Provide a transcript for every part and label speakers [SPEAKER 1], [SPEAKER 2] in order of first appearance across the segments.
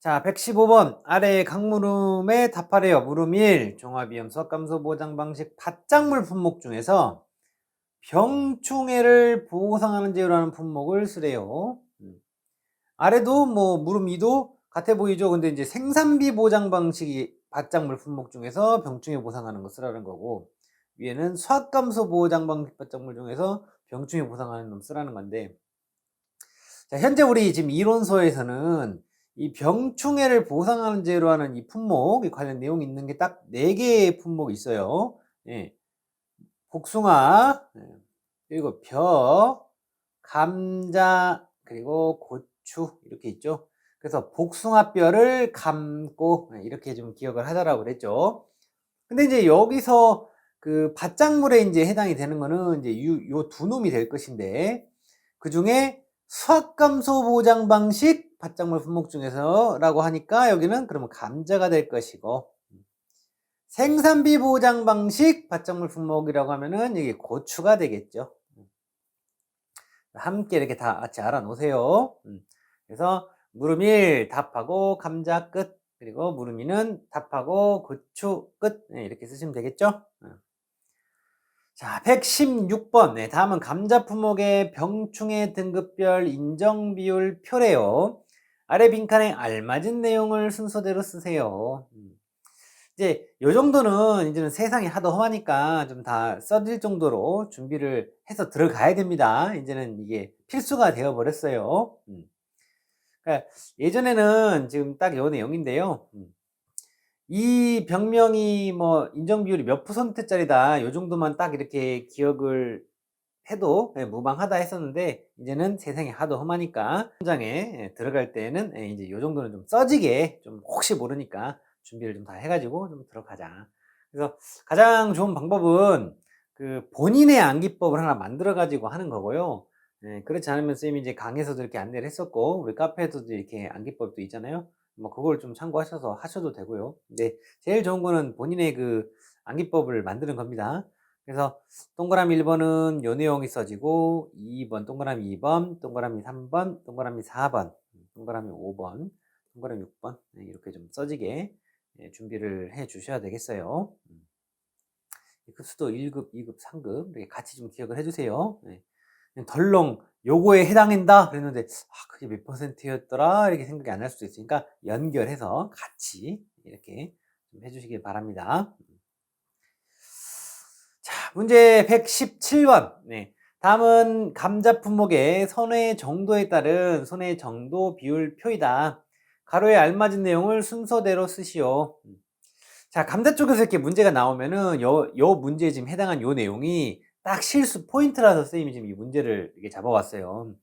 [SPEAKER 1] 자, 115번 아래 각 물음에 답하래요. 물음 1. 종합이염 수학감소 보장 방식 밭작물 품목 중에서 병충해를 보상하는 제로라는 품목을 쓰래요. 아래도 뭐 물음 2도 같아 보이죠? 근데 이제 생산비 보장 방식이 밭작물 품목 중에서 병충해 보상하는 거 쓰라는 거고, 위에는 수학감소 보장 방식 밭작물 중에서 병충해 보상하는 놈 쓰라는 건데, 자, 현재 우리 지금 이론서에서는 이 병충해를 보상하는 제로 하는 이 품목, 이 관련 내용이 있는 게 딱 4개의 품목이 있어요. 예. 복숭아, 예. 그리고 벼, 감자, 그리고 고추, 이렇게 있죠. 그래서 복숭아뼈를 감고, 예, 이렇게 좀 기억을 하자라고 그랬죠. 근데 이제 여기서 그 밭작물에 이제 해당이 되는 거는 이제 요 두 놈이 될 것인데, 그 중에 수확감소 보장 방식 밭작물 품목 중에서라고 하니까 여기는 그러면 감자가 될 것이고, 생산비 보장 방식 밭작물 품목이라고 하면은 여기 고추가 되겠죠. 함께 이렇게 다 같이 알아놓으세요. 그래서 물음 1 답하고 감자 끝, 그리고 물음 2는 답하고 고추 끝, 네, 이렇게 쓰시면 되겠죠. 자, 116번. 네, 다음은 감자 품목의 병충해 등급별 인정 비율 표래요. 아래 빈칸에 알맞은 내용을 순서대로 쓰세요. 이제 요 정도는 이제는 세상이 하도 험하니까 좀 다 써질 정도로 준비를 해서 들어가야 됩니다. 이제는 이게 필수가 되어 버렸어요. 그러니까 예전에는 지금 딱 요 내용인데요. 이 병명이 뭐 인정 비율이 몇 %짜리다 요 정도만 딱 이렇게 기억을 해도 예, 무방하다 했었는데, 이제는 세상이 하도 험하니까 현장에 예, 들어갈 때는 예, 이제 요 정도는 좀 써지게, 좀 혹시 모르니까 준비를 좀 다 해가지고 좀 들어가자. 그래서 가장 좋은 방법은 그 본인의 암기법을 하나 만들어 가지고 하는 거고요. 예, 그렇지 않으면 쌤이 이제 강의에서도 이렇게 안내를 했었고, 우리 카페에서도 이렇게 암기법도 있잖아요. 뭐 그걸 좀 참고하셔서 하셔도 되고요. 근데 제일 좋은 거는 본인의 그 암기법을 만드는 겁니다. 그래서 동그라미 1번은 요 내용이 써지고, 2번 동그라미 2번, 동그라미 3번, 동그라미 4번, 동그라미 5번, 동그라미 6번, 네, 이렇게 좀 써지게 예, 준비를 해 주셔야 되겠어요. 급수도 1급, 2급, 3급 이렇게 같이 좀 기억을 해 주세요. 네. 덜렁 요거에 해당한다 그랬는데 그게 몇 %였더라 이렇게 생각이 안 날 수도 있으니까 연결해서 같이 이렇게 좀 해주시기 바랍니다. 자, 문제 117번. 네. 다음은 감자 품목의 선회 정도에 따른 선회 정도 비율 표이다. 가로에 알맞은 내용을 순서대로 쓰시오. 자, 감자 쪽에서 이렇게 문제가 나오면은 요 문제에 지금 해당한 요 내용이 딱 실수 포인트라서 선생님이 지금 이 문제를 이렇게 잡아왔어요.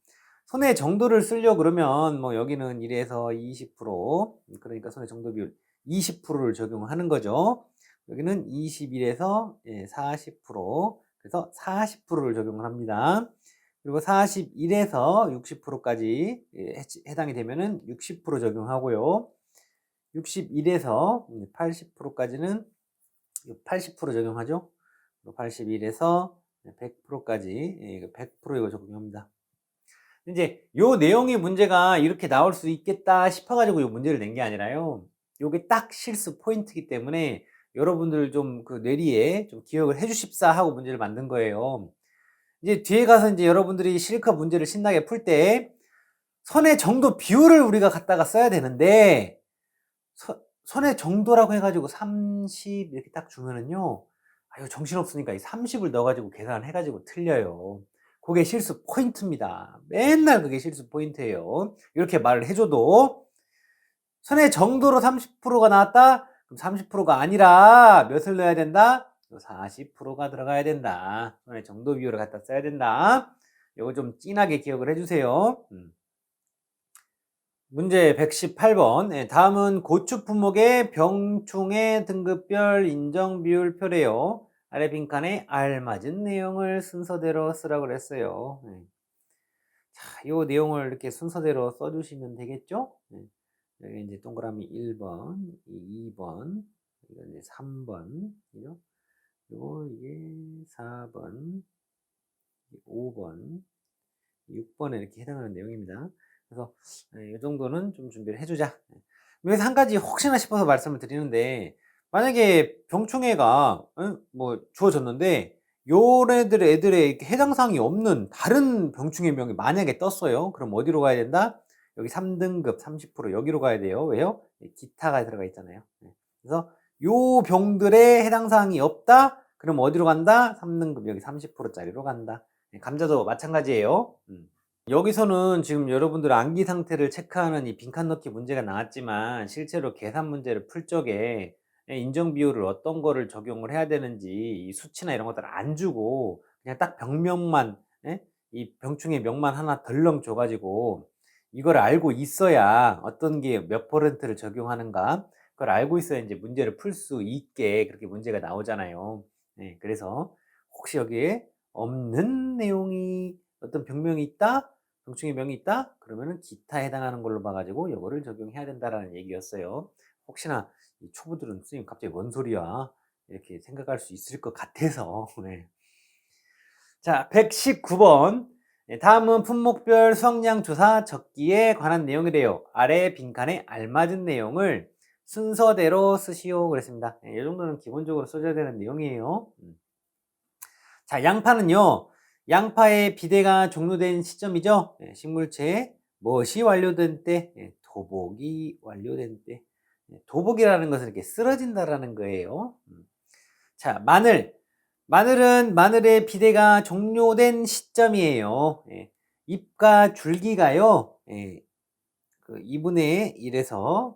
[SPEAKER 1] 손해 정도를 쓰려고 그러면 뭐 여기는 1에서 20%, 그러니까 손해 정도 비율 20%를 적용하는 거죠. 여기는 21에서 40%, 그래서 40%를 적용을 합니다. 그리고 41에서 60%까지 해당이 되면은 60% 적용하고요. 61에서 80%까지는 80% 적용하죠. 81에서 100%까지 100% 이거 적용합니다. 이제 요 내용의 문제가 이렇게 나올 수 있겠다 싶어가지고 요 문제를 낸 게 아니라요. 요게 딱 실수 포인트이기 때문에 여러분들 좀 그 뇌리에 좀 기억을 해주십사 하고 문제를 만든 거예요. 이제 뒤에 가서 이제 여러분들이 실컷 문제를 신나게 풀 때 선의 정도 비율을 우리가 갖다가 써야 되는데, 선의 정도라고 해가지고 30 이렇게 딱 주면은요, 이거 정신없으니까 이 30을 넣어가지고 계산해가지고 틀려요. 그게 실수 포인트입니다. 맨날 그게 실수 포인트예요. 이렇게 말을 해줘도 선의 정도로 30%가 나왔다? 그럼 30%가 아니라 몇을 넣어야 된다? 40%가 들어가야 된다. 선의 정도 비율을 갖다 써야 된다. 이거 좀 진하게 기억을 해주세요. 문제 118번. 다음은 고추 품목의 병충해 등급별 인정 비율 표래요. 아래 빈칸에 알맞은 내용을 순서대로 쓰라고 그랬어요. 자, 요 내용을 이렇게 순서대로 써주시면 되겠죠? 여기 이제 동그라미 1번, 2번, 이거 이제 3번, 그죠? 그리고 이게 4번, 5번, 6번에 이렇게 해당하는 내용입니다. 그래서 이 정도는 좀 준비를 해주자. 여기서 한 가지 혹시나 싶어서 말씀을 드리는데, 만약에 병충해가 뭐 주어졌는데 요래들 애들의 이렇게 해당 사항이 없는 다른 병충해 명이 만약에 떴어요. 그럼 어디로 가야 된다? 여기 3등급 30% 여기로 가야 돼요. 왜요? 기타가 들어가 있잖아요. 그래서 요 병들의 해당 사항이 없다? 그럼 어디로 간다? 3등급 여기 30%짜리로 간다. 감자도 마찬가지예요. 여기서는 지금 여러분들 암기 상태를 체크하는 이 빈칸 넣기 문제가 나왔지만, 실제로 계산 문제를 풀 적에 인정 비율을 어떤 거를 적용을 해야 되는지 이 수치나 이런 것들을 안 주고 그냥 딱 병명만, 이 병충해 명만 하나 덜렁 줘 가지고 이걸 알고 있어야 어떤 게 몇 퍼센트를 적용하는가 그걸 알고 있어야 이제 문제를 풀 수 있게 그렇게 문제가 나오잖아요. 그래서 혹시 여기에 없는 내용이 어떤 병명이 있다? 병충해 명이 있다? 그러면은 기타에 해당하는 걸로 봐 가지고 요거를 적용해야 된다라는 얘기였어요. 혹시나 이 초보들은 '선생님 갑자기 뭔 소리야?' 이렇게 생각할 수 있을 것 같아서. 네. 자, 119 번. 다음은 품목별 수확량 조사 적기에 관한 내용이래요. 아래 빈칸에 알맞은 내용을 순서대로 쓰시오 그랬습니다. 이 정도는 기본적으로 써줘야 되는 내용이에요. 자, 양파는요. 양파의 비대가 종료된 시점이죠. 식물체에 무엇이 완료된 때? 도복이 완료된 때. 도복이라는 것은 이렇게 쓰러진다라는 거예요. 자, 마늘은 마늘의 비대가 종료된 시점이에요. 잎과 줄기가요. 그 2분의 1에서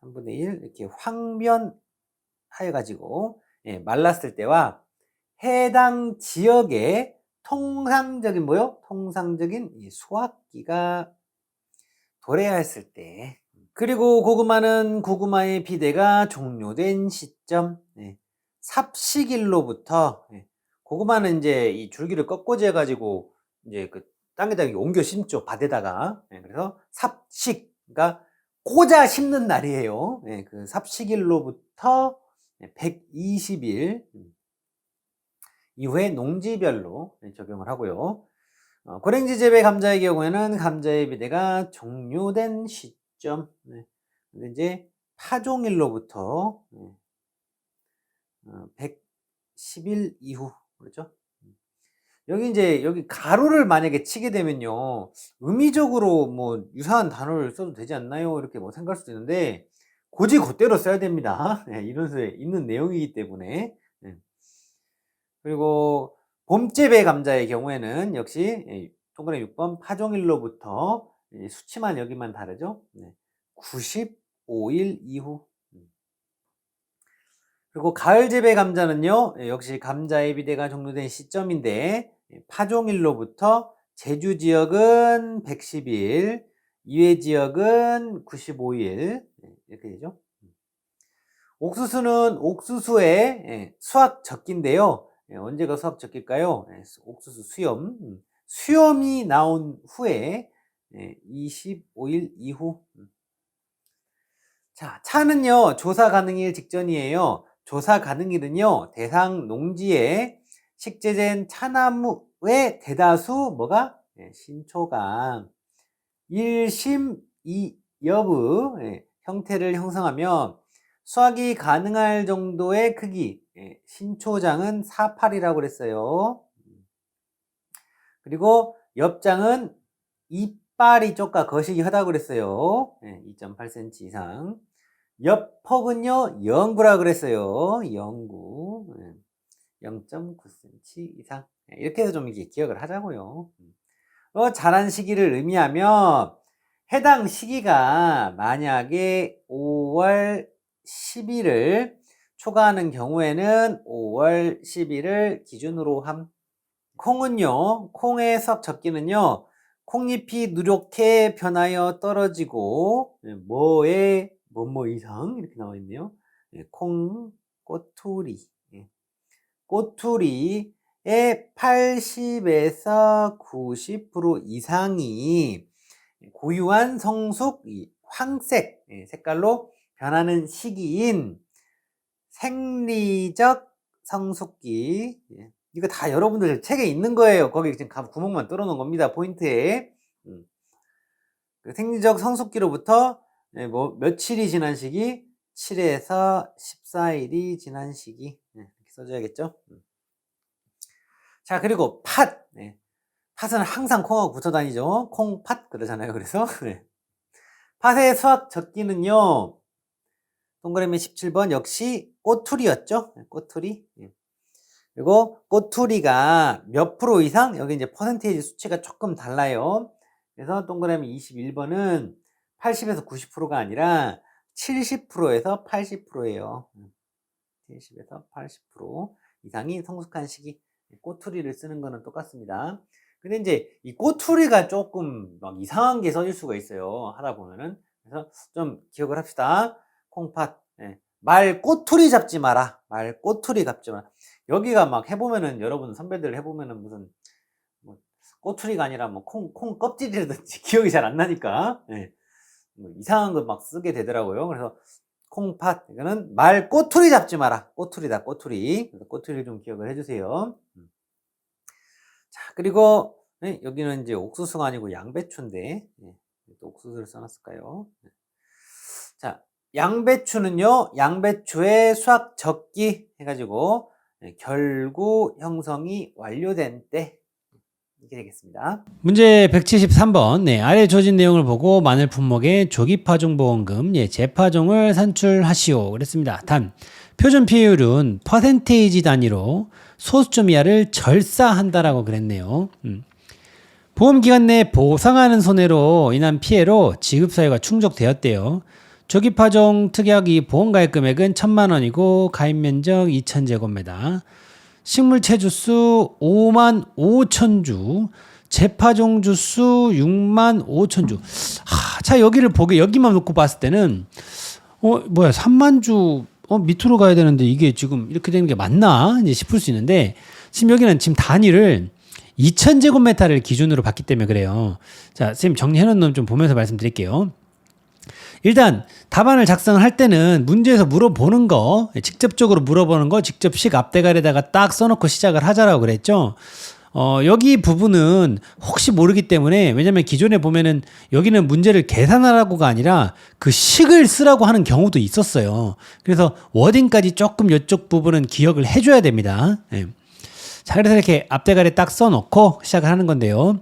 [SPEAKER 1] 3분의 1 이렇게 황변하여 가지고 말랐을 때와 해당 지역의 통상적인 뭐요? 통상적인 이 수확기가 도래하 했을 때, 그리고 고구마는 고구마의 비대가 종료된 시점, 삽식일로부터, 고구마는 이제 이 줄기를 꺾어져 가지고 이제 그 땅에다 옮겨 심죠, 밭에다가. 그래서 삽식, 그러니까 꽂아 심는 날이에요. 그 삽식일로부터 120일 이후에 농지별로 적용을 하고요. 고랭지 재배 감자의 경우에는 감자의 비대가 종료된 시점. 근데 이제 파종일로부터 110일 이후, 그렇죠? 여기 이제 여기 가로를 만약에 치게 되면요, 의미적으로 뭐 유사한 단어를 써도 되지 않나요? 이렇게 뭐 생각할 수도 있는데 고지 곧대로 써야 됩니다. 이런 수에 있는 내용이기 때문에. 그리고 봄재배 감자의 경우에는 역시 동그라미 6번 파종일로부터 수치만 여기만 다르죠. 95일 이후. 그리고 가을재배 감자는요, 역시 감자의 비대가 종료된 시점인데 파종일로부터 제주 지역은 110일, 이외 지역은 95일 이렇게 되죠. 옥수수는 옥수수의 수확 적기인데요. 언제가 수확 적기일까요? 옥수수 수염. 수염이 나온 후에 25일 이후. 자, 차는요, 조사 가능일 직전이에요. 조사 가능일은요, 대상 농지에 식재된 차나무의 대다수 뭐가? 신초강, 1심 2여부 형태를 형성하며 수확이 가능할 정도의 크기, 신초장은 4,8이라고 그랬어요. 그리고 옆장은 이빨이 쪽과 거식이 하다고 그랬어요. 2.8cm 이상. 옆폭은요 0구라고 그랬어요. 0구. 0.9cm 이상. 이렇게 해서 좀 이렇게 기억을 하자고요. 자란 시기를 의미하며 해당 시기가 만약에 5월 10일을 초과하는 경우에는 5월 10일을 기준으로 함. 콩은요, 콩의 수확 적기는요, 콩잎이 누렇게 변하여 떨어지고 뭐뭐 이상 이렇게 나와 있네요. 콩 꼬투리, 꼬투리의 80에서 90% 이상이 고유한 성숙 황색 색깔로 변하는 시기인 생리적 성숙기. 이거 다 여러분들 책에 있는 거예요. 거기 지금 구멍만 뚫어 놓은 겁니다. 포인트에. 그 생리적 성숙기로부터 예, 뭐 며칠이 지난 시기? 7에서 14일이 지난 시기. 예, 이렇게 써줘야겠죠? 자, 그리고 팥. 예. 팥은 항상 콩하고 붙어 다니죠. 콩팥 그러잖아요. 그래서 네. 팥의 수학 적기는요. 동그라미 17번 역시 꼬투리였죠. 네, 꼬투리. 예. 그리고 꼬투리가 몇 프로 이상? 여기 이제 퍼센테이지 수치가 조금 달라요. 그래서 동그라미 21번은 80에서 90%가 아니라 70%에서 80%예요. 70에서 80% 이상이 성숙한 시기. 꼬투리를 쓰는 거는 똑같습니다. 근데 이제 이 꼬투리가 조금 막 이상한 게 써질 수가 있어요. 하다 보면은. 그래서 좀 기억을 합시다. 콩팥. 예. 말 꼬투리 잡지 마라. 말 꼬투리 잡지 마라. 여기가 막 해보면은 여러분 선배들 해보면은 무슨 뭐 꼬투리가 아니라 뭐 콩 껍질이라든지 기억이 잘 안 나니까. 예. 뭐 이상한 거 막 쓰게 되더라고요. 그래서 콩팥 이거는 말 꼬투리 잡지 마라. 꼬투리다 꼬투리. 그래서 꼬투리를 좀 기억을 해주세요. 자, 그리고 네, 여기는 이제 옥수수가 아니고 양배추인데 네, 또 옥수수를 써놨을까요? 네. 자, 양배추는요. 양배추의 수확 적기 해가지고 네, 결구 형성이 완료된 때 이렇게 되겠습니다. 문제 173번. 네, 아래 주어진 내용을 보고 마늘 품목의 조기 파종 보험금 재파종을 산출하시오. 그랬습니다. 단 표준 비율은 퍼센테이지 단위로 소수점 이하를 절사한다라고 그랬네요. 보험 기간 내 보상하는 손해로 인한 피해로 지급 사유가 충족되었대요. 조기 파종 특약이 보험 가입 금액은 1,000만 원이고 가입 면적 2,000제곱미터. 식물 체주수 5만 5천 주, 재파종 주수 6만 5천 주. 자, 여기를 보게, 여기만 놓고 봤을 때는, 뭐야, 3만 주, 밑으로 가야 되는데 이게 지금 이렇게 되는 게 맞나? 이제 싶을 수 있는데, 지금 여기는 지금 단위를 2,000제곱미터를 기준으로 봤기 때문에 그래요. 자, 선생님 정리해놓은 놈 좀 보면서 말씀드릴게요. 일단 답안을 작성을 할 때는 문제에서 물어보는 거, 직접적으로 물어보는 거 직접식 앞대가리에다가 딱 써놓고 시작을 하자라고 그랬죠. 여기 부분은 혹시 모르기 때문에, 왜냐면 기존에 보면은 여기는 문제를 계산하라고가 아니라 그 식을 쓰라고 하는 경우도 있었어요. 그래서 워딩까지 조금 이쪽 부분은 기억을 해줘야 됩니다. 예. 자, 그래서 이렇게 앞대가리에 딱 써놓고 시작을 하는 건데요.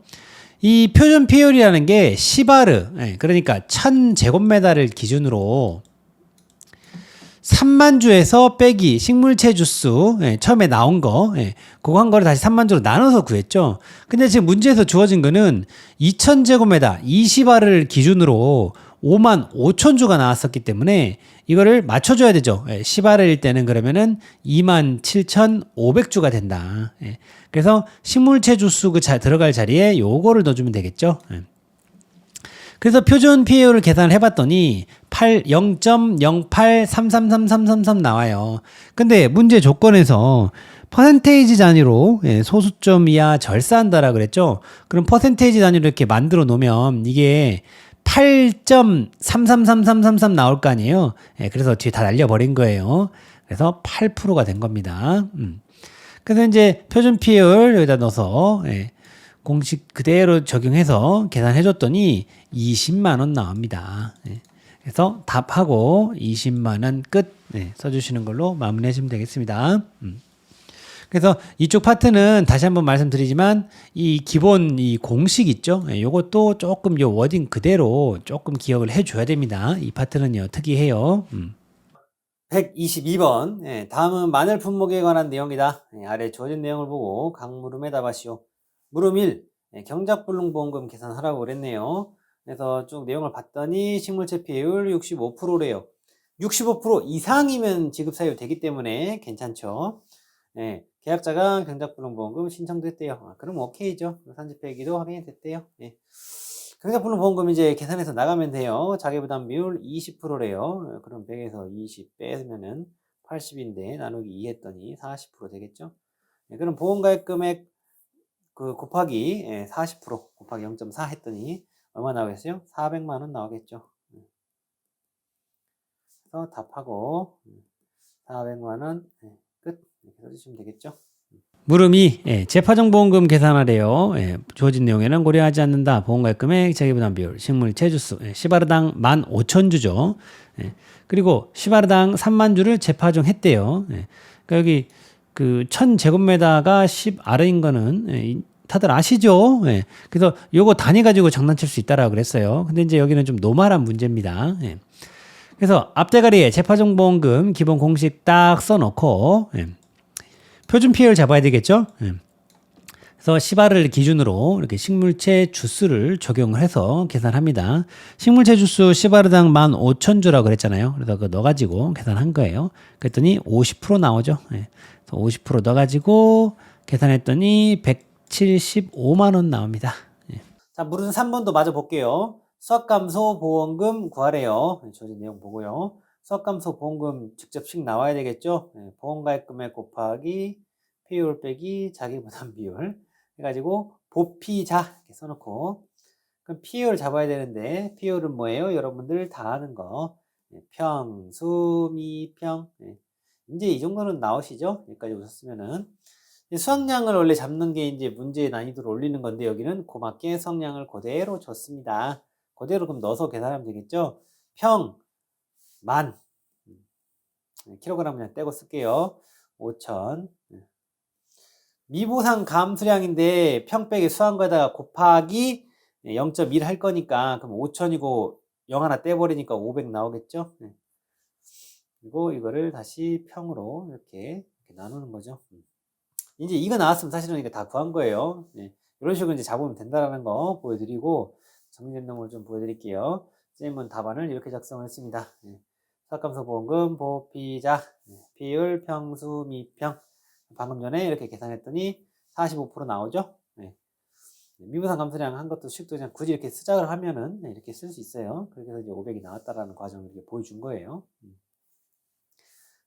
[SPEAKER 1] 이 표준 비율이라는 게 시바르, 그러니까 1,000제곱미터를 기준으로 3만 주에서 빼기 식물체 주수, 처음에 나온 거, 그거 한 거를 다시 3만 주로 나눠서 구했죠. 근데 지금 문제에서 주어진 거는 2,000제곱미터 20알을 기준으로 5만 5천 주가 나왔었기 때문에 이거를 맞춰줘야 되죠. 10알일 때는 그러면은 2만 7,500주가 된다. 그래서 식물체 주수 들어갈 자리에 요거를 넣어주면 되겠죠. 그래서 표준 피해율을 계산을 해봤더니 0.0833333 나와요. 근데 문제 조건에서 퍼센테이지 단위로 소수점 이하 절사한다라 그랬죠. 그럼 퍼센테이지 단위로 이렇게 만들어 놓으면 이게 8.333333 나올 거 아니에요. 그래서 뒤에 다 날려버린 거예요. 그래서 8%가 된 겁니다. 그래서 이제 표준 피해율 여기다 넣어서 공식 그대로 적용해서 계산해 줬더니 20만 원 나옵니다. 그래서 답하고 20만 원 끝 써주시는 걸로 마무리해 주시면 되겠습니다. 그래서 이쪽 파트는 다시 한번 말씀드리지만 이 기본 이 공식 있죠. 요것도 조금 요 워딩 그대로 조금 기억을 해줘야 됩니다. 이 파트는요 특이해요. 122번. 다음은 마늘 품목에 관한 내용이다. 아래 주어진 내용을 보고 각 물음에 답하시오. 물음 1. 경작불능보험금 계산하라고 그랬네요. 그래서 쭉 내용을 봤더니 식물체 피해율 65%래요. 65% 이상이면 지급사유 되기 때문에 괜찮죠. 계약자가 경작불능보험금 신청도 했대요. 그럼 오케이죠. 산지폐기도 확인이 됐대요. 경작불능보험금 이제 계산해서 나가면 돼요. 자기부담 비율 20%래요. 그럼 100에서 20 빼면은 80인데 나누기 2 했더니 40% 되겠죠. 그럼 보험가입 금액 곱하기 40% 곱하기 0.4 했더니 얼마 나오겠어요? 400만 원 나오겠죠. 그래서 답하고 400만 원 끝 이렇게 써주시면 되겠죠. 물음이 재파정보험금 계산하래요. 주어진 내용에는 고려하지 않는다. 보험가액 금액, 자기부담 비율, 식물 체주수, 시바르당 15,000주죠. 그리고 시바르당 3만 주를 재파정했대요. 그러니까 여기 그 1000제곱미터가 10R인 거는 다들 아시죠? 그래서 요거 단위 가지고 장난칠 수 있다라고 그랬어요. 근데 이제 여기는 좀 노멀한 문제입니다. 그래서 앞대가리에 재파정보험금 기본 공식 딱 써놓고 표준 PL 잡아야 되겠죠? 그래서 시바를 기준으로 이렇게 식물체 주수를 적용을 해서 계산합니다. 식물체 주수 시바르당 15,000주라고 그랬잖아요. 그래서 그거 넣어가지고 계산한 거예요. 그랬더니 50% 나오죠. 그래서 50% 넣어가지고 계산했더니 175만 원 나옵니다. 자, 물은 3번도 마저 볼게요. 수학감소 보험금 구하래요. 주어진 내용 보고요. 수학감소 보험금 직접식 나와야 되겠죠. 보험가액 금액 곱하기 피율 빼기 자기부담 비율 해가지고 보피자 이렇게 써놓고, 그럼 피율 잡아야 되는데 피율은 뭐예요? 여러분들 다 아는 거 평수 미평. 이제 이 정도는 나오시죠? 여기까지 오셨으면은 수학량을 원래 잡는 게 이제 문제의 난이도를 올리는 건데, 여기는 고맙게 수학량을 그대로 줬습니다. 그대로 그럼 넣어서 계산하면 되겠죠? 평, 만, 킬로그램 그냥 떼고 쓸게요. 5,000. 미보상 감수량인데 평 빼기 수한 거에다가 곱하기 0.1 할 거니까, 그럼 5,000이고 0 하나 떼버리니까 500 나오겠죠? 그리고 이거를 다시 평으로 이렇게 나누는 거죠. 이제 이거 나왔으면 사실은 이게 다 구한 거예요. 이런 식으로 이제 잡으면 된다라는 거 보여드리고, 정리된 놈을 좀 보여드릴게요. 쌤은 답안을 이렇게 작성했습니다. 수학감소 보험금 보피자 비율 평수 미평, 방금 전에 이렇게 계산했더니 45% 나오죠. 미분상 감소량 한 것도 식도 그냥 굳이 이렇게 수작을 하면은 이렇게 쓸 수 있어요. 그래서 이제 500이 나왔다라는 과정을 이렇게 보여준 거예요.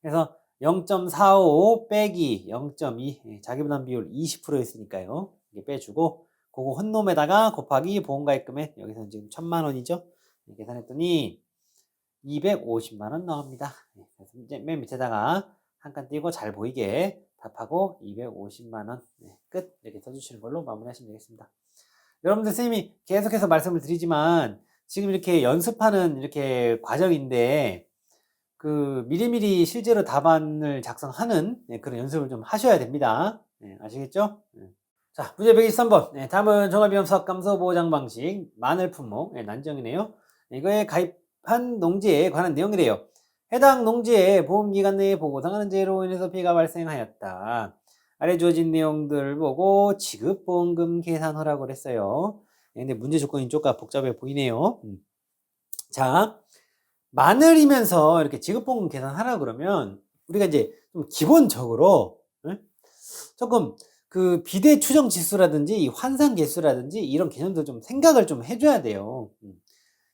[SPEAKER 1] 그래서 0.45 빼기 0.2 자기부담 비율 20%였으니까요. 이게 빼주고 그거 혼놈에다가 곱하기 보험가액 금액, 여기서 지금 1,000만 원이죠. 계산했더니 250만 원 나옵니다. 그래서 이제 맨 밑에다가 한 칸 띄고 잘 보이게 답하고 250만 원 끝, 이렇게 써주시는 걸로 마무리하시면 되겠습니다. 여러분들 선생님이 계속해서 말씀을 드리지만 지금 이렇게 연습하는 이렇게 과정인데, 그 미리미리 실제로 답안을 작성하는 그런 연습을 좀 하셔야 됩니다. 아시겠죠? 자, 문제 123번. 다음은 종합위험 수학감소 보장 방식 마늘 품목 난정이네요. 이거에 가입한 농지에 관한 내용이래요. 해당 농지의 보험기간 내에 보고상하는 재해로 인해서 피해가 발생하였다. 아래 주어진 내용들 보고 지급보험금 계산하라고 그랬어요. 근데 문제 조건이 조금 복잡해 보이네요. 자, 마늘이면서 이렇게 지급보험금 계산하라 그러면 우리가 이제 좀 기본적으로 조금 그 비대 추정 지수라든지 환산 개수라든지 이런 개념들 좀 생각을 좀 해줘야 돼요.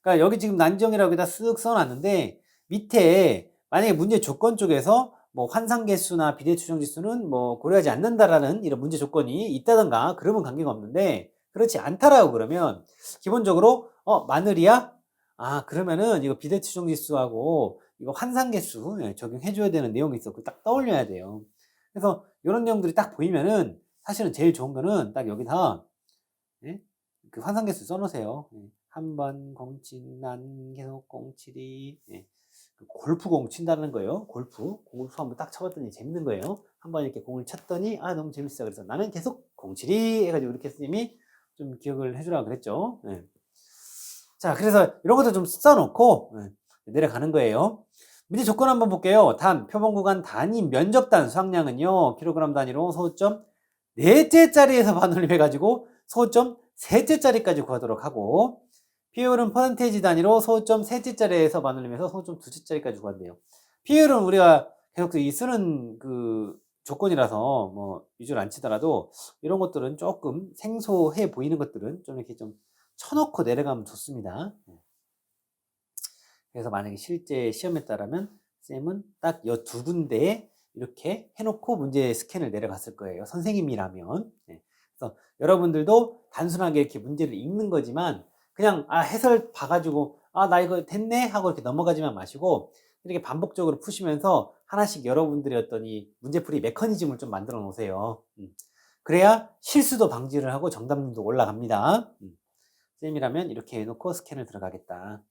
[SPEAKER 1] 그러니까 여기 지금 난정이라고 다 쓱 써놨는데 밑에 만약에 문제 조건 쪽에서 뭐 환산 개수나 비대 추정 지수는 뭐 고려하지 않는다라는 이런 문제 조건이 있다던가 그러면 관계가 없는데, 그렇지 않다라고 그러면 기본적으로 마늘이야? 아, 그러면은 이거 비대 추정 지수하고 이거 환산 개수 적용해 줘야 되는 내용이 있어. 그거 딱 떠올려야 돼요. 그래서 이런 내용들이 딱 보이면은 사실은 제일 좋은 거는 딱 여기다 그 환산 개수 써놓으세요. 한 번 공친난 계속 공칠이 그 골프 공 친다는 거예요. 골프 한번 딱 쳐봤더니 재밌는 거예요. 한번 이렇게 공을 쳤더니 아 너무 재밌어. 그래서 나는 계속 공칠이 해가지고 이렇게 선생님이 좀 기억을 해주라고 그랬죠. 자, 그래서 이런 것도 좀 써놓고 내려가는 거예요. 문제 조건 한번 볼게요. 단, 표본 구간 단위 면적단 수확량은요, 킬로그램 단위로 소점 넷째짜리에서 반올림해가지고 소점 셋째짜리까지 구하도록 하고, 비율은 퍼센테이지 단위로 소점 셋째짜리에서 반올림해서 소점 둘째짜리까지 구한대요. 비율은 우리가 계속 이 쓰는 그 조건이라서 뭐 위주로 안 치더라도 이런 것들은 조금 생소해 보이는 것들은 좀 이렇게 좀 쳐놓고 내려가면 좋습니다. 그래서 만약에 실제 시험에 따르면 쌤은 딱 이 두 군데에 이렇게 해놓고 문제 스캔을 내려갔을 거예요. 선생님이라면. 그래서 여러분들도 단순하게 이렇게 문제를 읽는 거지만 그냥 해설 봐가지고 나 이거 됐네 하고 이렇게 넘어가지만 마시고, 이렇게 반복적으로 푸시면서 하나씩 여러분들의 어떤 이 문제풀이 메커니즘을 좀 만들어 놓으세요. 그래야 실수도 방지를 하고 정답률도 올라갑니다. 쌤이라면 이렇게 해놓고 스캔을 들어가겠다.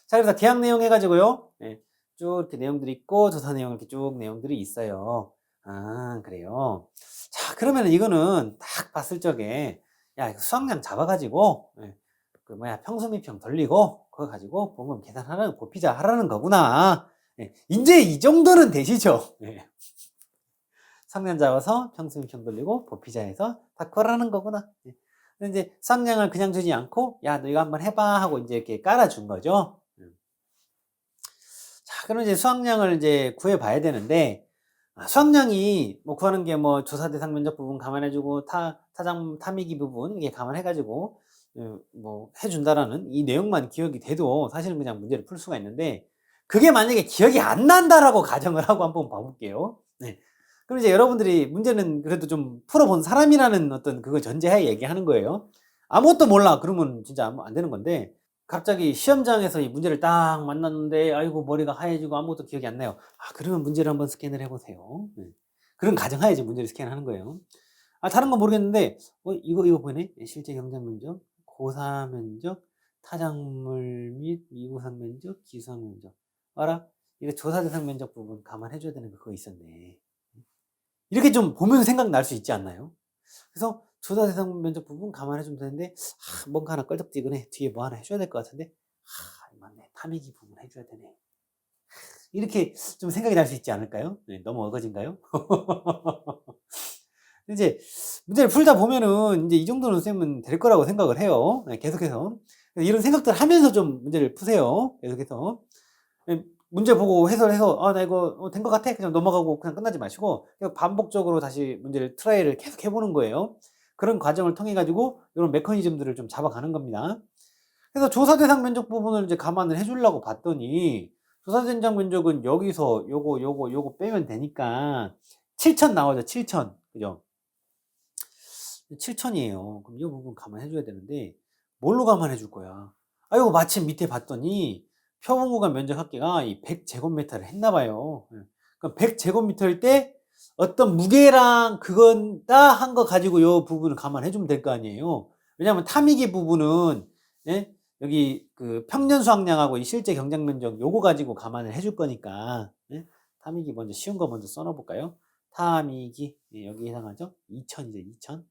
[SPEAKER 1] 자, 그래서 계약 내용 해가지고요. 네, 쭉 이렇게 내용들이 있고 조사 내용 이렇게 쭉 내용들이 있어요. 아, 그래요. 자, 그러면 이거는 딱 봤을 적에 야, 이거 수학량 잡아가지고 그 뭐야 평수미평 돌리고 그거 가지고 보면 계산하라는 곱피자 하라는 거구나. 이제 이 정도는 되시죠? 수학량 잡아서 평수미평 돌리고 곱피자해서 다 그거라는 거구나. 근데 이제 수학량을 그냥 주지 않고 야, 너 이거 한번 해봐 하고 이제 이렇게 깔아준 거죠. 자, 그럼 이제 수학량을 이제 구해봐야 되는데, 수학량이 뭐 구하는 게 뭐 조사 대상 면적 부분 감안해주고 타장 타미기 부분 이게 감안해가지고 뭐 해준다라는 이 내용만 기억이 돼도 사실은 그냥 문제를 풀 수가 있는데, 그게 만약에 기억이 안 난다라고 가정을 하고 한번 봐볼게요. 네. 그럼 이제 여러분들이 문제는 그래도 좀 풀어본 사람이라는 어떤 그거 전제하에 얘기하는 거예요. 아무것도 몰라 그러면 진짜 안 되는 건데, 갑자기 시험장에서 이 문제를 딱 만났는데 아이고 머리가 하얘지고 아무것도 기억이 안 나요. 그러면 문제를 한번 스캔을 해보세요. 그런 가정하에 이제 문제를 스캔하는 거예요. 다른 건 모르겠는데 이거 보이네. 실제 경쟁 면적, 고사 면적, 타작물 및 미고사 면적, 기수학 면적. 알아? 이거 조사 대상 면적 부분 감안해줘야 되는 거 그거 있었네. 이렇게 좀 보면 생각날 수 있지 않나요? 그래서 조사 대상 면적 부분 감안해주면 되는데 뭔가 하나 껄떡지근해. 뒤에 뭐 하나 해줘야 될 것 같은데 맞네. 타미기 부분 해줘야 되네. 이렇게 좀 생각이 날 수 있지 않을까요? 네, 너무 어거진가요? 이제 문제를 풀다 보면은 이제 이 정도는 쌤은 될 거라고 생각을 해요. 네, 계속해서 이런 생각들 하면서 좀 문제를 푸세요. 계속해서 문제 보고 해설해서 나 이거 된 것 같아 그냥 넘어가고 그냥 끝나지 마시고 그냥 반복적으로 다시 문제를 트라이를 계속 해보는 거예요. 그런 과정을 통해 가지고 이런 메커니즘들을 좀 잡아가는 겁니다. 그래서 조사 대상 면적 부분을 이제 감안을 해주려고 봤더니 조사 대상 면적은 여기서 요거 빼면 되니까 7천 나오죠. 7천 그죠? 7천이에요. 그럼 이 부분 감안해줘야 되는데 뭘로 감안해 줄 거야? 이거 마침 밑에 봤더니 표본구간 면적 합계가 이 100제곱미터를 했나 봐요. 그럼 100제곱미터일 때 어떤 무게랑 그건 다 한 거 가지고 요 부분을 감안해 주면 될 거 아니에요. 왜냐하면 타미기 부분은 여기 그 평년 수확량하고 이 실제 경작 면적 요거 가지고 감안을 해줄 거니까 타미기 먼저 쉬운 거 먼저 써놔 볼까요? 타미기 여기 해당하죠? 2000이죠. 2000.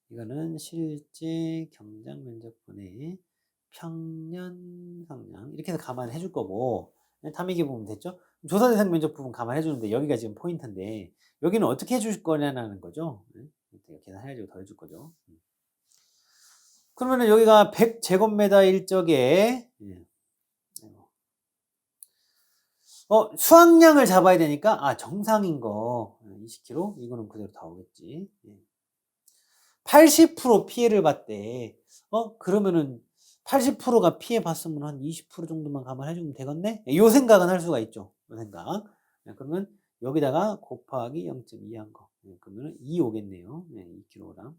[SPEAKER 1] 이거는 실제 경작 면적분의 평년 성량 이렇게 해서 감안해 줄 거고 타미기 부분 됐죠? 조사 대상 면적 부분 감안해 주는데 여기가 지금 포인트인데 여기는 어떻게 해줄 거냐는 거죠. 계산해가지고 더 해줄 거죠. 그러면은 여기가 100제곱미터일 적에 수확량을 잡아야 되니까 정상인 거 20kg 이거는 그대로 다 오겠지. 80% 피해를 봤대. 그러면은 80%가 피해 봤으면 한 20% 정도만 감안해 주면 되겠네? 요 생각은 할 수가 있죠. 요 생각. 그러면 여기다가 곱하기 0.2 한 거. 그러면 2 오겠네요. 2kg.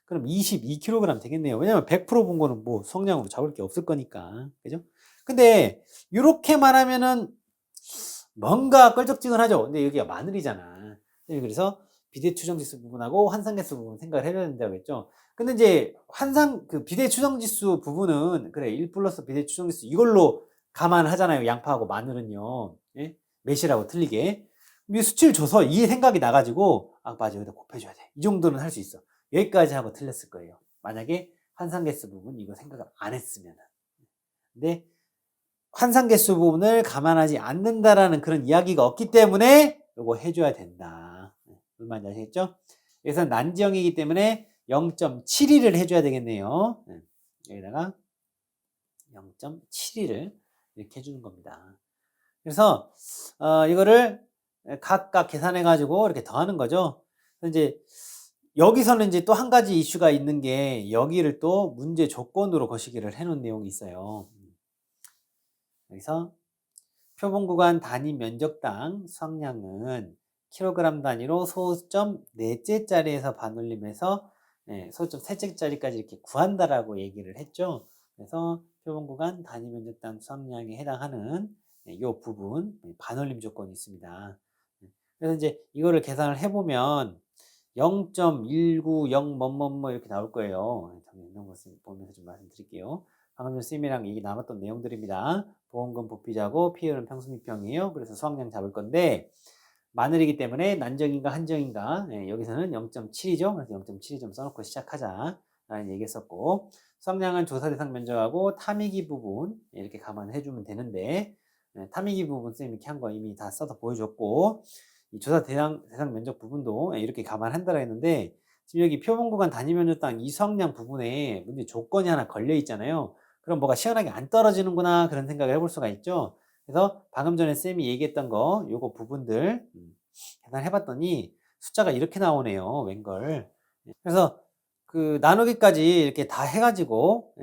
[SPEAKER 1] 그럼 22kg 되겠네요. 왜냐면 100%본 거는 뭐 성량으로 잡을 게 없을 거니까. 그죠? 근데 이렇게만 하면은 뭔가 껄쩍지근하죠. 근데 여기가 마늘이잖아. 그래서 비대 추정지수 부분하고 환상계수 부분 생각을 해야 된다고 했죠. 근데 이제 그 비대 추정지수 부분은 그래 1 플러스 비대 추정지수 이걸로 감안하잖아요. 양파하고 마늘은요. 매실하고 틀리게. 이 수치를 줘서 이 생각이 나가지고 맞아 여기다 곱해줘야 돼. 이 정도는 할 수 있어. 여기까지 하고 틀렸을 거예요. 만약에 환상계수 부분 이거 생각을 안 했으면. 근데 환상계수 부분을 감안하지 않는다라는 그런 이야기가 없기 때문에 이거 해줘야 된다. 무슨 말인지 아시겠죠? 여기서 난지형이기 때문에 0.72를 해줘야 되겠네요. 여기다가 0.72를 이렇게 해주는 겁니다. 그래서 이거를 각각 계산해 가지고 이렇게 더하는 거죠. 이제 여기서는 이제 또 한 가지 이슈가 있는 게 여기를 또 문제 조건으로 거시기를 해놓은 내용이 있어요. 여기서 표본 구간 단위 면적당 수확량은 킬로그램 단위로 소수점 넷째짜리에서 반올림해서 소수점 셋째짜리까지 이렇게 구한다라고 얘기를 했죠. 그래서 표본 구간 단위 면적당 수확량에 해당하는 이 부분 반올림 조건이 있습니다. 그래서 이제 이거를 계산을 해보면 0.190 뭐뭐뭐 이렇게 나올 거예요. 이런 것을 보면서 좀 말씀드릴게요. 방금 전 쌤이랑 얘기 나눴던 내용들입니다. 보험금 부피자고 피해율은 평수미평이에요. 그래서 수확량 잡을 건데 마늘이기 때문에 난정인가 한정인가, 여기서는 0.7이죠. 그래서 0.7이 좀 써놓고 시작하자 라는 얘기 했었고, 수확량은 조사 대상 면적하고 타미기 부분 이렇게 감안해 주면 되는데, 타미기 부분 쌤이 이렇게 한 거 이미 다 써서 보여줬고, 이 조사 대상 면적 부분도 이렇게 감안한다라 했는데, 지금 여기 표본 구간 단위 면적당 이 수확량 부분에 문제 조건이 하나 걸려 있잖아요. 그럼 뭐가 시원하게 안 떨어지는구나 그런 생각을 해볼 수가 있죠. 그래서 방금 전에 쌤이 얘기했던 거 요거 부분들 계산해봤더니 숫자가 이렇게 나오네요. 웬걸. 그래서 그 나누기까지 이렇게 다 해가지고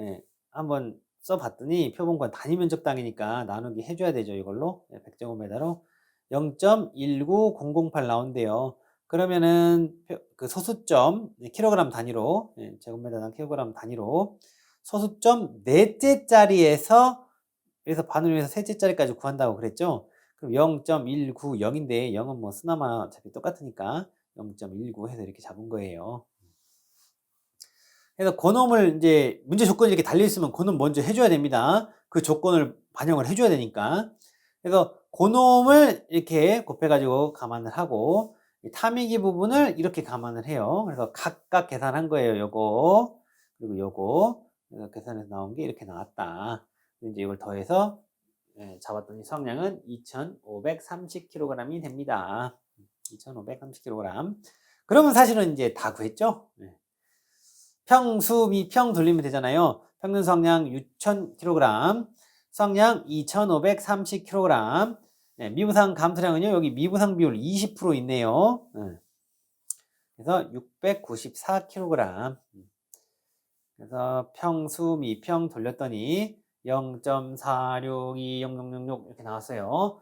[SPEAKER 1] 한번 써봤더니 표본관 단위 면적당이니까 나누기 해줘야 되죠. 이걸로 100제곱미터로 0.19008 나온대요. 그러면은 그 소수점 킬로그램 단위로 제곱미터당 킬로그램 단위로 소수점 넷째 자리에서 그래서 반올림해서 셋째 자리까지 구한다고 그랬죠. 그럼 0.190인데 0은 뭐 쓰나마나 어차피 똑같으니까 0.19 해서 이렇게 잡은 거예요. 그래서 그놈을 이제 문제 조건이 이렇게 달려 있으면 그놈 먼저 해줘야 됩니다. 그 조건을 반영을 해줘야 되니까. 그래서 그놈을 이렇게 곱해가지고 감안을 하고 타미기 부분을 이렇게 감안을 해요. 그래서 각각 계산한 거예요. 요거 그리고 요거 그래서 계산해서 나온 게 이렇게 나왔다. 이제 이걸 더해서 잡았더니 수확량은 2,530kg이 됩니다. 2,530kg. 그러면 사실은 이제 다 구했죠? 평수, 미평 돌리면 되잖아요. 평균 수확량 6,000kg, 수확량 2,530kg. 미부상 감소량은요, 여기 미부상 비율 20% 있네요. 그래서 694kg. 그래서 평수, 미평 돌렸더니 0.4620066 이렇게 나왔어요.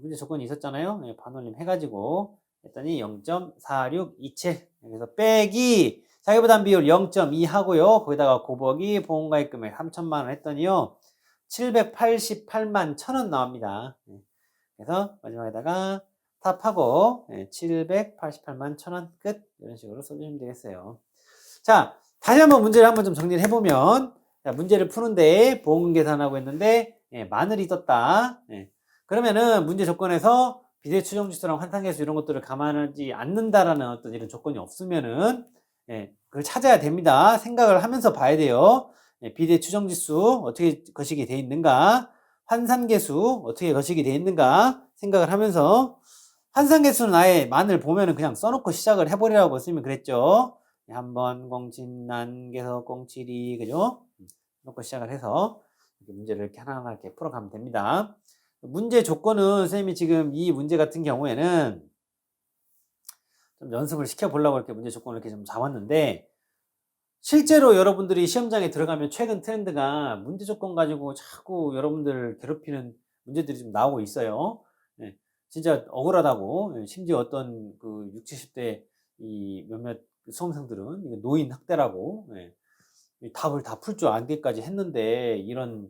[SPEAKER 1] 문제 조건이 있었잖아요. 반올림 해가지고 했더니 0.4627. 그래서 빼기 자기부담 비율 0.2 하고요. 거기다가 곱하기 보험가입 금액 3천만 원 했더니요. 788만 1,000원 나옵니다. 그래서 마지막에다가 탑하고 788만 1,000원 끝. 이런 식으로 써주시면 되겠어요. 자, 다시 한번 문제를 한번 좀 정리를 해보면, 자, 문제를 푸는데 보험금 계산하고 했는데 마늘이 떴다. 그러면은 문제 조건에서 비례 추정 지수랑 환산계수 이런 것들을 감안하지 않는다라는 어떤 이런 조건이 없으면은 그걸 찾아야 됩니다. 생각을 하면서 봐야 돼요. 비례 추정 지수 어떻게 거시기 돼 있는가, 환산계수 어떻게 거시기 돼 있는가 생각을 하면서, 환산계수는 아예 마늘 보면은 그냥 써놓고 시작을 해버리라고 쓰면 그랬죠. 한번 공친 난계서 공칠이 그죠? 놓고 시작을 해서 이렇게 문제를 이렇게 하나하나 이렇게 풀어가면 됩니다. 문제 조건은 선생님이 지금 이 문제 같은 경우에는 좀 연습을 시켜보려고 이렇게 문제 조건을 이렇게 좀 잡았는데, 실제로 여러분들이 시험장에 들어가면 최근 트렌드가 문제 조건 가지고 자꾸 여러분들 괴롭히는 문제들이 좀 나오고 있어요. 진짜 억울하다고. 심지어 어떤 그 60, 70대 이 몇몇 수험생들은 이거 노인 학대라고 이 답을 다 풀 줄 알기까지 했는데 이런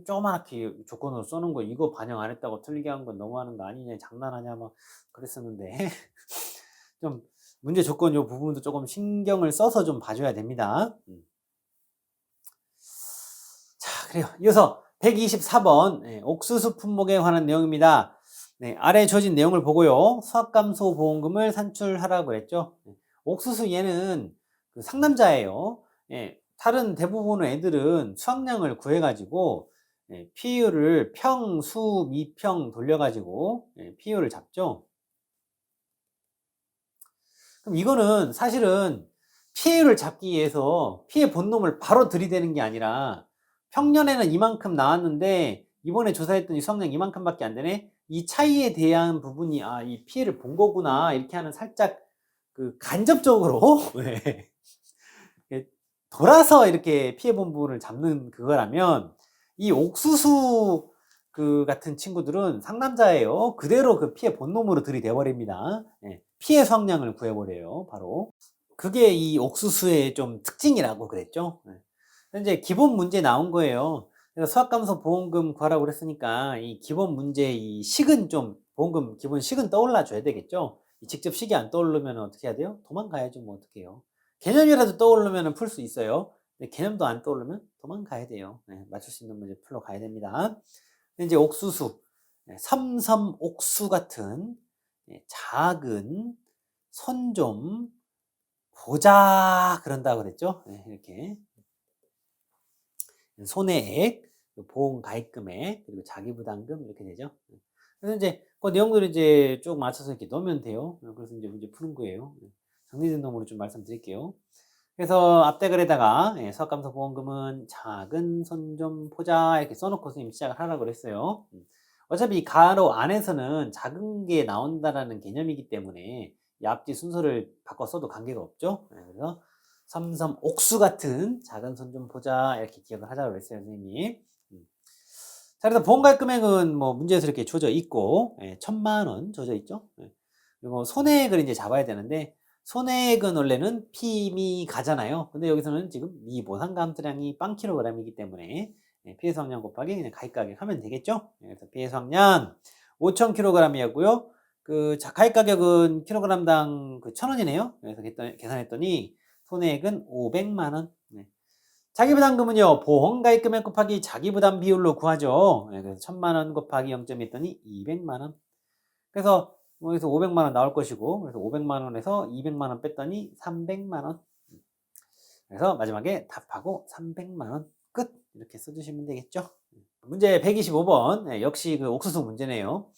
[SPEAKER 1] 조그맣게 조건으로 써놓은 거 이거 반영 안 했다고 틀리게 한 건 너무하는 거 아니냐, 장난하냐 막 그랬었는데 좀 문제 조건 요 부분도 조금 신경을 써서 좀 봐줘야 됩니다. 자, 그래요. 이어서 124번 옥수수 품목에 관한 내용입니다. 아래 주어진 내용을 보고요. 수확감소 보험금을 산출하라고 했죠. 옥수수 얘는 그 상남자예요. 다른 대부분의 애들은 수확량을 구해가지고 피해율을 평, 수, 미평 돌려가지고 피해율을 잡죠. 그럼 이거는 사실은 피해율을 잡기 위해서 피해 본놈을 바로 들이대는 게 아니라 평년에는 이만큼 나왔는데 이번에 조사했더니 수확량 이만큼밖에 안 되네. 이 차이에 대한 부분이 이 피해를 본 거구나 이렇게 하는 살짝 그 간접적으로 돌아서 이렇게 피해 본 부분을 잡는 그거라면, 이 옥수수 그 같은 친구들은 상남자예요. 그대로 그 피해 본놈으로 들이대 버립니다. 피해 수확량을 구해버려요. 바로 그게 이 옥수수의 좀 특징이라고 그랬죠. 이제 기본 문제 나온 거예요. 그래서 수학감소 보험금 구하라고 그랬으니까 이 기본 문제 이 식은 좀 보험금 기본 식은 떠올라 줘야 되겠죠. 직접 식이 안 떠오르면 어떻게 해야 돼요? 도망가야죠. 뭐 어떻게 해요? 개념이라도 떠오르면 풀 수 있어요. 근데 개념도 안 떠오르면 도망가야 돼요. 네, 맞출 수 있는 문제 풀러 가야 됩니다. 이제 옥수수, 삼섬옥수 같은 작은 손 좀 보자 그런다 그랬죠. 이렇게 손해액, 보험 가입금액, 그리고 자기부담금 이렇게 되죠. 그래서 이제 그 내용들을 이제 쭉 맞춰서 이렇게 넣으면 돼요. 그래서 이제 문제 푸는 거예요. 정리된 놈으로 좀 말씀드릴게요. 그래서 앞대글에다가 수학감소 보험금은 작은 손 좀 보자 이렇게 써놓고 선생님 시작을 하라고 그랬어요. 어차피 이 가로 안에서는 작은 게 나온다라는 개념이기 때문에 이 앞뒤 순서를 바꿔 써도 관계가 없죠. 그래서 삼섬 옥수 같은 작은 손 좀 보자 이렇게 기억을 하자고 그랬어요 선생님이. 자, 그래서 보험가입 금액은 뭐 문제에서 이렇게 줘져 있고 1,000,000원 줘져 있죠. 그리고 손해액을 이제 잡아야 되는데 손해액은 원래는 피미가잖아요. 근데 여기서는 지금 미보상가 함수량이 0kg이기 때문에 피해서 항량 곱하기 그냥 가입가격 하면 되겠죠. 그래서 피해서 항량 5,000kg이었고요. 그 가입가격은 킬로그램당 그 1,000원이네요. 그래서 계산했더니 손해액은 500만 원. 자기부담금은요, 보험가입 금액 곱하기 자기부담 비율로 구하죠. 그래서 1,000만 원 곱하기 0점 했더니 200만 원. 그래서 여기서 500만 원 나올 것이고, 그래서 500만 원에서 200만 원 뺐더니 300만 원. 그래서 마지막에 답하고 300만 원 끝. 이렇게 써주시면 되겠죠. 문제 125번. 역시 그 옥수수 문제네요.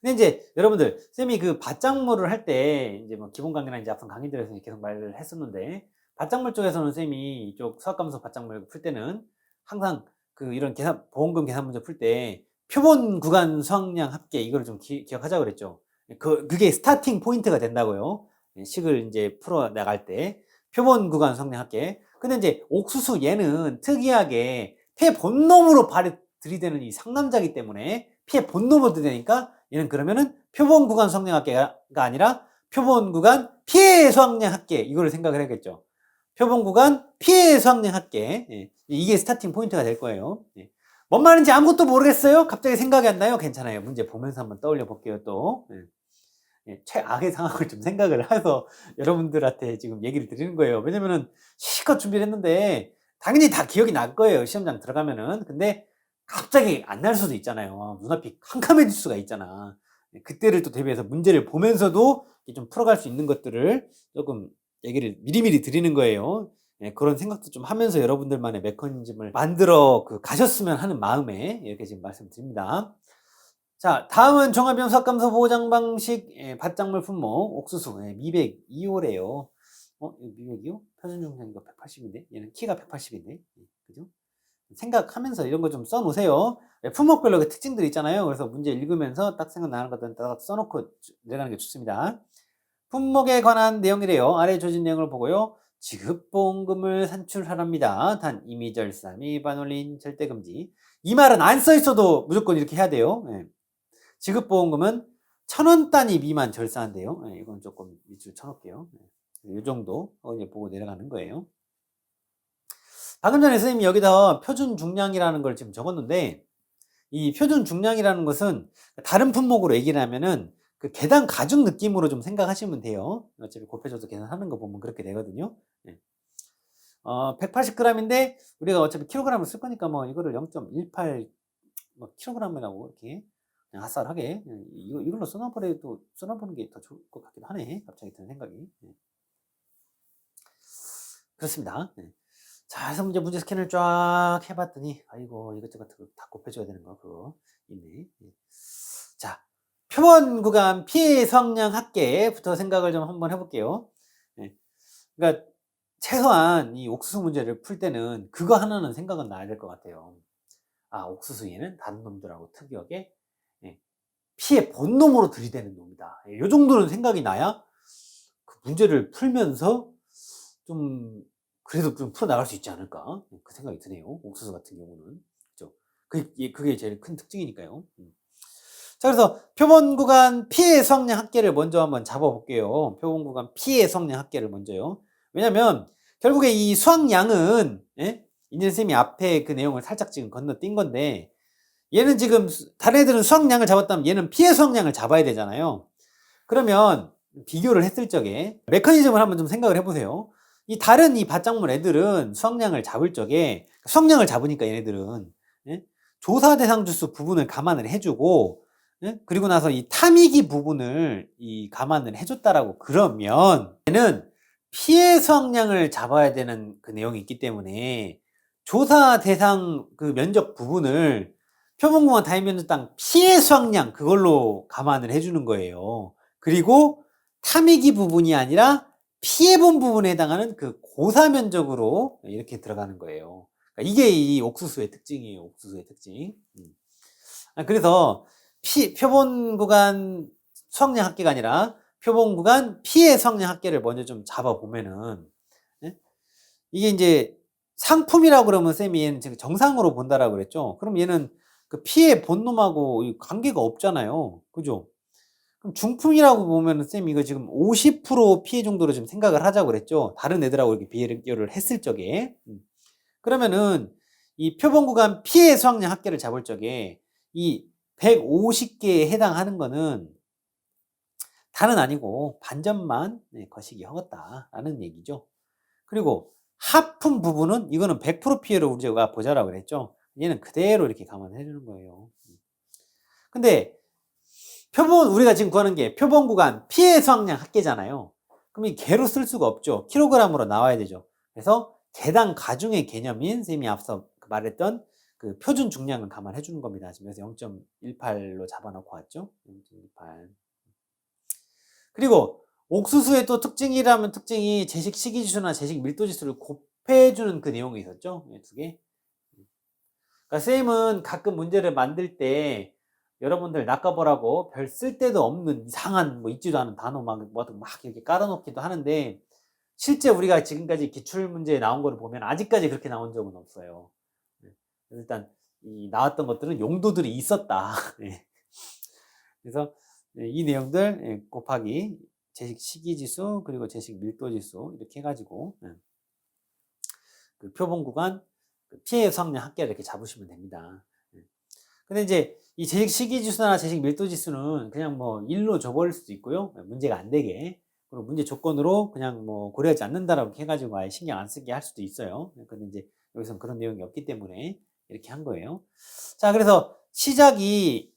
[SPEAKER 1] 근데 이제 여러분들, 쌤이 그 밭작물을 할 때, 이제 뭐 기본 강의나 이제 앞선 강의들에서 계속 말을 했었는데, 밭작물 쪽에서는 쌤이 이쪽 수학감소 밭작물 풀 때는 항상 그 이런 보험금 계산 문제 풀 때 표본 구간 수확량 합계 이거를 좀 기억하자고 그랬죠. 그게 스타팅 포인트가 된다고요. 식을 이제 풀어 나갈 때 표본 구간 수확량 합계. 근데 이제 옥수수 얘는 특이하게 폐 본놈으로 발에 들이대는 이 상남자이기 때문에 피해 본놈으로 들이대니까 얘는 그러면은 표본 구간 수확량 합계가 아니라 표본 구간 피해 수확량 합계 이거를 생각을 해야겠죠. 표본 구간 피해 수확량 합계. 이게 스타팅 포인트가 될 거예요. 뭔 말인지 아무것도 모르겠어요? 갑자기 생각이 안 나요? 괜찮아요. 문제 보면서 한번 떠올려 볼게요, 또. 최악의 상황을 좀 생각을 해서 여러분들한테 지금 얘기를 드리는 거예요. 왜냐면은 실컷 준비를 했는데 당연히 다 기억이 날 거예요. 시험장 들어가면은. 근데 갑자기 안 날 수도 있잖아요. 눈앞이 캄캄해질 수가 있잖아. 그때를 또 대비해서 문제를 보면서도 좀 풀어갈 수 있는 것들을 조금 얘기를 미리미리 드리는 거예요. 그런 생각도 좀 하면서 여러분들만의 메커니즘을 만들어 가셨으면 하는 마음에 이렇게 지금 말씀드립니다. 자, 다음은 종합연수학감소 보장 방식 밭작물 품목 옥수수 미백 2호래요. 미백이요? 표준 중량이가 180인데 얘는 키가 180인데 그죠? 생각하면서 이런 거 좀 써놓으세요. 품목별로 그 특징들 있잖아요. 그래서 문제 읽으면서 딱 생각나는 것들은 딱 써놓고 내가는 게 좋습니다. 품목에 관한 내용이래요. 아래 조진 내용을 보고요. 지급보험금을 산출하랍니다. 단 임의절사 및 반올림 절대금지. 이 말은 안 써있어도 무조건 이렇게 해야 돼요. 지급보험금은 1,000원 단위 미만 절사한대요. 이건 조금 밑줄 쳐놓을게요. 이 정도 이제 보고 내려가는 거예요. 방금 전에 선생님이 여기다 표준 중량이라는 걸 지금 적었는데 이 표준 중량이라는 것은 다른 품목으로 얘기를 하면은 그 계단 가죽 느낌으로 좀 생각하시면 돼요. 어차피 곱해줘서 계산하는 거 보면 그렇게 되거든요. 180g인데 우리가 어차피 킬로그램을 쓸 거니까 뭐 이거를 0.18 뭐 킬로그램이라고 이렇게 그냥 아싸하게 이걸로 써놔보는 게 더 좋을 것 같기도 하네. 갑자기 드는 생각이. 그렇습니다. 자, 그래서 문제 스캔을 쫙 해봤더니 아이고 이것저것 다 곱해줘야 되는 거 그거 있네. 자, 표본 구간 피해 수확량 합계부터 생각을 좀 한번 해볼게요. 그러니까 최소한 이 옥수수 문제를 풀 때는 그거 하나는 생각은 나야 될 것 같아요. 아, 옥수수 얘는 다른 놈들하고 특이하게 피해 본놈으로 들이대는 놈이다. 이 정도는 생각이 나야 그 문제를 풀면서 좀 그래도 좀 풀어나갈 수 있지 않을까 그 생각이 드네요. 옥수수 같은 경우는 그죠? 그게 제일 큰 특징이니까요. 자, 그래서 표본 구간 피해 수확량 합계를 먼저 한번 잡아볼게요. 표본 구간 피해 수확량 합계를 먼저요. 왜냐면 결국에 이 수확량은 이제 쌤이 앞에 그 내용을 살짝 지금 건너뛴 건데, 얘는 지금 다른 애들은 수학량을 잡았다면 얘는 피해 수학량을 잡아야 되잖아요. 그러면 비교를 했을 적에 메커니즘을 한번 좀 생각을 해보세요. 이 다른 이 밭작물 애들은 수학량을 잡을 적에, 수학량을 잡으니까 얘네들은, 예? 조사 대상 주수 부분을 감안을 해주고, 예? 그리고 나서 이 탐이기 부분을 이 감안을 해줬다라고, 그러면 얘는 피해 수학량을 잡아야 되는 그 내용이 있기 때문에 조사 대상 그 면적 부분을 표본공간 단위 면적당 피해 수학량 그걸로 감안을 해주는 거예요. 그리고 탐이기 부분이 아니라 피해본 부분에 해당하는 그 고사 면적으로 이렇게 들어가는 거예요. 그러니까 이게 이 옥수수의 특징이에요. 옥수수의 특징. 그래서 표본 구간 수학량 합계가 아니라 표본 구간 피해 수학량 합계를 먼저 좀 잡아보면은, 예? 이게 이제 상품이라고 그러면 쌤이 얘는 지금 정상으로 본다라고 그랬죠. 그럼 얘는 그 피해 본 놈하고 관계가 없잖아요. 그죠? 그럼 중품이라고 보면은 쌤 이거 지금 50% 피해 정도로 좀 생각을 하자고 그랬죠. 다른 애들하고 이렇게 비교를 했을 적에. 그러면은 이 표본 구간 피해 수학량 합계를 잡을 적에 이 150개에 해당하는 거는 다는 아니고 반점만 거시기 허겄다라는 얘기죠. 그리고 하품 부분은 이거는 100% 피해로 우리가 보자라고 그랬죠. 얘는 그대로 이렇게 감안해 주는 거예요. 근데 표본, 우리가 지금 구하는 게 표본 구간 피해 수학량 합계잖아요. 그럼 이 개로 쓸 수가 없죠. 킬로그램으로 나와야 되죠. 그래서 개당 가중의 개념인 쌤이 앞서 말했던 그 표준 중량을 감안해 주는 겁니다. 지금 그래서 0.18로 잡아놓고 왔죠. 0.18. 그리고 옥수수의 또 특징이라면 특징이 제식 시기지수나 제식 밀도지수를 곱해주는 그 내용이 있었죠. 두 개. 그러니까 쌤은 가끔 문제를 만들 때 여러분들 낚아보라고 별 쓸데도 없는 이상한 뭐 있지도 않은 단어 막 이렇게 깔아놓기도 하는데, 실제 우리가 지금까지 기출문제에 나온 거를 보면 아직까지 그렇게 나온 적은 없어요. 일단 이 나왔던 것들은 용도들이 있었다. 그래서 이 내용들 곱하기 제식 시기지수 그리고 제식 밀도지수 이렇게 해가지고 그 표본 구간 피해 수학량 합계를 이렇게 잡으시면 됩니다. 근데 이제 이 제식 시기지수나 제식 밀도지수는 그냥 뭐 1로 줘버릴 수도 있고요. 문제가 안 되게. 그리고 문제 조건으로 그냥 뭐 고려하지 않는다라고 해가지고 아예 신경 안 쓰게 할 수도 있어요. 근데 이제 여기서는 그런 내용이 없기 때문에 이렇게 한 거예요. 자, 그래서 시작이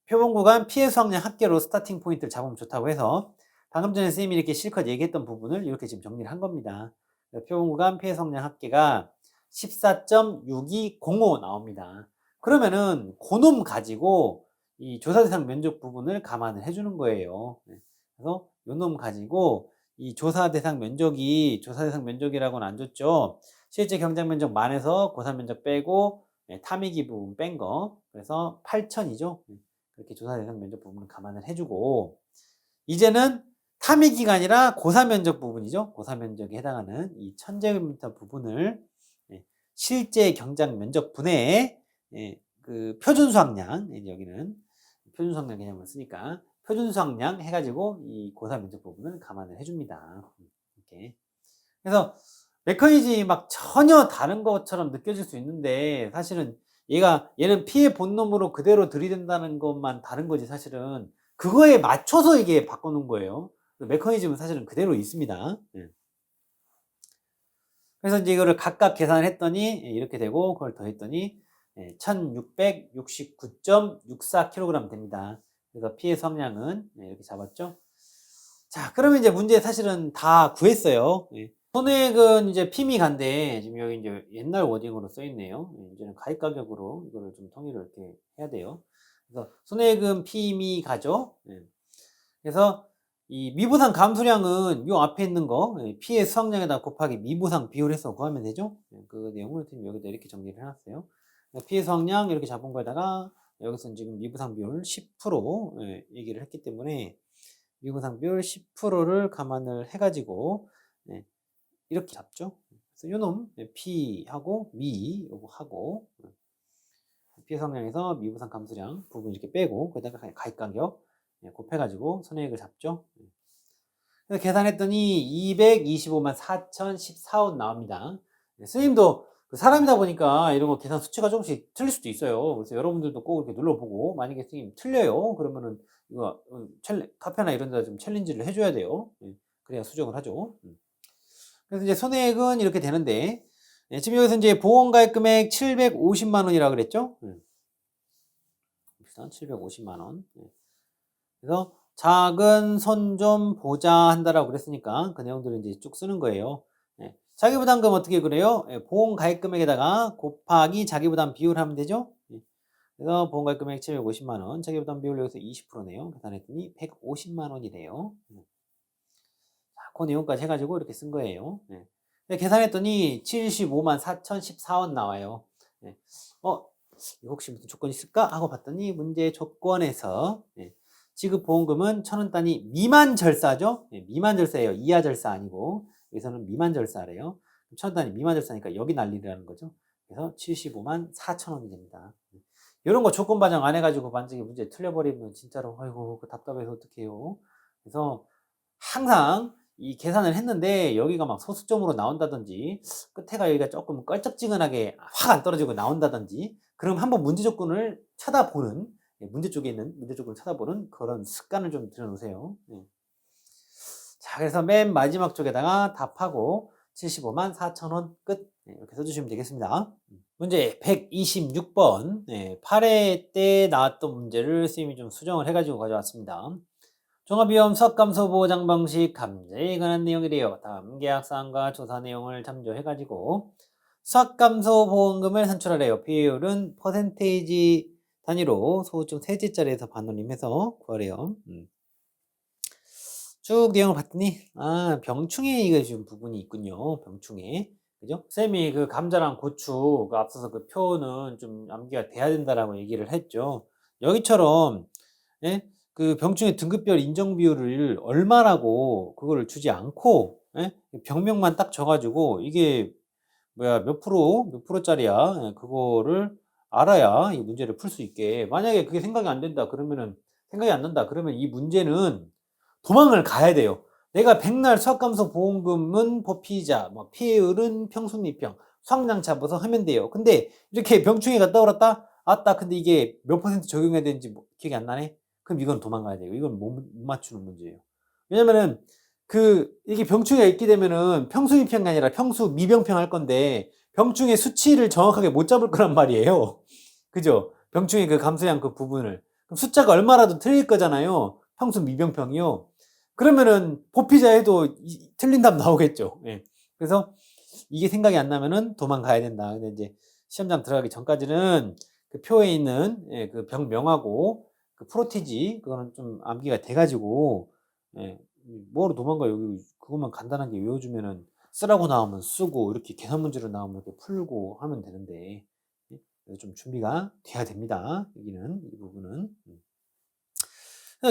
[SPEAKER 1] 표본 구간 피해 수학량 합계로 스타팅 포인트를 잡으면 좋다고 해서 방금 전에 선생님이 이렇게 실컷 얘기했던 부분을 이렇게 지금 정리를 한 겁니다. 표본 구간 피해 수학량 합계가 14.6205 나옵니다. 그러면은 그놈 가지고 이 조사 대상 면적 부분을 감안을 해주는 거예요. 그래서 요놈 가지고 이 조사 대상 면적이라고는 안 줬죠. 실제 경작 면적 만에서 고사 면적 빼고 탐이기 부분 뺀 거. 그래서 8,000이죠. 그렇게 조사 대상 면적 부분을 감안을 해주고, 이제는 탐이기가 아니라 고사 면적 부분이죠. 고사 면적에 해당하는 이 1000제곱미터 부분을 실제 경작 면적 분의 그 표준 수학량, 여기는 표준 수학량 개념을 쓰니까 표준 수학량 해가지고 이 고사 면적 부분을 감안을 해줍니다. 이렇게. 그래서 메커니즘이 막 전혀 다른 것처럼 느껴질 수 있는데, 사실은 얘는 피해 본놈으로 그대로 들이댄다는 것만 다른 거지, 사실은 그거에 맞춰서 이게 바꿔놓은 거예요. 메커니즘은 사실은 그대로 있습니다. 그래서 이제 이거를 각각 계산을 했더니 이렇게 되고, 그걸 더했더니 1669.64kg 됩니다. 그래서 피해 수학량은 이렇게 잡았죠. 자, 그러면 이제 문제 사실은 다 구했어요. 손해액은 이제 피미가인데 지금 여기 이제 옛날 워딩으로 써 있네요. 이제는 가입 가격으로 이거를 좀 통일을 이렇게 해야 돼요. 그래서 손해액은 피미가죠. 그래서 이 미부상 감소량은 요 앞에 있는 거 피해 수학량에다 곱하기 미부상 비율해서 구하면 되죠. 그 내용을 지금 여기다 이렇게 정리를 해놨어요. 피해 수학량 이렇게 잡은 거에다가 여기서 지금 미부상 비율 10% 얘기를 했기 때문에 미부상 비율 10%를 감안을 해가지고 이렇게 잡죠. 그래서 요놈 P하고 미 요거 하고 피해 수학량에서 미부상 감소량 부분 이렇게 빼고 거기다가 가입 가격 곱해가지고 손해액을 잡죠. 그래서 계산했더니 225만 4,014원 나옵니다. 선생님도 그 사람이다 보니까 이런 거 계산 수치가 조금씩 틀릴 수도 있어요. 그래서 여러분들도 꼭 이렇게 눌러보고 만약에 선생님 틀려요. 그러면은 이거 카페나 이런 데다 좀 챌린지를 해줘야 돼요. 그래야 수정을 하죠. 그래서 이제 손해액은 이렇게 되는데 지금 여기서 이제 보험가입 금액 750만 원이라 그랬죠? 봅시다. 750만 원. 그래서 작은 손 좀 보자 한다라고 그랬으니까 그 내용들을 이제 쭉 쓰는 거예요. 자기부담금 어떻게 그래요? 보험가입 금액에다가 곱하기 자기부담 비율 하면 되죠? 그래서 보험가입 금액 750만 원, 자기부담 비율 여기서 20%네요. 계산했더니 150만 원이래요. 그 내용까지 해가지고 이렇게 쓴 거예요. 계산했더니 75만 4,014원 나와요. 이거 혹시 무슨 조건이 있을까? 하고 봤더니 문제 조건에서 지급 보험금은 1,000원 단위 미만 절사죠? 미만 절사예요. 이하 절사 아니고 여기서는 미만 절사래요. 1,000원 단위 미만 절사니까 여기 난리라는 거죠. 그래서 75만 4,000원이 됩니다. 이런 거 조건 반영 안 해가지고 만약에 문제 틀려버리면 진짜로 아이고 그 답답해서 어떡해요. 그래서 항상 이 계산을 했는데 여기가 막 소수점으로 나온다든지 끝에가 여기가 조금 껄쩍지근하게 확 안 떨어지고 나온다든지 그럼 한번 문제 조건을 쳐다보는 문제 쪽에 있는 문제 조건을 쳐다보는 그런 습관을 좀 들여놓으세요. 자, 그래서 맨 마지막 쪽에다가 답하고 75만 4,000원 끝 이렇게 써주시면 되겠습니다. 문제 126번 8회 때 나왔던 문제를 선생님이 좀 수정을 해가지고 가져왔습니다. 종합위험 수학감소 보장 방식 감제에 관한 내용이래요. 다음 계약사항과 조사 내용을 참조해가지고 수학감소 보험금을 산출하래요. 비율은 퍼센테이지 단위로 소수점 세제짜리에서 반올림해서 구하래요. 쭉 내용을 봤더니 병충해 이거 지금 부분이 있군요. 병충해. 그죠? 쌤이 그 감자랑 고추 그 앞서서 그 표는 좀 암기가 돼야 된다라고 얘기를 했죠. 여기처럼 그 병충해 등급별 인정 비율을 얼마라고 그거를 주지 않고 병명만 딱 줘가지고 이게 뭐야 몇 프로짜리야 그거를 알아야 이 문제를 풀 수 있게. 만약에 그게 생각이 안 된다 그러면은 생각이 안 난다 그러면 이 문제는 도망을 가야 돼요. 내가 백날 수학감소 보험금은 보피이자 뭐 피해율은 평수미평 수학량 잡아서 하면 돼요. 근데 이렇게 병충해가 떠올랐다 아따 근데 이게 몇 퍼센트 적용해야 되는지 기억이 안 나네. 그럼 이건 도망가야 돼요. 이건 못 맞추는 문제예요. 왜냐면은 이게 병충해가 있게 되면은 평수미평이 아니라 평수 미병평 할 건데 병충해 수치를 정확하게 못 잡을 거란 말이에요. 그죠? 병충해 그 감소량 그 부분을. 그럼 숫자가 얼마라도 틀릴 거잖아요. 평수 미병평이요. 그러면은 보피자 해도 틀린 답 나오겠죠. 그래서 이게 생각이 안 나면은 도망가야 된다. 근데 이제 시험장 들어가기 전까지는 그 표에 있는 그 병명하고 그 프로티지 그거는 좀 암기가 돼가지고 뭐로 도망가요? 여기 그것만 간단하게 외워주면은 쓰라고 나오면 쓰고 이렇게 계산 문제로 나오면 이렇게 풀고 하면 되는데 좀 준비가 돼야 됩니다. 여기는 이 부분은.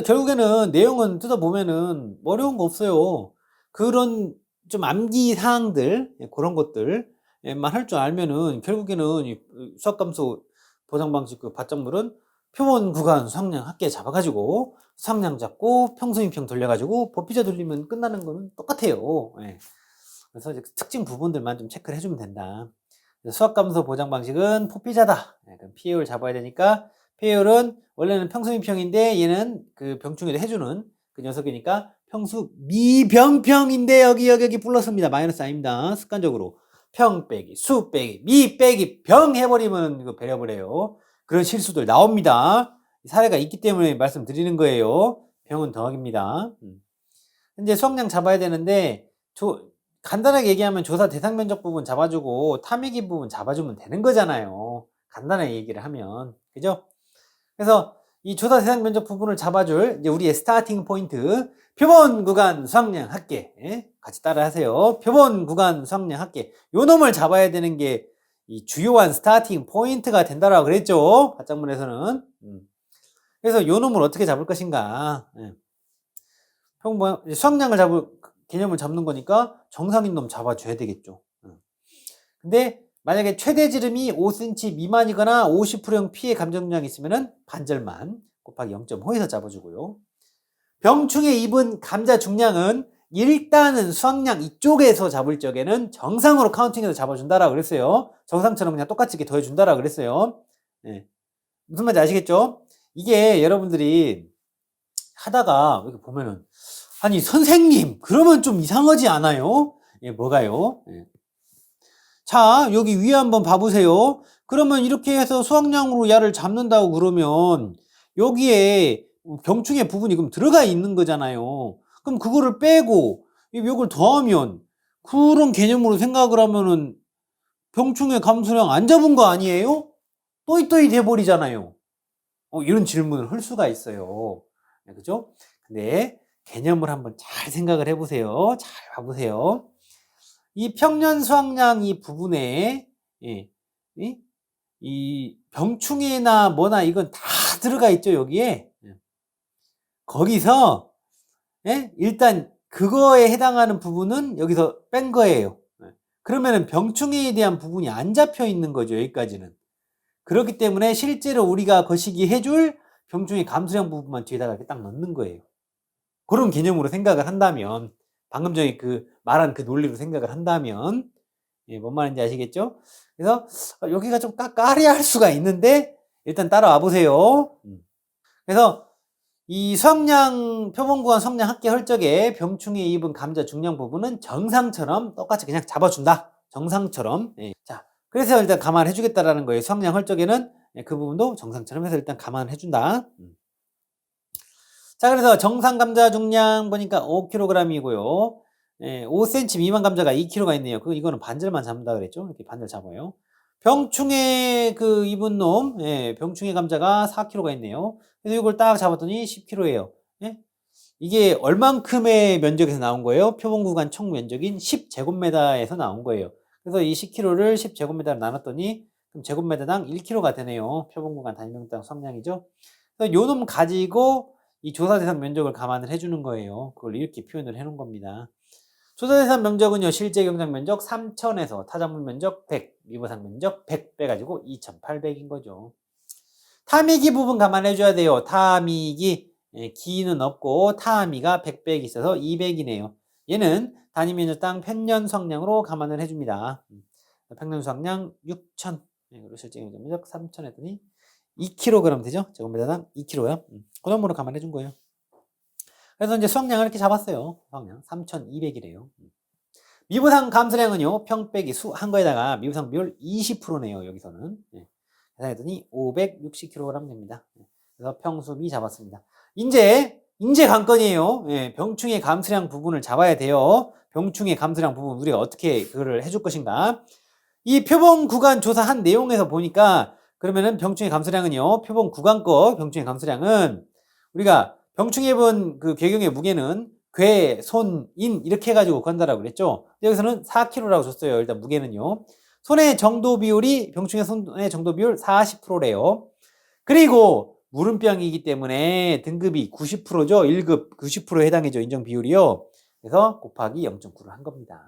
[SPEAKER 1] 결국에는 내용은 뜯어보면은 어려운 거 없어요. 그런 좀 암기 사항들 그런 것들만 할 줄 알면은 결국에는 이 수학감소 보상 방식 그 받장물은 표본 구간 수학량 합계 잡아가지고 수학량 잡고 평수미평 돌려가지고 보피자 돌리면 끝나는 거는 똑같아요. 그래서 이제 특징 부분들만 좀 체크를 해주면 된다. 수학감소 보장 방식은 포피자다. 그럼 피해율 잡아야 되니까 피해율은 원래는 평수미평인데 얘는 그 병충해를 해주는 그 녀석이니까 평수 미병평인데 여기 플러스입니다. 마이너스 아닙니다. 습관적으로 평 빼기 수 빼기 미 빼기 병 해버리면 이거 배려버려요. 그런 실수들 나옵니다. 사례가 있기 때문에 말씀드리는 거예요. 병은 더하기입니다. 이제 수학량 잡아야 되는데 간단하게 얘기하면 조사 대상 면적 부분 잡아주고 탐의기 부분 잡아주면 되는 거잖아요. 간단하게 얘기를 하면. 그죠? 그래서 이 조사 대상 면적 부분을 잡아줄 이제 우리의 스타팅 포인트 표본 구간 수학량 합계 같이 따라 하세요. 표본 구간 수학량 합계 요 놈을 잡아야 되는 게 이 주요한 스타팅 포인트가 된다라고 그랬죠. 받장문에서는. 그래서 요 놈을 어떻게 잡을 것인가. 수학량을 잡을 개념을 잡는 거니까 정상인 놈 잡아줘야 되겠죠. 근데 만약에 최대 지름이 5cm 미만이거나 50%형 피해 감정량이 있으면은 반절만 곱하기 0.5에서 잡아주고요. 병충해 입은 감자 중량은 일단은 수확량 이쪽에서 잡을 적에는 정상으로 카운팅해서 잡아준다라고 그랬어요. 정상처럼 그냥 똑같이 이렇게 더해준다라고 그랬어요. 예. 무슨 말인지 아시겠죠? 이게 여러분들이 하다가 이렇게 보면은 아니 선생님 그러면 좀 이상하지 않아요? 예, 뭐가요? 예. 자, 여기 위에 한번 봐보세요. 그러면 이렇게 해서 수확량으로 야를 잡는다고 그러면 여기에 병충해 부분이 그럼 들어가 있는 거잖아요. 그럼 그거를 빼고 이걸 더하면 그런 개념으로 생각을 하면은 병충해 감소량 안 잡은 거 아니에요? 또이또이 돼버리잖아요. 이런 질문을 할 수가 있어요. 네, 그죠? 근데 개념을 한번 잘 생각을 해보세요. 잘 봐보세요. 이 평년 수확량 이 부분에 예, 이 병충해나 뭐나 이건 다 들어가 있죠 여기에. 거기서 일단 그거에 해당하는 부분은 여기서 뺀 거예요. 그러면은 병충해에 대한 부분이 안 잡혀 있는 거죠 여기까지는. 그렇기 때문에 실제로 우리가 거시기 해줄 병충해 감소량 부분만 뒤에다가 이렇게 딱 넣는 거예요. 그런 개념으로 생각을 한다면, 방금 전에 그 말한 그 논리로 생각을 한다면, 예, 뭔 말인지 아시겠죠? 그래서 여기가 좀 까리할 수가 있는데 일단 따라와 보세요. 그래서 이 수확량 표본구간 수확량 합계 헐적에 병충해 입은 감자 중량 부분은 정상처럼 똑같이 그냥 잡아준다. 정상처럼. 예. 자, 그래서 일단 감안해 주겠다라는 거예요. 수확량 헐적에는 그 부분도 정상처럼 해서 일단 감안해 준다. 자, 그래서 정상 감자 중량 보니까 5kg이고요. 예, 5cm 미만 감자가 2kg가 있네요. 이거는 반절만 잡는다 그랬죠. 이렇게 반절 잡아요. 병충해 그 입은 놈, 예, 병충해 감자가 4kg가 있네요. 그래서 이걸 딱 잡았더니 10kg예요. 예? 이게 얼만큼의 면적에서 나온 거예요? 표본 구간 총 면적인 10제곱미터에서 나온 거예요. 그래서 이 10kg를 10제곱미터로 나눴더니 그럼 제곱미터당 1kg가 되네요. 표본 구간 단위명당 수확량이죠. 그래서 요 놈 가지고 이 조사 대상 면적을 감안을 해주는 거예요. 그걸 이렇게 표현을 해놓은 겁니다. 조사 대상 면적은요, 실제 경작 면적 3000에서 타작물 면적 100, 미보상 면적 100 빼가지고 2800인 거죠. 타미기 부분 감안해줘야 돼요. 타미기, 기는 없고 타미가 100, 100 있어서 200이네요. 얘는 단위 면적당 평년 수확량으로 감안을 해줍니다. 평년 수확량 6000, 그리고 실제 경작 면적 3000 했더니 2kg 되죠? 제곱미터당 2kg. 그 정도로 감안해 준 거예요. 그래서 이제 수확량을 이렇게 잡았어요. 수확량 3,200이래요. 미부상 감소량은요, 평 빼기 수 한 거에다가 미부상 비율 20%네요, 여기서는. 계산했더니 560kg 됩니다. 그래서 평수미 잡았습니다. 이제 관건이에요. 병충해 감소량 부분을 잡아야 돼요. 병충해 감소량 부분 우리가 어떻게 그거를 해줄 것인가. 이 표본 구간 조사한 내용에서 보니까 그러면은 병충해 감소량은요, 표본 구간거 병충해 감소량은 우리가 병충해 본 그 궤경의 무게는 괴, 손, 인 이렇게 해가지고 건다라고 그랬죠. 여기서는 4kg라고 줬어요. 일단 무게는요. 손의 정도 비율이 병충해 손의 정도 비율 40%래요. 그리고 물음병이기 때문에 등급이 90%죠. 1급 90%에 해당해죠. 인정 비율이요. 그래서 곱하기 0.9를 한 겁니다.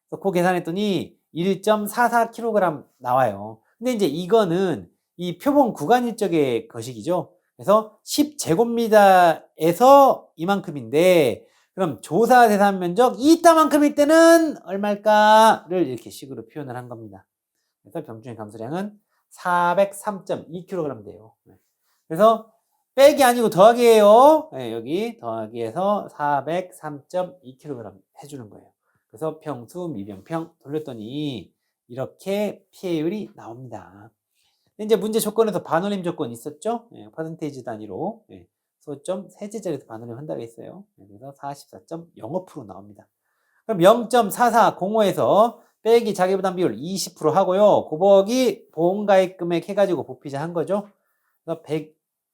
[SPEAKER 1] 그래서 그 계산했더니 1.44kg 나와요. 근데 이제 이거는 이 표본 구간 일적의 거식이죠. 그래서 10제곱미터에서 이만큼인데 그럼 조사 대상 면적 이따만큼일 때는 얼마일까를 이렇게 식으로 표현을 한 겁니다. 그래서 병충해 감소량은 403.2kg 돼요. 그래서 빼기 아니고 더하기예요. 여기 더하기해서 403.2kg 해주는 거예요. 그래서 평수, 미병평 돌렸더니 이렇게 피해율이 나옵니다. 이제 문제 조건에서 반올림 조건 있었죠? 퍼센테이지 단위로 소점 세제자리에서 반올림 한다고 했어요. 그래서 44.05% 나옵니다. 그럼 0.4405에서 빼기 자기부담 비율 20% 하고요. 곱하기 보험가입 금액 해가지고 곱피자 한 거죠. 그래서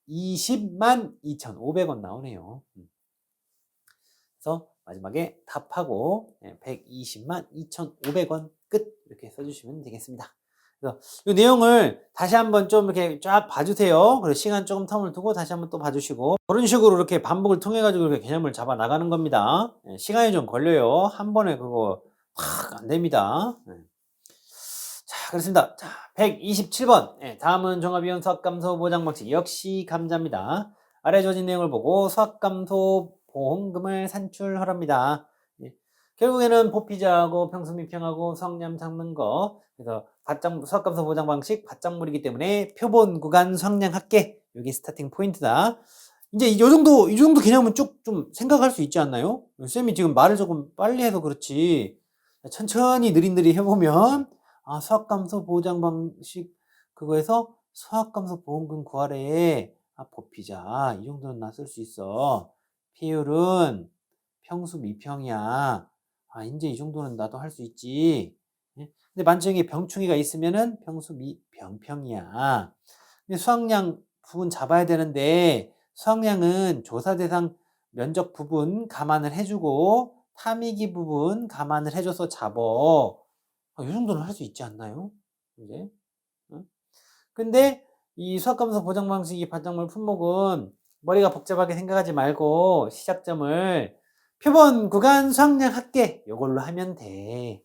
[SPEAKER 1] 120만 2,500원 나오네요. 그래서 마지막에 답하고 120만 2,500원 끝 이렇게 써주시면 되겠습니다. 그래서 이 내용을 다시 한번 좀 이렇게 쫙 봐주세요. 그리고 시간 조금 텀을 두고 다시 한번 또 봐주시고 그런 식으로 이렇게 반복을 통해 가지고 이렇게 개념을 잡아 나가는 겁니다. 시간이 좀 걸려요. 한 번에 그거 확 안 됩니다. 자, 그렇습니다. 자, 127번. 다음은 종합이용 수학감소 보장 방식 역시 감자입니다. 아래 주어진 내용을 보고 수학감소 보험금을 산출하랍니다. 결국에는 보피자하고 평수 미평하고 수학량 잡는 거. 그래서 수학감소 보장 방식 밭작물이기 때문에 표본 구간 수학량 합계. 여기 스타팅 포인트다. 이제 이 정도 개념은 쭉 좀 생각할 수 있지 않나요? 쌤이 지금 말을 조금 빨리 해서 그렇지. 천천히 느릿느릿 해보면, 아, 수학감소 보장 방식, 그거에서 수학감소 보험금 구하래. 아, 보피자. 이 정도는 나 쓸 수 있어. 비율은 평수 미평이야. 아, 이제 이 정도는 나도 할 수 있지. 예? 근데 만약에 병충해가 있으면은 평수 미평평이야. 근데 수학량 부분 잡아야 되는데, 수학량은 조사 대상 면적 부분 감안을 해주고, 탐이기 부분 감안을 해줘서 잡어. 아, 이 정도는 할 수 있지 않나요? 이제. 응? 근데 이 수학감소 보장 방식이 반작물 품목은 머리가 복잡하게 생각하지 말고 시작점을 표본 구간 수학량 합계 요걸로 하면 돼.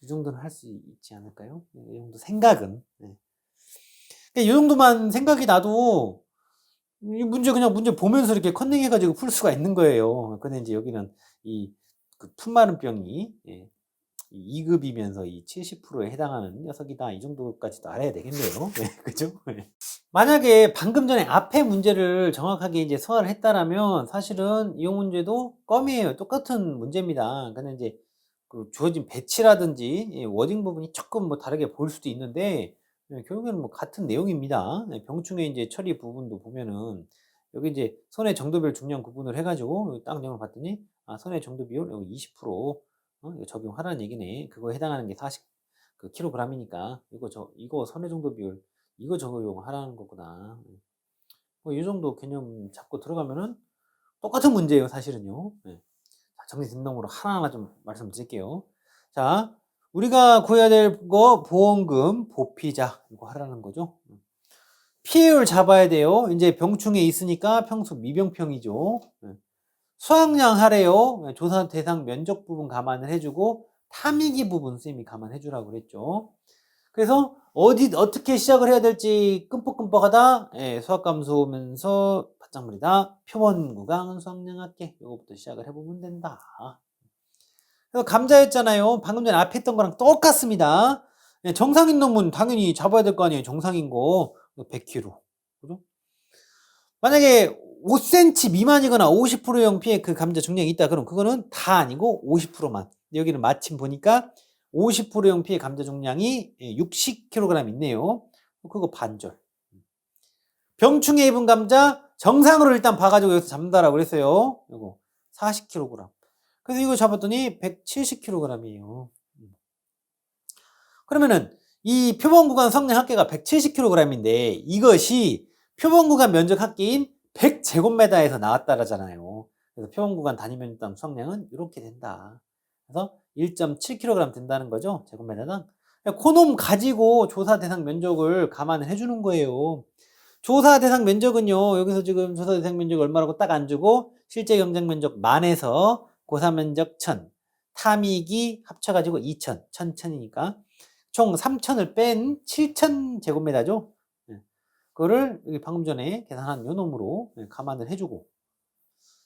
[SPEAKER 1] 이 정도는 할 수 있지 않을까요? 이 정도 생각은. 이 정도만 생각이 나도 이 문제 보면서 이렇게 컨닝해가지고 풀 수가 있는 거예요. 근데 이제 여기는 그 풋마른병이 2급이면서 이 70%에 해당하는 녀석이다. 이 정도까지도 알아야 되겠네요. 그죠? 만약에 방금 전에 앞에 문제를 정확하게 이제 소화를 했다라면 사실은 이 문제도 껌이에요. 똑같은 문제입니다. 근데 이제 그 주어진 배치라든지 워딩 부분이 조금 뭐 다르게 보일 수도 있는데 결국에는 뭐 같은 내용입니다. 병충해 이제 처리 부분도 보면은 여기 이제 손해 정도별 중량 구분을 해가지고 딱 내용을 봤더니 아, 손해 정도 비율 여기 20% 이거 적용하라는 얘기네. 그거에 해당하는 게 40 그 킬로그램이니까 이거 손해 정도 비율 이거 적용하라는 거구나. 뭐 이 정도 개념 잡고 들어가면은 똑같은 문제예요, 사실은요. 자, 정리된 놈으로 하나하나 좀 말씀드릴게요. 자, 우리가 구해야 될 거 보험금, 보피자 이거 하라는 거죠. 피해율 잡아야 돼요. 이제 병충해 있으니까 평수 미병평이죠. 수학량 하래요. 조사 대상 면적 부분 감안을 해주고 탐이기 부분 쌤이 감안해 주라고 그랬죠. 그래서 어떻게 시작을 해야 될지 끔뻑끔뻑하다. 수학감소면서 밭작물이다. 표본 구간 수학량 합계 이거부터 시작을 해보면 된다. 그래서 감자였잖아요. 방금 전에 앞에 했던 거랑 똑같습니다. 정상인 놈은 당연히 잡아야 될 거 아니에요. 정상인 거 100kg. 그죠? 만약에 5cm 미만이거나 50%형 피해 그 감자 중량이 있다. 그럼 그거는 다 아니고 50%만. 여기는 마침 보니까 50%형 피해 감자 중량이 60kg 있네요. 그거 반절. 병충해 입은 감자 정상으로 일단 봐가지고 여기서 잡는다라고 그랬어요. 이거 40kg. 그래서 이거 잡았더니 170kg이에요. 그러면은 이 표본 구간 성량 합계가 170kg인데 이것이 표본 구간 면적 합계인 100제곱미터에서 나왔다라잖아요. 그래서 표본 구간 단위 면적 수확량은 이렇게 된다. 그래서 1.7kg 된다는 거죠. 제곱미터당. 그놈 가지고 조사 대상 면적을 감안을 해주는 거예요. 조사 대상 면적은요. 여기서 지금 조사 대상 면적 얼마라고 딱 안 주고 실제 경작 면적 만에서 고사 면적 1000, 탐이기 합쳐가지고 2000, 1000이니까 총 3000을 뺀 7000제곱미터죠. 그거를 방금 전에 계산한 요 놈으로 감안을 해주고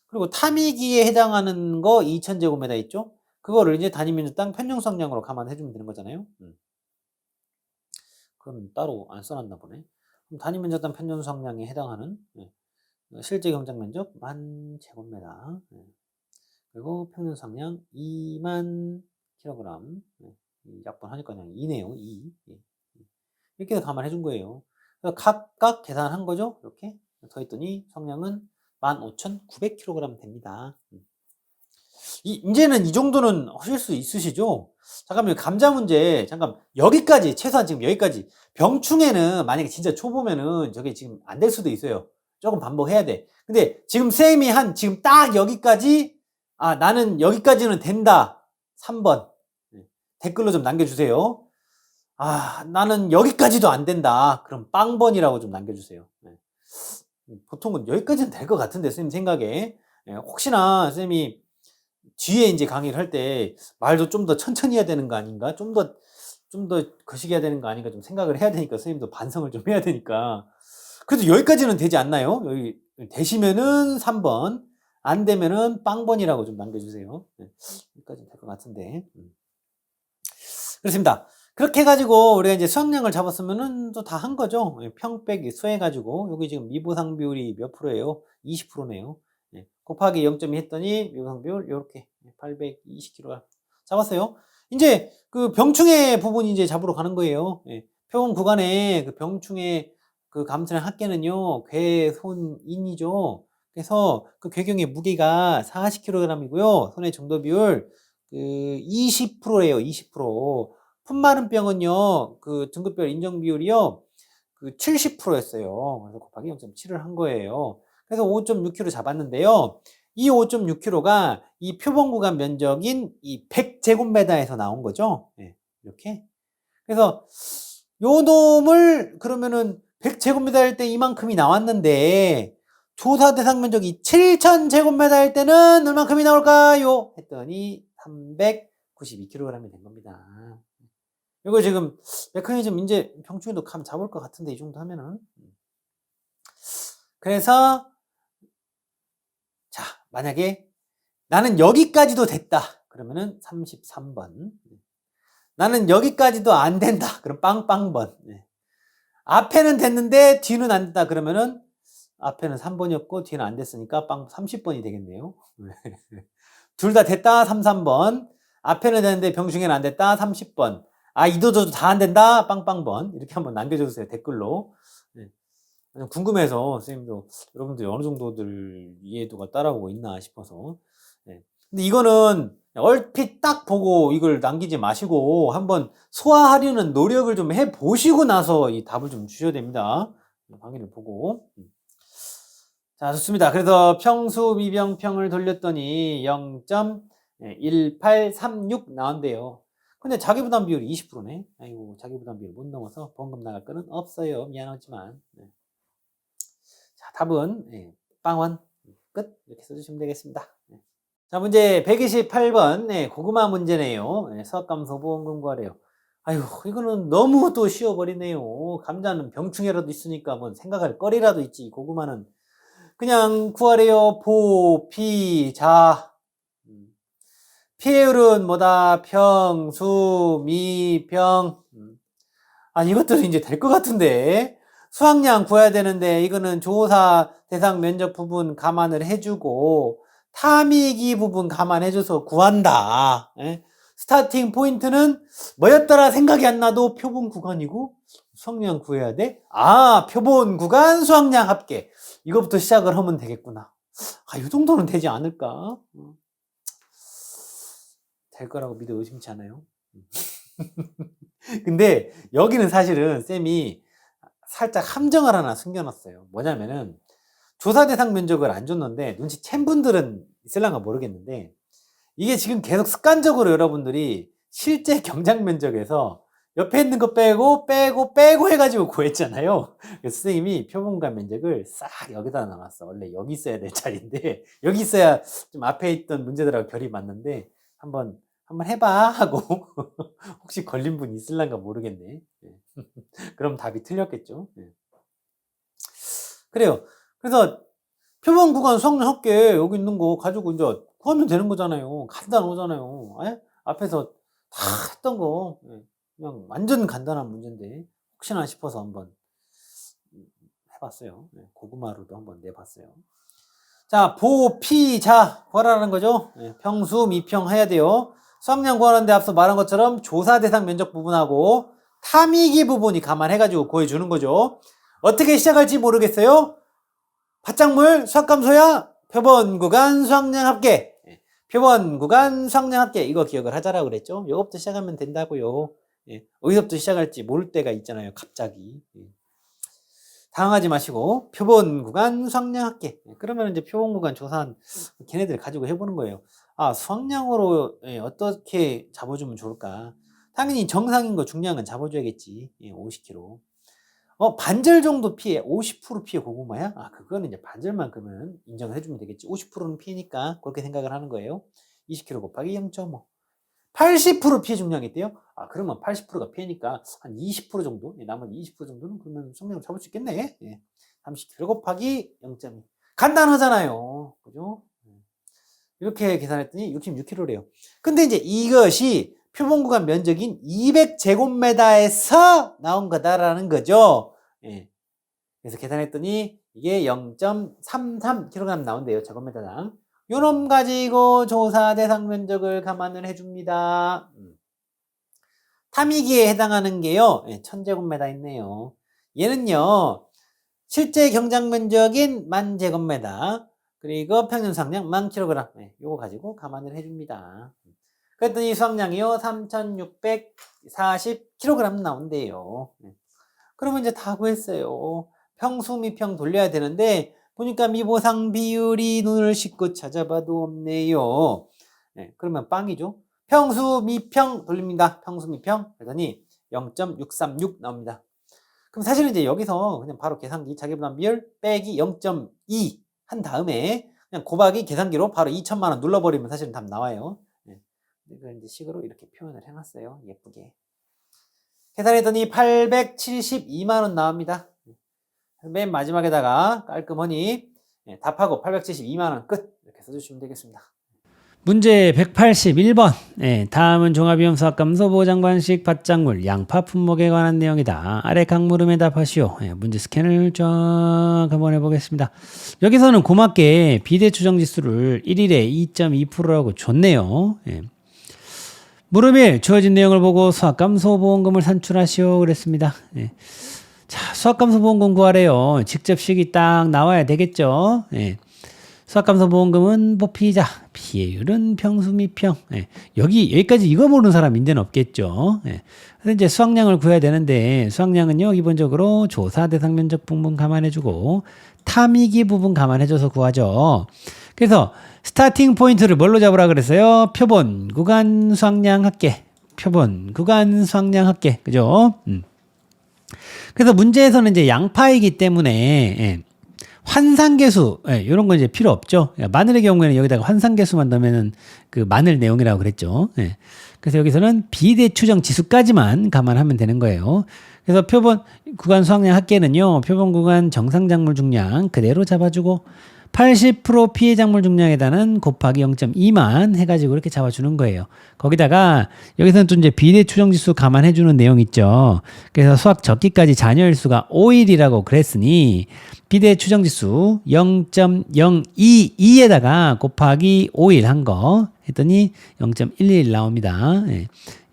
[SPEAKER 1] 그리고 탐이기에 해당하는 거 2000제곱미터 있죠. 그거를 이제 단위 면적 땅 편중 수확량으로 감안해주면 되는 거잖아요. 그럼 따로 안 써놨나 보네. 그럼 단위 면적 땅 편중 수확량에 해당하는 실제 경작 면적 10,000제곱미터 그리고 평균 수확량 2만 킬로그램 약분하니까 그냥 2네요. 2 이렇게 해서 감안해 준 거예요. 그래서 각각 계산한 거죠. 이렇게 더했더니 성량은 15,900kg 됩니다. 이제는 이 정도는 하실 수 있으시죠? 잠깐만요. 감자 문제 잠깐 여기까지 최소한 지금 여기까지 병충해는 만약에 진짜 초보면은 저게 지금 안 될 수도 있어요. 조금 반복해야 돼. 근데 지금 쌤이 지금 딱 여기까지 나는 여기까지는 된다. 3번 댓글로 좀 남겨주세요. 나는 여기까지도 안 된다. 그럼 빵번이라고 좀 남겨주세요. 보통은 여기까지는 될 것 같은데, 쌤 생각에. 혹시나 쌤이 뒤에 이제 강의를 할 때 말도 좀 더 천천히 해야 되는 거 아닌가? 좀 더 거시기 해야 되는 거 아닌가? 좀 생각을 해야 되니까, 쌤도 반성을 좀 해야 되니까. 그래도 여기까지는 되지 않나요? 여기 되시면은 3번, 안 되면은 빵번이라고 좀 남겨주세요. 네. 여기까지는 될 것 같은데. 그렇습니다. 그렇게 해가지고 우리가 이제 수학량을 잡았으면은 또 다 한 거죠. 평 빼기 수 해가지고 여기 지금 미보상 비율이 몇 프로예요? 20%네요. 곱하기 0.2 했더니 미보상 비율 요렇게 820kg 잡았어요. 이제 그 병충해 부분이 이제 잡으러 가는 거예요. 표본 구간에 그 병충해 그 감소량 합계는요, 괴, 손, 인이죠. 그래서 그 괴경의 무게가 40kg이고요. 손의 정도 비율 그 20%예요. 20%. 풋마른병은요, 그 등급별 인정 비율이요, 그 70%였어요. 그래서 곱하기 0.7을 한 거예요. 그래서 5.6kg 잡았는데요. 이 5.6kg가 이 표본 구간 면적인 이 100제곱미터에서 나온 거죠. 이렇게. 그래서 요 놈을 그러면은 100제곱미터일 때 이만큼이 나왔는데 조사 대상 면적이 7000제곱미터일 때는 얼만큼이 나올까요? 했더니 392kg이 된 겁니다. 이거 지금 메커니즘 이제 병충해도 감 잡을 것 같은데 이 정도 하면은. 그래서 자, 만약에 나는 여기까지도 됐다 그러면은 33번. 나는 여기까지도 안 된다 그럼 빵빵번. 앞에는 됐는데 뒤는 안 됐다 그러면은 앞에는 3번이었고 뒤는 안 됐으니까 빵 30번이 되겠네요. 둘 다 됐다 33번. 앞에는 됐는데 병충해는 안 됐다 30번. 아, 이도저도 다 안 된다 빵빵번. 이렇게 한번 남겨주세요 댓글로. 궁금해서 선생님도 여러분들 어느 정도들 이해도가 따라오고 있나 싶어서. 근데 이거는 얼핏 딱 보고 이걸 남기지 마시고 한번 소화하려는 노력을 좀 해보시고 나서 이 답을 좀 주셔야 됩니다. 강의를 보고. 자, 좋습니다. 그래서 평수 미병평을 돌렸더니 0.1836 나온대요. 근데 자기부담 비율이 20%네. 아이고, 자기부담 비율 못 넘어서 보험금 나갈 거는 없어요. 미안하지만. 자, 답은 빵원 끝. 이렇게 써주시면 되겠습니다. 자, 문제 128번. 고구마 문제네요. 수학감소 보험금 구하래요. 아유, 이거는 너무 또 쉬워버리네요. 감자는 병충해라도 있으니까 뭐 생각할 거리라도 있지. 고구마는 그냥 구하래요. 보, 피, 자. 피해율은 뭐다? 평, 수, 미, 병. 아니, 이것들은 이제 될 것 같은데. 수확량 구해야 되는데, 이거는 조사 대상 면적 부분 감안을 해주고, 타미기 부분 감안해줘서 구한다. 스타팅 포인트는 뭐였더라 생각이 안 나도 표본 구간이고, 수확량 구해야 돼? 아, 표본 구간 수확량 합계. 이거부터 시작을 하면 되겠구나. 아, 이 정도는 되지 않을까? 될 거라고 믿어 의심치 않아요. 근데 여기는 사실은 쌤이 살짝 함정을 하나 숨겨놨어요. 뭐냐면은 조사 대상 면적을 안 줬는데 눈치챈 분들은 있을랑가 모르겠는데 이게 지금 계속 습관적으로 여러분들이 실제 경작 면적에서 옆에 있는 거 빼고 해가지고 구했잖아요. 그래서 선생님이 표본관 면적을 싹 여기다 놔놨어. 원래 여기 있어야 될 자리인데 여기 있어야 좀 앞에 있던 문제들하고 결이 맞는데 한번 해봐 하고 혹시 걸린 분 있을란가 모르겠네. 그럼 답이 틀렸겠죠. 그래요. 그래서 표본 구간 수학량 합계 여기 있는 거 가지고 이제 구하면 되는 거잖아요. 간단하잖아요. 앞에서 다 했던 거 그냥 완전 간단한 문제인데 혹시나 싶어서 한번 해봤어요. 고구마로도 한번 내봤어요. 자, 보, 피, 자 구하라는 거죠. 평수, 미평 해야 돼요. 수학량 구하는데 앞서 말한 것처럼 조사 대상 면적 부분하고 타미기 부분이 감안해가지고 구해주는 거죠. 어떻게 시작할지 모르겠어요. 바짝물 수학감소야 표본 구간 수학량 합계. 표본 구간 수학량 합계 이거 기억을 하자라고 그랬죠. 이거부터 시작하면 된다고요. 어디서부터 시작할지 모를 때가 있잖아요. 갑자기. 당황하지 마시고 표본 구간 수학량 합계. 그러면 이제 표본 구간 조사한 걔네들 가지고 해보는 거예요. 아, 수학량으로 어떻게 잡아주면 좋을까? 당연히 정상인 거 중량은 잡아줘야겠지. 50kg. 반절 정도 피해, 50% 피해 고구마야? 아, 그거는 이제 반절만큼은 인정을 해주면 되겠지. 50%는 피니까 그렇게 생각을 하는 거예요. 20kg 곱하기 0.5. 80% 피해 중량이 있대요? 아, 그러면 80%가 피해니까 한 20% 정도? 나머지 20% 정도는 그러면 수명을 잡을 수 있겠네. 30kg 곱하기 0.2. 간단하잖아요. 그죠? 이렇게 계산했더니 66kg래요. 근데 이제 이것이 표본 구간 면적인 200제곱미터에서 나온 거다라는 거죠. 예. 그래서 계산했더니 이게 0.33kg 나온대요. 제곱미터당. 요 놈 가지고 조사 대상 면적을 감안을 해줍니다. 탐이기에 해당하는 게요. 1000제곱미터 있네요. 얘는요. 실제 경작 면적인 10,000제곱미터 그리고 평균 수확량 10,000kg 요거 가지고 감안을 해줍니다. 그랬더니 수확량이요 3,640kg 나온대요. 그러면 이제 다 구했어요. 평수 미평 돌려야 되는데 보니까 미보상 비율이 눈을 씻고 찾아봐도 없네요. 그러면 빵이죠. 평수 미평 돌립니다. 평수 미평 그러더니 0.636 나옵니다. 그럼 사실은 이제 여기서 그냥 바로 계산기 자기부담 비율 빼기 0.2 한 다음에 그냥 곱하기 계산기로 바로 2천만 원 눌러버리면 사실은 답 나와요. 이걸 이제 식으로 이렇게 표현을 해놨어요. 예쁘게. 계산했더니 872만 원 나옵니다. 맨 마지막에다가 깔끔하니 답하고 872만 원 끝 이렇게 써주시면 되겠습니다. 문제 181번. 다음은 종합위험수학감소 보장관식 밭작물 양파 품목에 관한 내용이다. 아래 각 물음에 답하시오. 문제 스캔을 쫙 한번 해보겠습니다. 여기서는 고맙게 비대추정지수를 1일에 2.2%라고 줬네요. 물음 1. 주어진 내용을 보고 수학감소보험금을 산출하시오. 그랬습니다. 자, 수학감소보험금 구하래요. 직접 식이 딱 나와야 되겠죠. 수학감소보험금은 보피자, 피해율은 평수 미평. 여기까지 이거 모르는 사람 인제는 없겠죠. 그래서 이제 수확량을 구해야 되는데 수확량은요 기본적으로 조사 대상 면적 부분 감안해주고 탐이기 부분 감안해줘서 구하죠. 그래서 스타팅 포인트를 뭘로 잡으라 그랬어요? 표본 구간 수확량 합계. 표본 구간 수확량 합계. 그죠? 그래서 문제에서는 이제 양파이기 때문에 환상계수, 이런 건 이제 필요 없죠. 마늘의 경우에는 여기다가 환상계수만 넣으면은 그 마늘 내용이라고 그랬죠. 그래서 여기서는 비대추정 지수까지만 감안하면 되는 거예요. 그래서 표본 구간 수확량 합계는요, 표본 구간 정상작물 중량 그대로 잡아주고 80% 피해 작물 중량에다는 곱하기 0.2만 해가지고 이렇게 잡아주는 거예요. 거기다가 여기서는 또 이제 비대 추정지수 감안해주는 내용 있죠. 그래서 수학 적기까지 잔여일 수가 5일이라고 그랬으니 비대 추정지수 0.022에다가 곱하기 5일 한 거 했더니 0.11 나옵니다.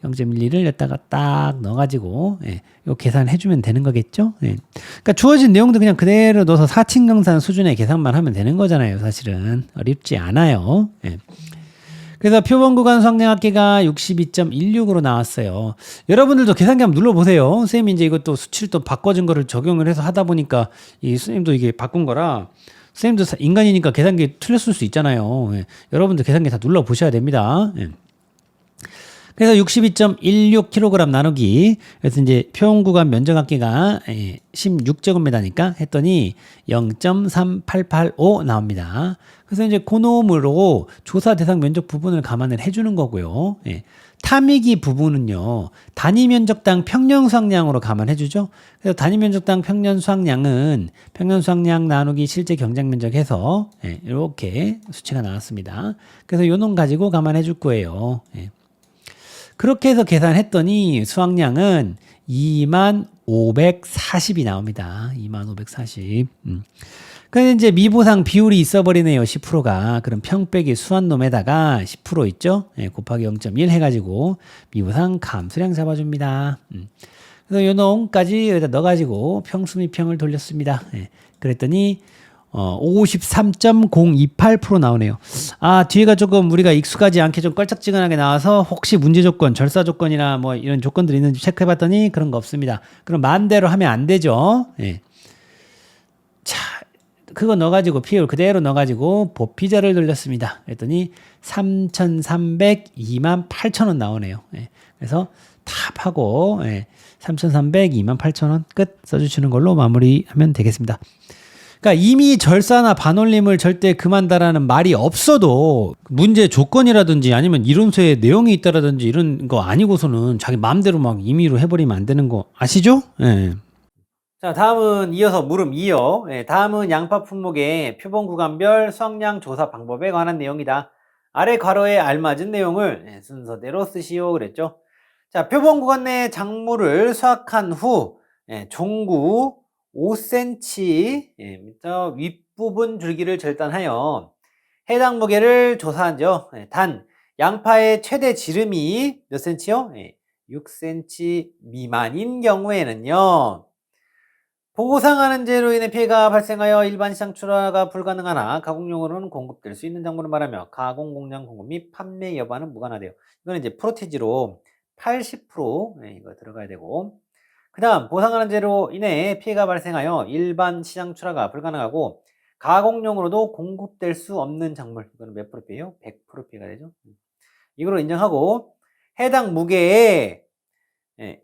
[SPEAKER 1] 0.12를 여기다가 딱 넣어가지고 요 계산해주면 되는 거겠죠. 그러니까 주어진 내용도 그냥 그대로 넣어서 사칙경산 수준의 계산만 하면 되는 거잖아요. 사실은 어렵지 않아요. 그래서 표본 구간 수확량 합계가 62.16으로 나왔어요. 여러분들도 계산기 한번 눌러보세요. 선생님이 이제 이것도 수치를 또 바꿔준 거를 적용을 해서 하다 보니까 이 선생님도 이게 바꾼 거라 선생님도 인간이니까 계산기 틀렸을 수 있잖아요. 여러분들 계산기 다 눌러보셔야 됩니다. 그래서 62.16kg 나누기 그래서 이제 표본 구간 면적 합계가 16제곱미터니까 했더니 0.3885 나옵니다. 그래서 이제 그놈으로 조사 대상 면적 부분을 감안을 해주는 거고요. 탐이기 부분은요 단위 면적당 평년 수확량으로 감안해주죠. 그래서 단위 면적당 평년 수확량은 평년 수확량 나누기 실제 경작 면적 해서 이렇게 수치가 나왔습니다. 그래서 요 놈 가지고 감안해줄 거예요. 그렇게 해서 계산했더니 수확량은 2540이 나옵니다. 2540. 근데 이제 미보상 비율이 있어버리네요. 10%가. 그럼 평 빼기 수한놈에다가 10% 있죠? 곱하기 0.1 해가지고 미보상 감수량 잡아줍니다. 그래서 요 놈까지 여기다 넣어가지고 평수 미평을 돌렸습니다. 그랬더니 53.028% 나오네요. 아, 뒤에가 조금 우리가 익숙하지 않게 좀 껄쩍지근하게 나와서 혹시 문제 조건, 절사 조건이나 뭐 이런 조건들이 있는지 체크해 봤더니 그런 거 없습니다. 그럼 만대로 하면 안 되죠. 자, 그거 넣어가지고 피해율 그대로 넣어가지고 보피자를 돌렸습니다. 그랬더니 3,302만 8천원 나오네요. 그래서 탑하고 3,302만 8천원 끝 써주시는 걸로 마무리하면 되겠습니다. 그러니까 이미 절사나 반올림을 절대 금한다라는 말이 없어도 문제 조건이라든지 아니면 이론서에 내용이 있다라든지 이런 거 아니고서는 자기 마음대로 막 임의로 해버리면 안 되는 거 아시죠? 자, 다음은 이어서 물음 2요. 다음은 양파 품목의 표본 구간별 수확량 조사 방법에 관한 내용이다. 아래 괄호에 알맞은 내용을 순서대로 쓰시오 그랬죠. 자, 표본 구간 내 작물을 수확한 후 종구 5cm 윗부분 줄기를 절단하여 해당 무게를 조사하죠. 단 양파의 최대 지름이 몇 cm요? 6cm 미만인 경우에는요. 보상하는 죄로 인해 피해가 발생하여 일반 시장 출하가 불가능하나 가공용으로는 공급될 수 있는 작물을 말하며 가공 공장 공급 및 판매 여부와는 무관하대요. 이거는 이제 프로테지로 80% 이거 들어가야 되고, 그 다음 보상하는 죄로 인해 피해가 발생하여 일반 시장 출하가 불가능하고 가공용으로도 공급될 수 없는 작물, 이거는 몇 프로 피해요? 100% 피해가 되죠. 이걸로 인정하고 해당 무게에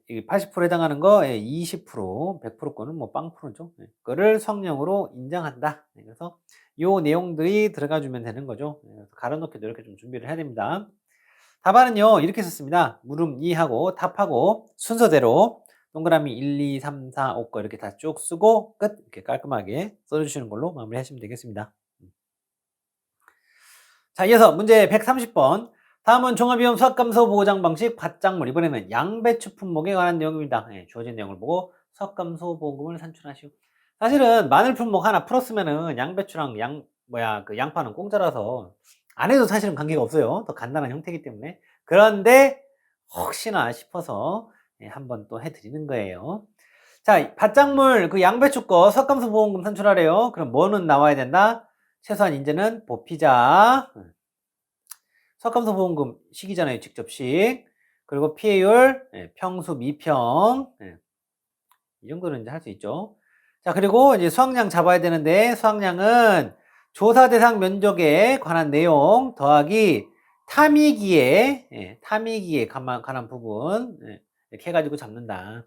[SPEAKER 1] 이게 80% 해당하는 거 20%, 100% 거는 뭐 빵프로죠. 그거를 수확량으로 인정한다. 그래서 요 내용들이 들어가 주면 되는 거죠. 가로놓기도 이렇게 좀 준비를 해야 됩니다. 답안은요 이렇게 썼습니다. 물음 2하고 답하고 순서대로 동그라미 1, 2, 3, 4, 5 거 이렇게 다 쭉 쓰고 끝 이렇게 깔끔하게 써주시는 걸로 마무리하시면 되겠습니다. 자, 이어서 문제 130번. 다음은 종합위험 수학감소 보장 방식 밭작물. 이번에는 양배추 품목에 관한 내용입니다. 주어진 내용을 보고 수학감소 보금을 산출하시오. 사실은 마늘 품목 하나 풀었으면은 양배추랑 그 양파는 공짜라서 안 해도 사실은 관계가 없어요. 더 간단한 형태이기 때문에. 그런데 혹시나 싶어서 한번 또 해드리는 거예요. 자, 밭작물 그 양배추 거 수학감소 보험금 산출하래요. 그럼 뭐는 나와야 된다? 최소한 이제는 보피자. 수학감소 보험금 식이잖아요. 직접식. 그리고 피해율, 평수, 미평. 이 정도는 이제 할 수 있죠. 자, 그리고 이제 수확량 잡아야 되는데 수확량은 조사 대상 면적에 관한 내용 더하기 타미기에 관한 부분 이렇게 해가지고 잡는다.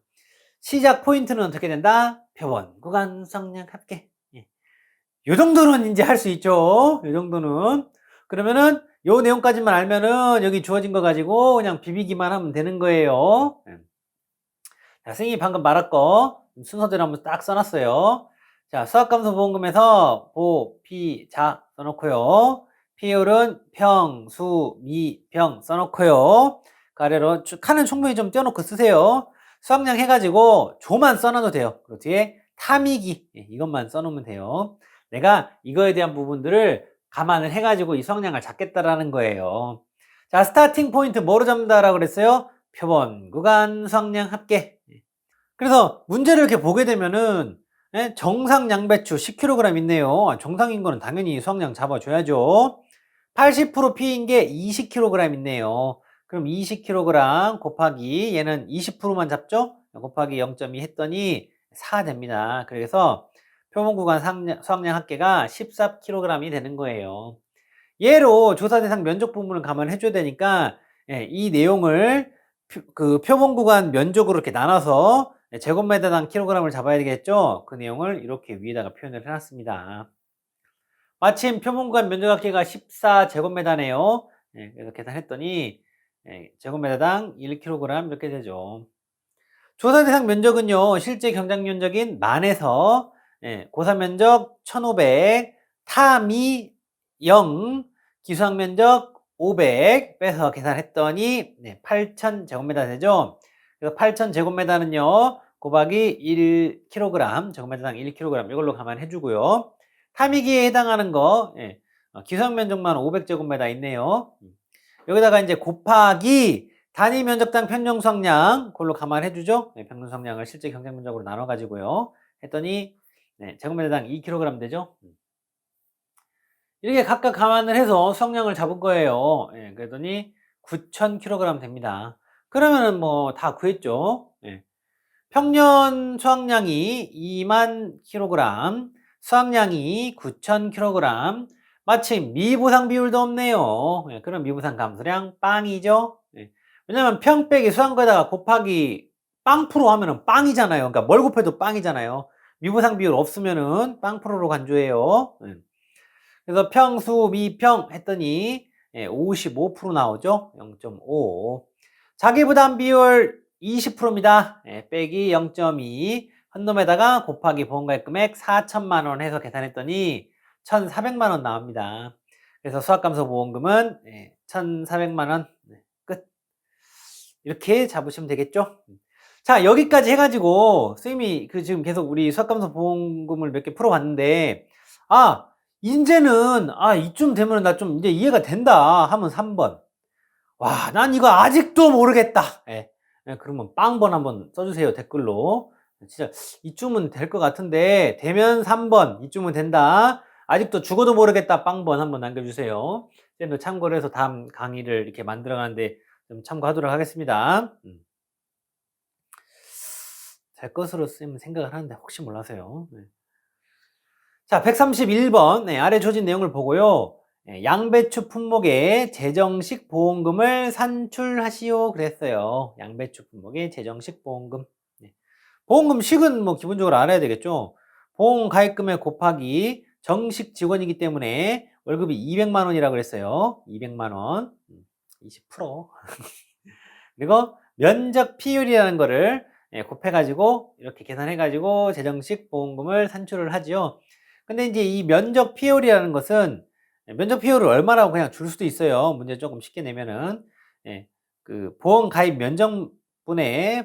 [SPEAKER 1] 시작 포인트는 어떻게 된다? 표본, 구간, 수확량, 합계. 요 정도는 이제 할 수 있죠. 요 정도는. 그러면은 요 내용까지만 알면은 여기 주어진 거 가지고 그냥 비비기만 하면 되는 거예요. 자, 선생님이 방금 말할 거 순서대로 한번 딱 써놨어요. 자, 수학감소 보험금에서 보피자 써놓고요. 피율은 평, 수, 미, 병 써놓고요. 그 아래로 칸은 충분히 좀 떼어놓고 쓰세요. 수학량 해가지고 조만 써놔도 돼요. 그리고 뒤에 타미기 이것만 써놓으면 돼요. 내가 이거에 대한 부분들을 감안을 해가지고 이 수학량을 잡겠다라는 거예요. 자, 스타팅 포인트 뭐로 잡는다라고 그랬어요? 표본, 구간, 수학량, 합계. 그래서 문제를 이렇게 보게 되면은 정상 양배추 10kg 있네요. 정상인 거는 당연히 수확량 잡아줘야죠. 80% 피인 게 20kg 있네요. 그럼 20kg 곱하기 얘는 20%만 잡죠? 곱하기 0.2 했더니 4 됩니다. 그래서 표본 구간 수확량 합계가 14kg이 되는 거예요. 얘로 조사 대상 면적 부분을 감안해 줘야 되니까 이 내용을 그 표본 구간 면적으로 이렇게 나눠서 제곱미터당 킬로그램을 잡아야 되겠죠? 그 내용을 이렇게 위에다가 표현을 해놨습니다. 마침 표본 구간 면적 합계가 14제곱미터네요. 그래서 계산했더니 제곱미터당 1kg 이렇게 되죠. 조사 대상 면적은요, 실제 경작 면적인 만에서 고사 면적 1500, 타미 0, 기수학 면적 500 빼서 계산했더니 8000제곱미터 되죠. 그래서 8000제곱미터는요 곱하기 1kg, 제곱미터당 1kg 이걸로 감안해 주고요. 타미기에 해당하는 거 기수학 면적만 500제곱미터 있네요. 여기다가 이제 곱하기 단위 면적당 평균 수확량 그걸로 감안해 주죠. 평균 수확량을 실제 경작 면적으로 나눠 가지고요 했더니 제곱미터당 2kg 되죠. 이렇게 각각 감안을 해서 수확량을 잡은 거예요. 그랬더니 9,000kg 됩니다. 그러면은 뭐 다 구했죠. 평년 수확량이 2만 kg, 수확량이 9,000kg. 마침 미보상 비율도 없네요. 그럼 미보상 감소량 빵이죠. 왜냐면 평 빼기 수한 거에다가 곱하기 빵 프로 하면은 빵이잖아요. 그러니까 뭘 곱해도 빵이잖아요. 미보상 비율 없으면은 빵 프로로 간주해요. 그래서 평수 미평 했더니 55% 나오죠. 0.5. 자기부담 비율 20%입니다. 빼기 0.2. 헌놈에다가 곱하기 보험가입 금액 4천만 원 해서 계산했더니 1,400만 원 나옵니다. 그래서 수학감소보험금은 1,400만 원 끝. 이렇게 잡으시면 되겠죠? 자, 여기까지 해가지고 선생님이 지금 계속 우리 수학감소보험금을 몇 개 풀어봤는데, 이제는 이쯤 되면 나 좀 이제 이해가 된다 하면 3번. 와, 난 이거 아직도 모르겠다. 그러면 빵번 한번 써주세요, 댓글로. 진짜 이쯤은 될 것 같은데 되면 3번, 이쯤은 된다. 아직도 죽어도 모르겠다, 빵번 한번 남겨주세요. 쌤도 참고를 해서 다음 강의를 이렇게 만들어가는데 좀 참고하도록 하겠습니다. 될 것으로 쌤은 생각을 하는데 혹시 몰라서요. 자, 131번 아래 줘진 내용을 보고요. 양배추 품목의 재정식 보험금을 산출하시오 그랬어요. 양배추 품목의 재정식 보험금. 보험금 식은 뭐 기본적으로 알아야 되겠죠. 보험 가입금액 곱하기 정식 직원이기 때문에 월급이 200만 원이라고 그랬어요. 200만 원. 20%. 그리고 면적 비율이라는 거를 곱해가지고 이렇게 계산해가지고 재정식 보험금을 산출을 하지요. 근데 이제 이 면적 비율이라는 것은 면적 비율을 얼마라고 그냥 줄 수도 있어요. 문제 조금 쉽게 내면은 그 보험 가입 면적분의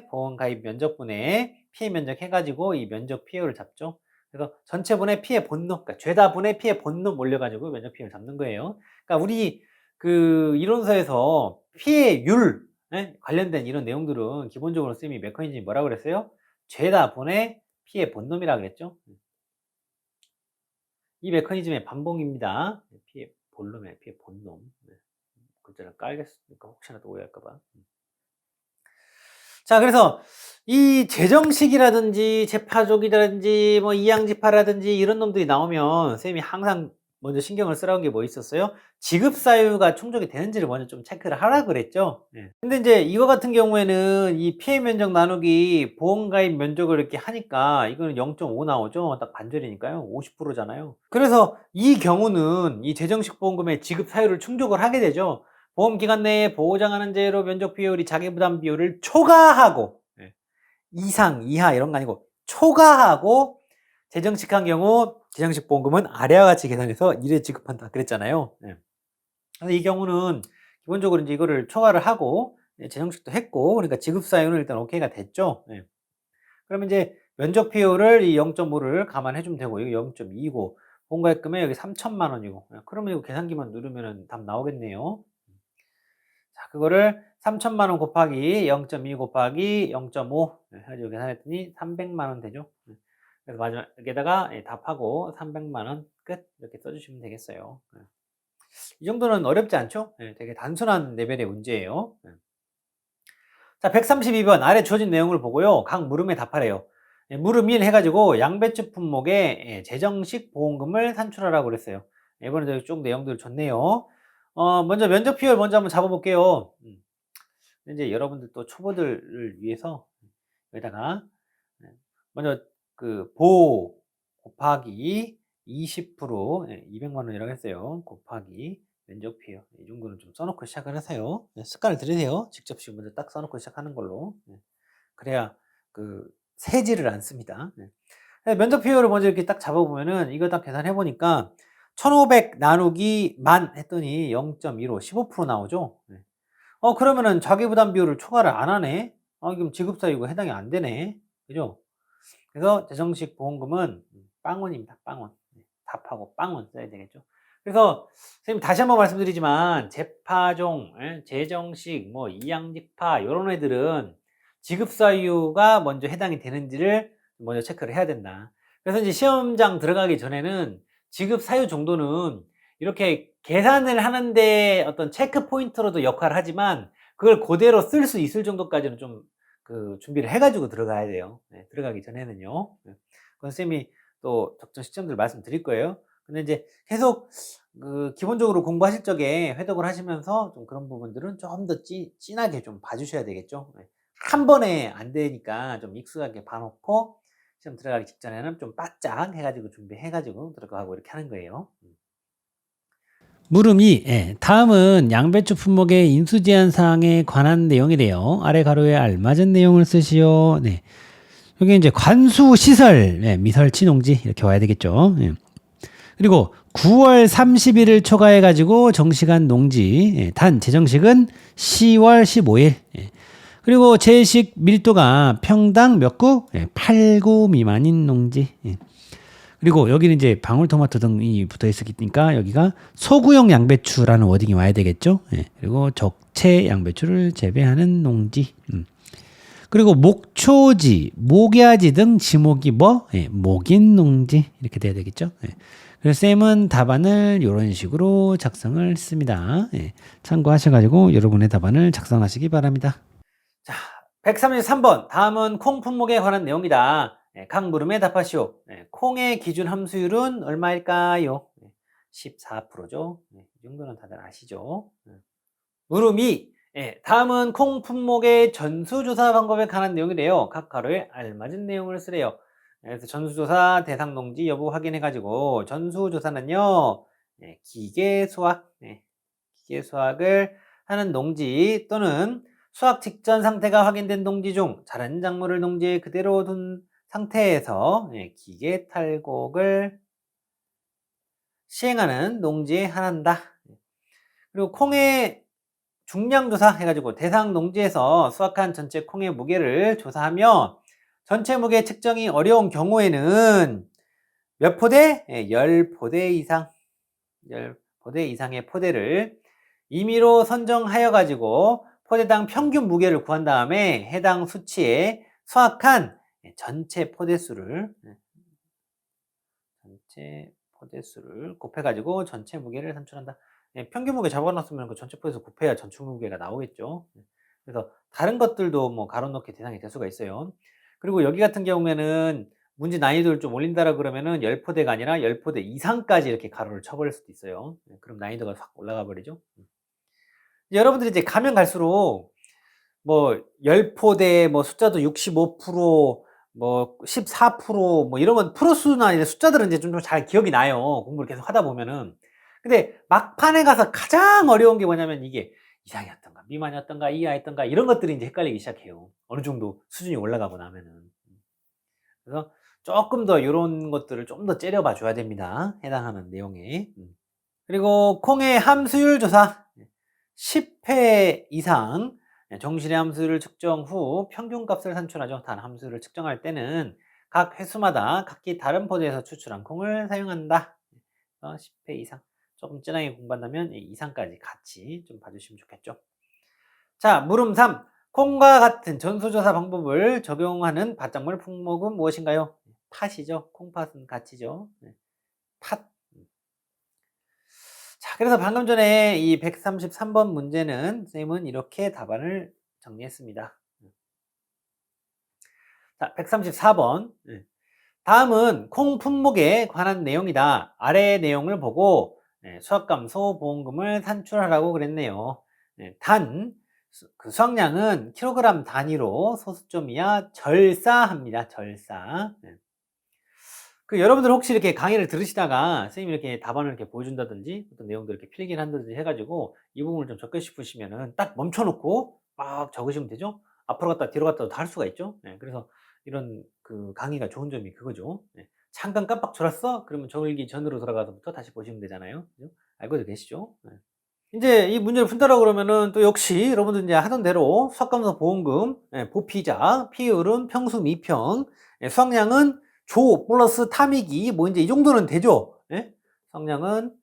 [SPEAKER 1] 피해 면적 해가지고 이 면적 피해율을 잡죠. 그래서 전체 분의 피해 본놈, 그러니까 죄다 분의 피해 본놈 올려가지고 면적 피해를 잡는 거예요. 그러니까 우리 그 이론서에서 피해율 관련된 이런 내용들은 기본적으로 쌤이 메커니즘이 뭐라고 그랬어요? 죄다 분의 피해 본놈이라 그랬죠. 이 메커니즘의 반복입니다. 피해 본놈에 피해 본놈. 글자를 깔겠으니까 혹시나 또 오해할까봐. 자, 그래서 이 재정식이라든지 재파족이라든지 뭐 이양지파라든지 이런 놈들이 나오면 쌤이 항상 먼저 신경을 쓰라는 게 뭐 있었어요? 지급 사유가 충족이 되는지를 먼저 좀 체크를 하라 그랬죠. 근데 이제 이거 같은 경우에는 이 피해 면적 나누기 보험 가입 면적을 이렇게 하니까 이거는 0.5 나오죠. 딱 반절이니까요. 50%잖아요. 그래서 이 경우는 이 재정식 보험금의 지급 사유를 충족을 하게 되죠. 보험기간 내에 보장하는 제로 면적 비율이 자기부담 비율을 초과하고 이상, 이하 이런 거 아니고 초과하고 재정식한 경우 재정식 보험금은 아래와 같이 계산해서 1회 지급한다 그랬잖아요. 그래서 이 경우는 기본적으로 이제 이거를 초과를 하고 재정식도 했고 그러니까 지급 사유는 일단 오케이가 됐죠. 그러면 이제 면적 비율을 이 0.5를 감안해 주면 되고 이거 0.2고 보험가입금에 여기 3천만 원이고 그러면 이거 계산기만 누르면 답 나오겠네요. 자, 그거를 3천만 원 곱하기 0.2 곱하기 0.5 해가지고 계산했더니 300만 원 되죠. 그래서 마지막에다가 답하고 300만 원 끝 이렇게 써주시면 되겠어요. 이 정도는 어렵지 않죠? 되게 단순한 레벨의 문제예요. 자, 132번 아래 주어진 내용을 보고요. 각 물음에 답하래요. 물음 1 해가지고 양배추 품목의 재정식 보험금을 산출하라고 그랬어요. 이번에 쭉 내용들 줬네요. 먼저 면적 비율 먼저 한번 잡아볼게요. 이제 여러분들 또 초보들을 위해서 여기다가 먼저 그 보 곱하기 20% 200만 원이라고 했어요. 곱하기 면적 비율 이 정도는 좀 써놓고 시작을 하세요. 습관을 들이세요. 직접식 먼저 딱 써놓고 시작하는 걸로. 그래야 그 세지를 않습니다. 면적 비율을 먼저 이렇게 딱 잡아보면은 이거 딱 계산해 보니까 1500 나누기 만 했더니 0.15 15% 나오죠. 그러면은 자기부담 비율을 초과를 안 하네. 그럼 지급사유가 해당이 안 되네. 그죠? 그래서 재정식 보험금은 빵원입니다. 빵원. 답하고 빵원 써야 되겠죠. 그래서 선생님 다시 한번 말씀드리지만 재파종, 재정식, 뭐 이양직파 이런 애들은 지급사유가 먼저 해당이 되는지를 먼저 체크를 해야 된다. 그래서 이제 시험장 들어가기 전에는 지급사유 정도는 이렇게 계산을 하는데 어떤 체크 포인트로도 역할을 하지만 그걸 그대로 쓸 수 있을 정도까지는 좀 그 준비를 해가지고 들어가야 돼요. 들어가기 전에는요. 그건 쌤이 또 적정 시점들 말씀드릴 거예요. 근데 이제 계속 그 기본적으로 공부하실 적에 회독을 하시면서 좀 그런 부분들은 좀 더 진하게 좀 봐주셔야 되겠죠. 한 번에 안 되니까 좀 익숙하게 봐놓고 시험 들어가기 직전에는 좀 바짝 해가지고 준비해가지고 들어가고 이렇게 하는 거예요.
[SPEAKER 2] 물음 2. 다음은 양배추 품목의 인수제한 사항에 관한 내용이래요. 아래 가로에 알맞은 내용을 쓰시오. 여기 이제 관수 시설, 미설치 농지 이렇게 와야 되겠죠. 그리고 9월 30일을 초과해가지고 정식한 농지, 예, 단 제정식은 10월 15일. 예. 그리고 제식 밀도가 평당 몇 구? 예, 8구 미만인 농지. 예. 그리고 여기는 이제 방울토마토 등이 붙어 있으니까 여기가 소구용 양배추라는 워딩이 와야 되겠죠. 예. 그리고 적채 양배추를 재배하는 농지. 그리고 목초지, 목야지 등 지목이 뭐? 예, 목인 농지 이렇게 돼야 되겠죠. 예. 그래서 쌤은 답안을 이런 식으로 작성을 했습니다. 예. 참고하셔가지고 여러분의 답안을 작성하시기 바랍니다.
[SPEAKER 1] 자, 133번. 다음은 콩 품목에 관한 내용이다. 각 물음에 답하시오. 콩의 기준 함수율은 얼마일까요? 14%죠. 이 정도는 다들 아시죠? 물음 2. 다음은 콩 품목의 전수조사 방법에 관한 내용이래요. 각 가로에 알맞은 내용을 쓰래요. 그래서 전수조사 대상 농지 여부 확인해가지고 전수조사는요, 기계수확을 하는 농지 또는 수확 직전 상태가 확인된 농지 중 자란 작물을 농지에 그대로 둔 상태에서 기계 탈곡을 시행하는 농지에 한한다. 그리고 콩의 중량 조사 해가지고 대상 농지에서 수확한 전체 콩의 무게를 조사하며 전체 무게 측정이 어려운 경우에는 몇 포대? 10포대 이상, 10포대 이상의 포대를 임의로 선정하여 가지고 포대당 평균 무게를 구한 다음에 해당 수치에 수확한 전체 포대수를 곱해 가지고 전체 무게를 산출한다. 평균 무게 잡아놨으면 그 전체 포대수 곱해야 전체 무게가 나오겠죠. 그래서 다른 것들도 뭐 가로 넣기 대상이 될 수가 있어요. 그리고 여기 같은 경우에는 문제 난이도를 좀 올린다라 그러면은 10포대가 아니라 10포대 이상까지 이렇게 가로를 쳐버릴 수도 있어요. 그럼 난이도가 확 올라가 버리죠. 여러분들이 이제 가면 갈수록 뭐 10포대 뭐 숫자도 65%, 뭐 14%뭐 이런 건 프로수나 아니라 숫자들은 이제 좀 잘 기억이 나요. 공부를 계속 하다 보면은. 근데 막판에 가서 가장 어려운 게 뭐냐면 이게 이상이었던가 미만이었던가 이하였던가 이런 것들이 이제 헷갈리기 시작해요. 어느 정도 수준이 올라가고 나면은. 그래서 조금 더 이런 것들을 좀 더 째려봐 줘야 됩니다. 해당하는 내용에. 그리고 콩의 함수율 조사 10회 이상 정실의 함수를 측정 후 평균값을 산출하죠. 단 함수를 측정할 때는 각 횟수마다 각기 다른 포대에서 추출한 콩을 사용한다. 10회 이상. 조금 진하게 공부한다면 이상까지 같이 좀 봐주시면 좋겠죠. 자, 물음 3. 콩과 같은 전수조사 방법을 적용하는 밭작물 품목은 무엇인가요? 팥이죠. 콩팥은 같이죠. 팥. 자, 그래서 방금 전에 이 133번 문제는 쌤은 이렇게 답안을 정리했습니다. 자, 134번. 다음은 콩 품목에 관한 내용이다. 아래의 내용을 보고 수확감소 보험금을 산출하라고 그랬네요. 단, 그 수확량은 킬로그램 단위로 소수점 이하 절사합니다. 절사. 그 여러분들 혹시 이렇게 강의를 들으시다가 선생님이 이렇게 답안을 이렇게 보여준다든지 어떤 내용들을 이렇게 필기를 한다든지 해가지고 이 부분을 좀 적고 싶으시면은 딱 멈춰놓고 막 적으시면 되죠. 앞으로 갔다 뒤로 갔다 다 할 수가 있죠. 그래서 이런 그 강의가 좋은 점이 그거죠. 잠깐 깜빡 졸았어? 그러면 적을기 전으로 돌아가서부터 다시 보시면 되잖아요. 그죠? 알고도 계시죠? 이제 이 문제를 푼다라고 그러면은 또 역시 여러분들 이제 하던 대로 수확감소 보험금, 보피자, 피율은 평수 미평, 수확량은 조 플러스 타미기 뭐 이제 이 정도는 되죠. 수확량은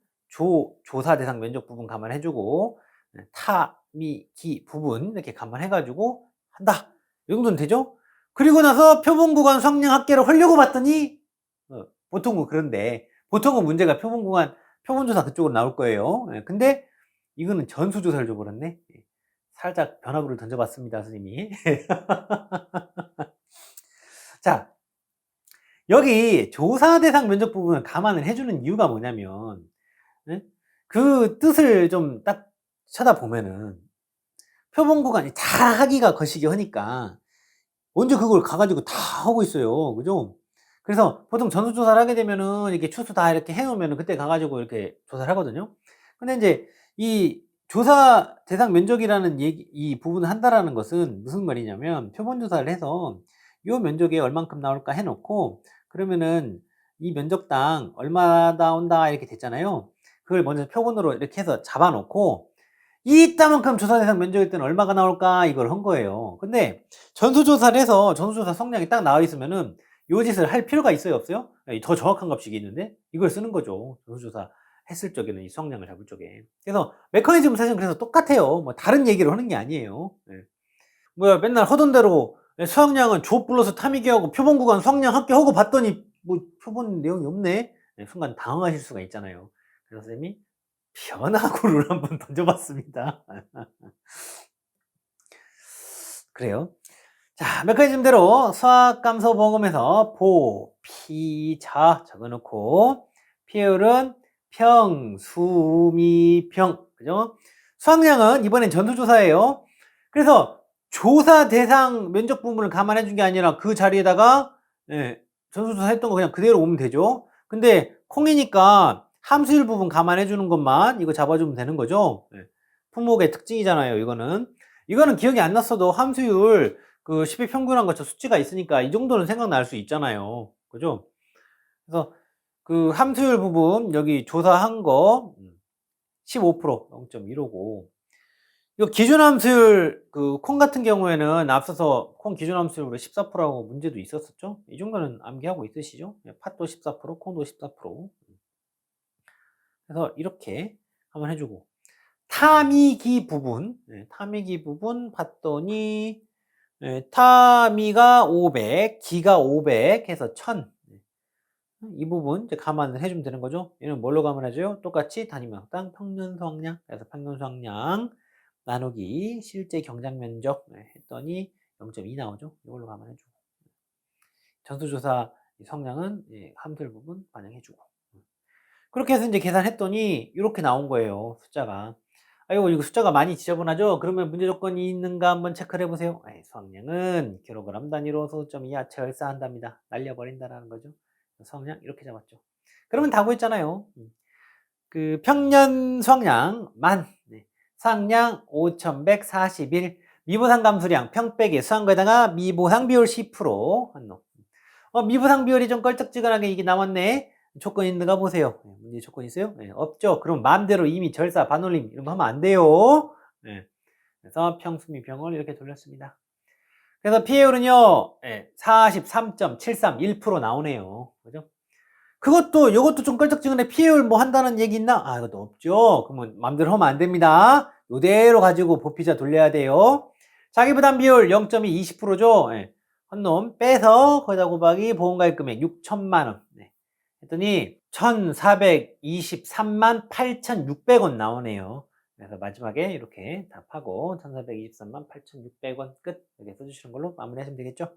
[SPEAKER 1] 조사 대상 면적 부분 감안해주고 타미기 부분 이렇게 감안해가지고 한다. 이 정도는 되죠. 그리고 나서 표본 구간 수확량 합계를 하려고 봤더니 보통은 그런데 보통은 문제가 표본 구간 표본조사 그쪽으로 나올 거예요. 근데 이거는 전수조사를 줘버렸네. 살짝 변화구를 던져봤습니다, 선생님이. 자, 여기 조사 대상 면적 부분을 감안을 해주는 이유가 뭐냐면, 그 뜻을 좀 딱 쳐다보면은, 표본 구간이 다 하기가 거시기 하니까, 언제 그걸 가가지고 다 하고 있어요. 그죠? 그래서 보통 전수조사를 하게 되면은, 이렇게 추수 다 이렇게 해놓으면은, 그때 가가지고 이렇게 조사를 하거든요. 근데 이제, 이 조사 대상 면적이라는 이 부분을 한다라는 것은 무슨 말이냐면 표본 조사를 해서 요 면적에 얼만큼 나올까 해놓고 그러면은 이 면적당 얼마 나온다 이렇게 됐잖아요. 그걸 먼저 표본으로 이렇게 해서 잡아놓고 이따만큼 조사 대상 면적일 때는 얼마가 나올까 이걸 한 거예요. 근데 전수조사를 해서 전수조사 성량이 딱 나와 있으면은 요 짓을 할 필요가 있어요, 없어요? 더 정확한 값이 있는데 이걸 쓰는 거죠. 전수조사 했을 적에는 이 수확량을 잡을 적에. 그래서 메커니즘은 사실 그래서 똑같아요. 뭐 다른 얘기를 하는 게 아니에요. 예. 뭐야 맨날 하던 대로 수확량은 조 플러스 타미기하고 표본 구간 수확량 합계하고 봤더니 뭐 표본 내용이 없네. 순간 당황하실 수가 있잖아요. 그래서 선생님이 변화구를 한번 던져봤습니다. 그래요. 자, 메커니즘대로 수학감소 보험에서 보, 피, 자 적어놓고 피율은 평, 수, 미, 병. 그죠? 수확량은 이번엔 전수조사예요. 그래서 조사 대상 면적 부분을 감안해 준 게 아니라 그 자리에다가 전수조사 했던 거 그냥 그대로 오면 되죠. 근데 콩이니까 함수율 부분 감안해 주는 것만 이거 잡아주면 되는 거죠. 품목의 특징이잖아요. 이거는 기억이 안 났어도 함수율 그 10의 평균한 것처럼 수치가 있으니까 이 정도는 생각날 수 있잖아요. 그죠? 그래서 그 함수율 부분 여기 조사한 거 15% 0.15고 이거 기준 함수율 그 콩 같은 경우에는 앞서서 콩 기준 함수율로 14%라고 문제도 있었었죠. 이 정도는 암기하고 있으시죠? 팥도 14%, 콩도 14%. 그래서 이렇게 한번 해주고 타미기 부분, 타미기 부분 봤더니 타미가 500, 기가 500 해서 1000. 이 부분 이제 감안을 해주면 되는 거죠. 얘는 뭘로 감안해줘요? 똑같이 단위명당 평균 수확량. 그래서 평균 수확량 나누기 실제 경작 면적 했더니 0.2 나오죠. 이걸로 감안해주고 전수조사 성량은 함수율 부분 반영해주고 그렇게 해서 이제 계산했더니 이렇게 나온 거예요. 숫자가. 아이고 이거 숫자가 많이 지저분하죠? 그러면 문제 조건이 있는가 한번 체크를 해보세요. 수확량은 킬로그램 단위로 소수점 이하 절사한답니다. 날려버린다라는 거죠. 수확량 이렇게 잡았죠. 그러면 다 구했잖아요. 그 평년 수확량 만 수확량 5141 미보상 감수량 평 빼기 수한 거에다가 미보상 비율 10% 한놈. 미보상 비율이 좀 껄쩍지근하게 이게 나왔네. 조건 있는가 보세요. 문제 조건 있어요? 없죠. 그럼 마음대로 이미 절사, 반올림 이런 거 하면 안 돼요. 그래서 평수미 병을 이렇게 돌렸습니다. 그래서 피해율은요, 43.731% 나오네요. 그죠? 이것도 좀 껄쩍지근해. 피해율 뭐 한다는 얘기 있나? 이것도 없죠. 그러면 마음대로 하면 안 됩니다. 요대로 가지고 보피자 돌려야 돼요. 자기부담 비율 0.2, 20%죠. 한 놈 빼서 거기다 곱하기 보험가입 금액 6천만원. 했더니 1423만 8,600원 나오네요. 그래서 마지막에 이렇게 답하고 1423만 8,600원 끝 이렇게 써주시는 걸로 마무리하시면 되겠죠.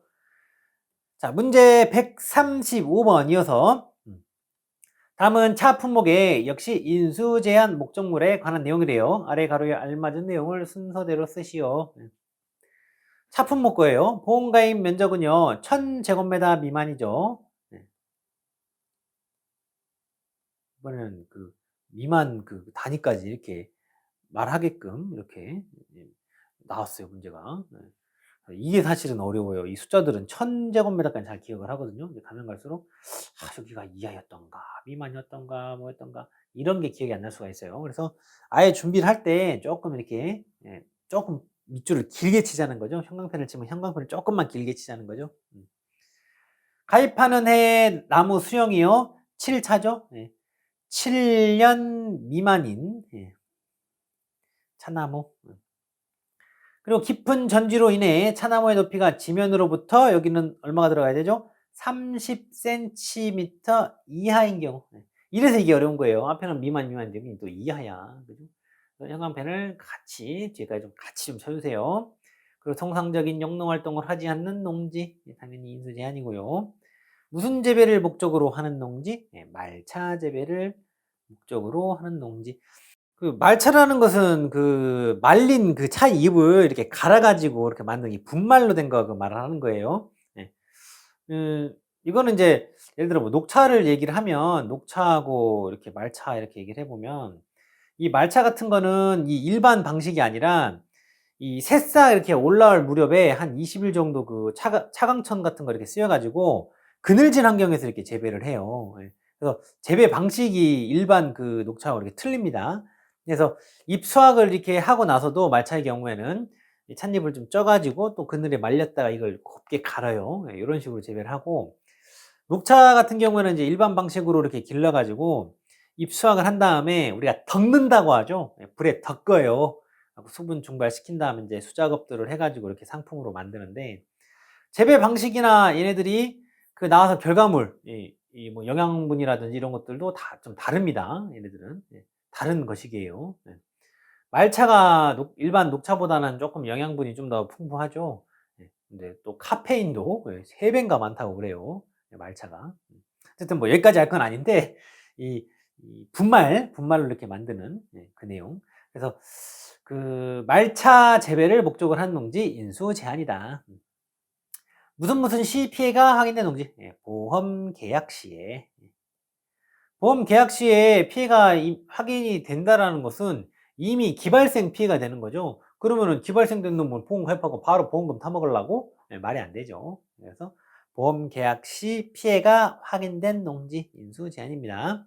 [SPEAKER 1] 자, 문제 135번 이어서 다음은 차 품목에 역시 인수 제한 목적물에 관한 내용이래요. 아래 가로에 알맞은 내용을 순서대로 쓰시오. 차 품목 거예요. 보험가입 면적은요 1000제곱미터 미만이죠. 이번에는 그 미만 그 단위까지 이렇게 말하게끔 이렇게 나왔어요, 문제가. 이게 사실은 어려워요. 이 숫자들은 1000제곱미터까지 잘 기억을 하거든요. 이제 가면 갈수록 여기가 이하였던가 미만이었던가 뭐였던가 이런 게 기억이 안 날 수가 있어요. 그래서 아예 준비를 할 때 조금 이렇게 조금 밑줄을 길게 치자는 거죠. 형광펜을 치면 형광펜을 조금만 길게 치자는 거죠. 가입하는 해 나무 수령이요 7차죠. 7년 미만인 차나무. 그리고 깊은 전지로 인해 차나무의 높이가 지면으로부터 여기는 얼마가 들어가야 되죠? 30cm 이하인 경우. 이래서 이게 어려운 거예요. 앞에는 미만인데 여기는 또 이하야. 그죠? 형광펜을 뒤에까지 좀 같이 좀 쳐주세요. 그리고 통상적인 영농 활동을 하지 않는 농지. 당연히 인수 제한이고요. 무슨 재배를 목적으로 하는 농지? 말차 재배를 목적으로 하는 농지. 그 말차라는 것은 그 말린 그 차 잎을 이렇게 갈아가지고 이렇게 만든 이 분말로 된 거 그 말을 하는 거예요. 이거는 이제 예를 들어 뭐 녹차를 얘기를 하면 녹차하고 이렇게 말차 이렇게 얘기를 해보면 이 말차 같은 거는 이 일반 방식이 아니라 이 새싹 이렇게 올라올 무렵에 한 20일 정도 그 차강천 같은 거 이렇게 쓰여가지고 그늘진 환경에서 이렇게 재배를 해요. 예. 그래서 재배 방식이 일반 그 녹차하고 이렇게 틀립니다. 그래서 잎 수확을 이렇게 하고 나서도 말차의 경우에는 이 찻잎을 좀 쪄가지고 또 그늘에 말렸다가 이걸 곱게 갈아요. 예, 이런 식으로 재배를 하고, 녹차 같은 경우에는 이제 일반 방식으로 이렇게 길러가지고 잎 수확을 한 다음에 우리가 덮는다고 하죠. 예, 불에 덮어요. 수분 증발시킨 다음에 이제 수작업들을 해가지고 이렇게 상품으로 만드는데, 재배 방식이나 얘네들이 그 나와서 결과물, 이 뭐 영양분이라든지 이런 것들도 다 좀 다릅니다. 얘네들은. 예, 다른 것이게요. 예. 말차가 일반 녹차보다는 조금 영양분이 좀 더 풍부하죠. 예. 근데 또 카페인도 3배인가 많다고 그래요. 예, 말차가. 어쨌든 뭐 여기까지 할 건 아닌데, 이 분말로 이렇게 만드는 그 내용. 그래서 그 말차 재배를 목적으로 한 농지 인수 제한이다. 무슨 시 피해가 확인된 농지? 예, 보험 계약 시에. 보험 계약 시에 피해가 확인이 된다라는 것은 이미 기발생 피해가 되는 거죠. 그러면은 기발생된 놈을 보험 가입하고 바로 보험금 타먹으려고? 예, 말이 안 되죠. 그래서 보험 계약 시 피해가 확인된 농지 인수 제한입니다.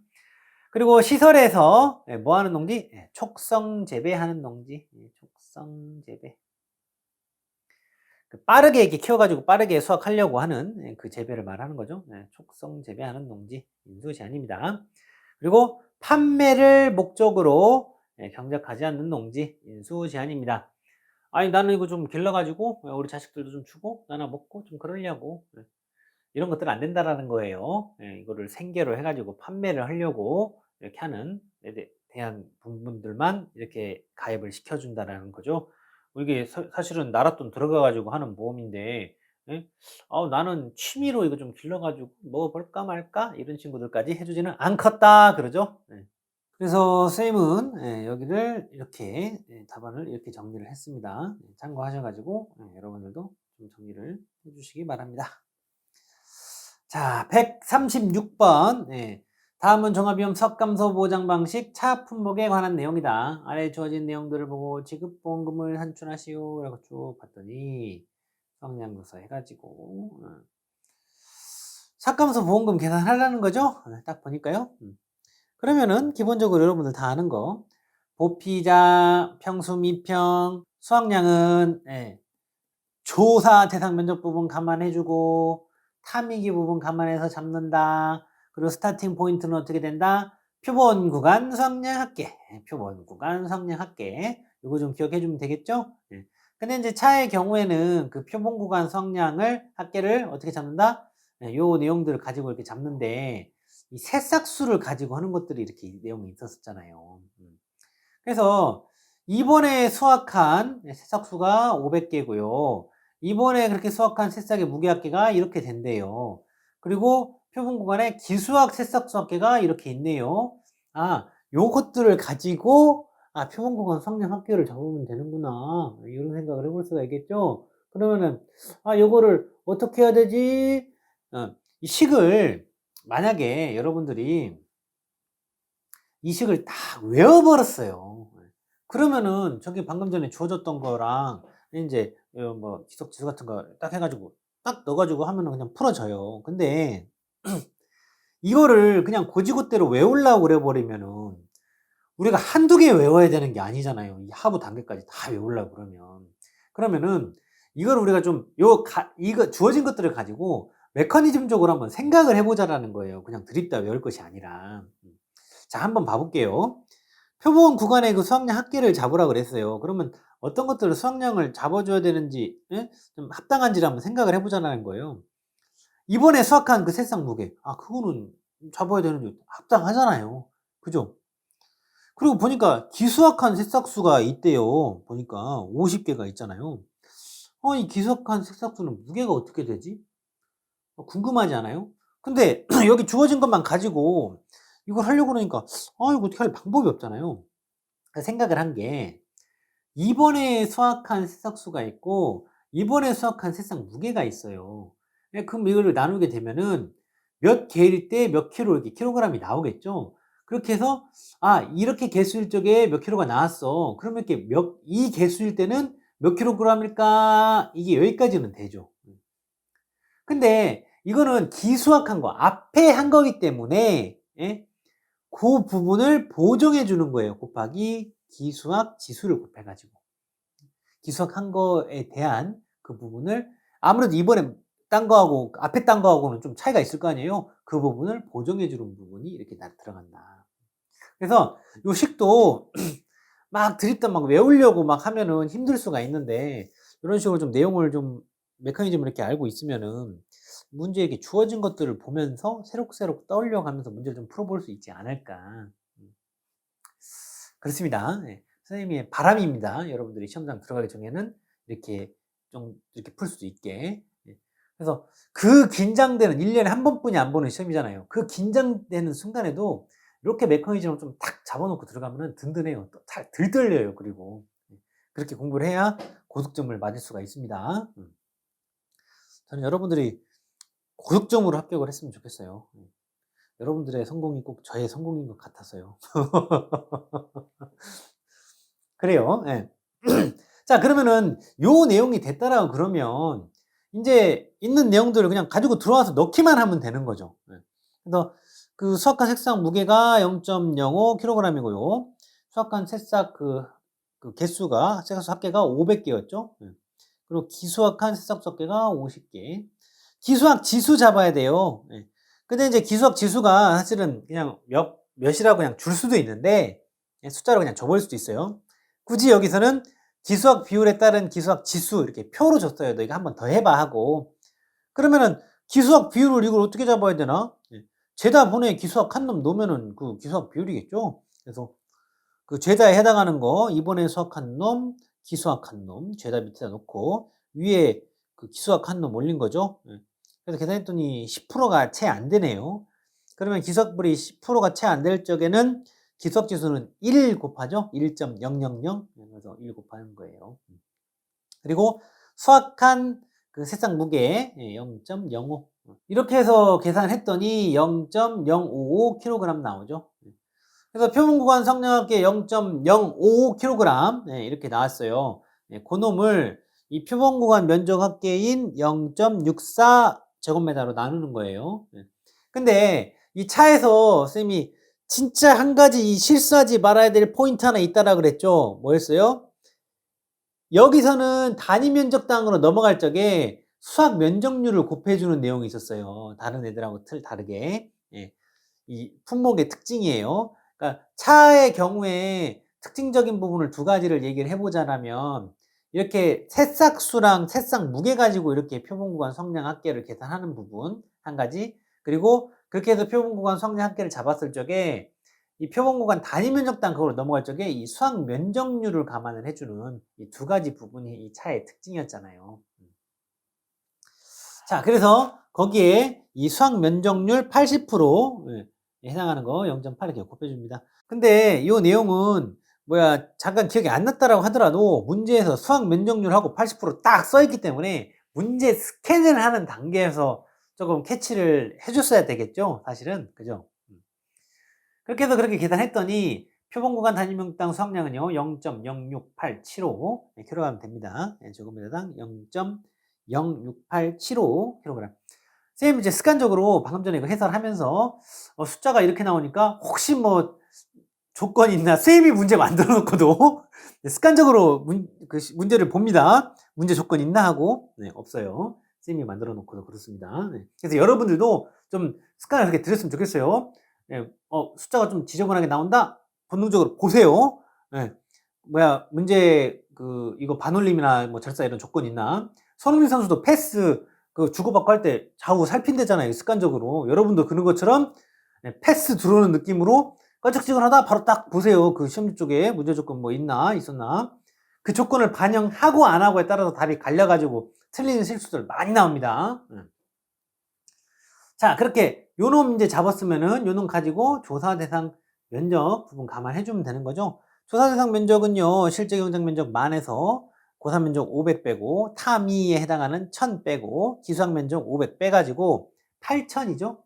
[SPEAKER 1] 그리고 시설에서 뭐 하는 농지? 예, 촉성 재배하는 농지. 예, 촉성 재배. 빠르게 이렇게 키워가지고 빠르게 수확하려고 하는 그 재배를 말하는 거죠. 촉성 재배하는 농지 인수 제한입니다. 그리고 판매를 목적으로 경작하지 않는 농지 인수 제한입니다. 아니 나는 이거 좀 길러가지고 우리 자식들도 좀 주고 나나 먹고 좀 그러려고, 이런 것들은 안 된다라는 거예요. 이거를 생계로 해가지고 판매를 하려고 이렇게 하는 데 대한 부분들만 이렇게 가입을 시켜준다라는 거죠. 이게 사실은 나라 돈 들어가가지고 하는 보험인데, 예? 나는 취미로 이거 좀 길러가지고 먹어볼까 말까 이런 친구들까지 해주지는 않겠다 그러죠. 그래서 쌤은 여기를 이렇게 답안을 이렇게 정리를 했습니다. 참고하셔가지고 여러분들도 좀 정리를 해주시기 바랍니다. 자, 136번. 다음은 종합위험 석감소 보장 방식 차 품목에 관한 내용이다. 아래 주어진 내용들을 보고 지급보험금을 산출하시오. 라고 쭉 봤더니 성량조사 해가지고 삭감소 보험금 계산하려는 거죠. 딱 보니까요. 그러면은 기본적으로 여러분들 다 아는 거, 보피자, 평수 미평, 수확량은 조사 대상 면적 부분 감안해주고 타미기 부분 감안해서 잡는다. 그리고 스타팅 포인트는 어떻게 된다? 표본 구간 수확량 합계. 표본 구간 수확량 합계. 이거 좀 기억해 주면 되겠죠? 근데 이제 차의 경우에는 그 표본 구간 수확량을 합계를 어떻게 잡는다? 요 내용들을 가지고 이렇게 잡는데, 이 새싹수를 가지고 하는 것들이 이렇게 내용이 있었잖아요. 그래서 이번에 수확한 새싹수가 500개고요. 이번에 그렇게 수확한 새싹의 무게합계가 이렇게 된대요. 그리고 표본 구간에 기수학 새싹 수확계가 이렇게 있네요. 요것들을 가지고 표본 구간 수확량 합계를 잡으면 되는구나, 이런 생각을 해볼 수가 있겠죠. 그러면은 요거를 어떻게 해야 되지? 이 식을 만약에 여러분들이 이 식을 다 외워버렸어요. 그러면은 저기 방금 전에 주어졌던 거랑 이제 뭐 기석지수 같은 거 딱 해가지고 딱 넣어가지고 하면은 그냥 풀어져요. 근데 이거를 그냥 고지고대로 외우려고 그래버리면은 우리가 한두 개 외워야 되는 게 아니잖아요. 이 하부 단계까지 다 외우려고 그러면은 이걸 우리가 좀 이거 주어진 것들을 가지고 메커니즘적으로 한번 생각을 해보자라는 거예요. 그냥 드립다 외울 것이 아니라. 자, 한번 봐볼게요. 표본 구간의 그 수확량 합계를 잡으라 그랬어요. 그러면 어떤 것들을 수확량을 잡아줘야 되는지, 좀 합당한지를 한번 생각을 해보자는 거예요. 이번에 수확한 그 새싹 무게, 그거는 잡아야 되는지 합당하잖아요. 그죠? 그리고 보니까 기수확한 새싹수가 있대요. 보니까 50개가 있잖아요. 이 기수확한 새싹수는 무게가 어떻게 되지? 궁금하지 않아요? 근데 여기 주어진 것만 가지고 이걸 하려고 그러니까 이거 어떻게 할 방법이 없잖아요. 생각을 한 게, 이번에 수확한 새싹수가 있고 이번에 수확한 새싹 무게가 있어요. 그럼 이거를 나누게 되면은 몇 개일 때 몇 킬로, 이렇게 킬로그램이 나오겠죠. 그렇게 해서 이렇게 개수일 적에 몇 킬로가 나왔어. 그러면 이렇게 이 개수일 때는 몇 킬로그램일까? 이게 여기까지는 되죠. 근데 이거는 기수학한 거, 앞에 한 거기 때문에, 예? 그 부분을 보정해 주는 거예요. 곱하기 기수학 지수를 곱해가지고. 기수학한 거에 대한 그 부분을 아무래도 이번에 딴 거하고 앞에 딴 거하고는 좀 차이가 있을 거 아니에요. 그 부분을 보정해 주는 부분이 이렇게 들어간다. 그래서 요 식도 막 드립다 막 외우려고 막 하면은 힘들 수가 있는데, 이런 식으로 좀 내용을 좀 메커니즘을 이렇게 알고 있으면은 문제에 이렇게 주어진 것들을 보면서 새록새록 떠올려 가면서 문제를 좀 풀어볼 수 있지 않을까. 그렇습니다. 네. 선생님의 바람입니다. 여러분들이 시험장 들어가기 전에는 이렇게 좀 이렇게 풀 수 있게. 네. 그래서 그 긴장되는 1년에 한 번뿐이 안 보는 시험이잖아요. 그 긴장되는 순간에도 이렇게 메커니즘을 좀 탁 잡아놓고 들어가면은 든든해요. 또 덜 떨려요. 그리고 그렇게 공부를 해야 고득점을 맞을 수가 있습니다. 저는 여러분들이 고득점으로 합격을 했으면 좋겠어요. 여러분들의 성공이 꼭 저의 성공인 것 같아서요. 그래요. 예. 자, 그러면은 요 내용이 됐다라고 그러면 인제 있는 내용들을 그냥 가지고 들어와서 넣기만 하면 되는 거죠. 예. 그래서 그 수확한 새싹 무게가 0.05kg이고요. 수확한 새싹 그 개수가 새싹 합계가 500개였죠. 예. 그리고 기수확한 새싹 숫개가 50개. 기수학 지수 잡아야 돼요. 예. 근데 이제 기수학 지수가 사실은 그냥 몇이라고 그냥 줄 수도 있는데, 예, 숫자로 그냥 줘버릴 수도 있어요. 굳이 여기서는 기수학 비율에 따른 기수학 지수 이렇게 표로 줬어요. 너 이거 한번 더 해봐 하고. 그러면은 기수학 비율을 이걸 어떻게 잡아야 되나? 예. 죄다 분의 기수학 한 놈 놓으면은 그 기수학 비율이겠죠. 그래서 그 죄다에 해당하는 거 이번에 수학한 놈, 기수학한 놈 죄다 밑에다 놓고 위에 그 기수학한 놈 올린 거죠. 예. 그래서 계산했더니 10%가 채 안 되네요. 그러면 기수학분이 10%가 채 안 될 적에는 기수학 지수는 1 곱하죠. 1.000. 그래서 1 곱하는 거예요. 그리고 수학한 그 새싹 무게 0.05. 이렇게 해서 계산했더니 0.055kg 나오죠. 그래서 표본구간 성량합계 0.055kg 이렇게 나왔어요. 그놈을 이 표본구간 면적 합계인 0.64제곱미터로 나누는 거예요. 근데 이 차에서 쌤이 진짜 한 가지 실수하지 말아야 될 포인트 하나 있다라 그랬죠. 뭐였어요? 여기서는 단위 면적당으로 넘어갈 적에 수학 면적률을 곱해주는 내용이 있었어요. 다른 애들하고 다르게. 이 품목의 특징이에요. 그러니까 차의 경우에 특징적인 부분을 두 가지를 얘기를 해보자면, 이렇게 새싹수랑 새싹 무게 가지고 이렇게 표본구간 성량 합계를 계산하는 부분 한 가지, 그리고 그렇게 해서 표본구간 성량 합계를 잡았을 적에 이 표본구간 단위 면적당 그걸 넘어갈 적에 이 수학 면적률을 감안을 해주는 이 두 가지 부분이 이 차의 특징이었잖아요. 자, 그래서 거기에 이 수학 면적률 80% 해당하는 거 0.8 이렇게 곱해줍니다. 근데 이 내용은 잠깐 기억이 안 났다라고 하더라도 문제에서 수학 면적률하고 80%딱 써있기 때문에 문제 스캔을 하는 단계에서 조금 캐치를 해줬어야 되겠죠, 사실은. 그죠? 그렇게 해서 그렇게 계산했더니 표본구간 단위명당 수확량은요 0.06875 kg 됩니다. 제곱미터당 0.06875kg. 선생님 이제 습관적으로 방금 전에 이거 해설하면서 숫자가 이렇게 나오니까 혹시 뭐 조건이 있나, 쌤이 문제 만들어 놓고도 습관적으로 문제를 봅니다. 문제 조건 있나 하고. 없어요. 쌤이 만들어 놓고도 그렇습니다. 그래서 여러분들도 좀 습관을 그렇게 들였으면 좋겠어요. 숫자가 좀 지저분하게 나온다? 본능적으로 보세요. 문제 이거 반올림이나 뭐 절사 이런 조건 있나? 손흥민 선수도 패스 주고받고 할 때 좌우 살핀대잖아요. 습관적으로. 여러분도 그런 것처럼 패스 들어오는 느낌으로 껄쩍지근하다 바로 딱 보세요. 그 시험지 쪽에 문제 조건 뭐 있었나? 그 조건을 반영하고 안 하고에 따라서 답이 갈려가지고 틀리는 실수들 많이 나옵니다. 자, 그렇게 요놈 이제 잡았으면은 요놈 가지고 조사 대상 면적 부분 감안해주면 되는 거죠. 조사 대상 면적은요, 실제 경작 면적 만에서 고사 면적 500 빼고 탐이에 해당하는 1000 빼고 기수학 면적 500 빼가지고 8000이죠.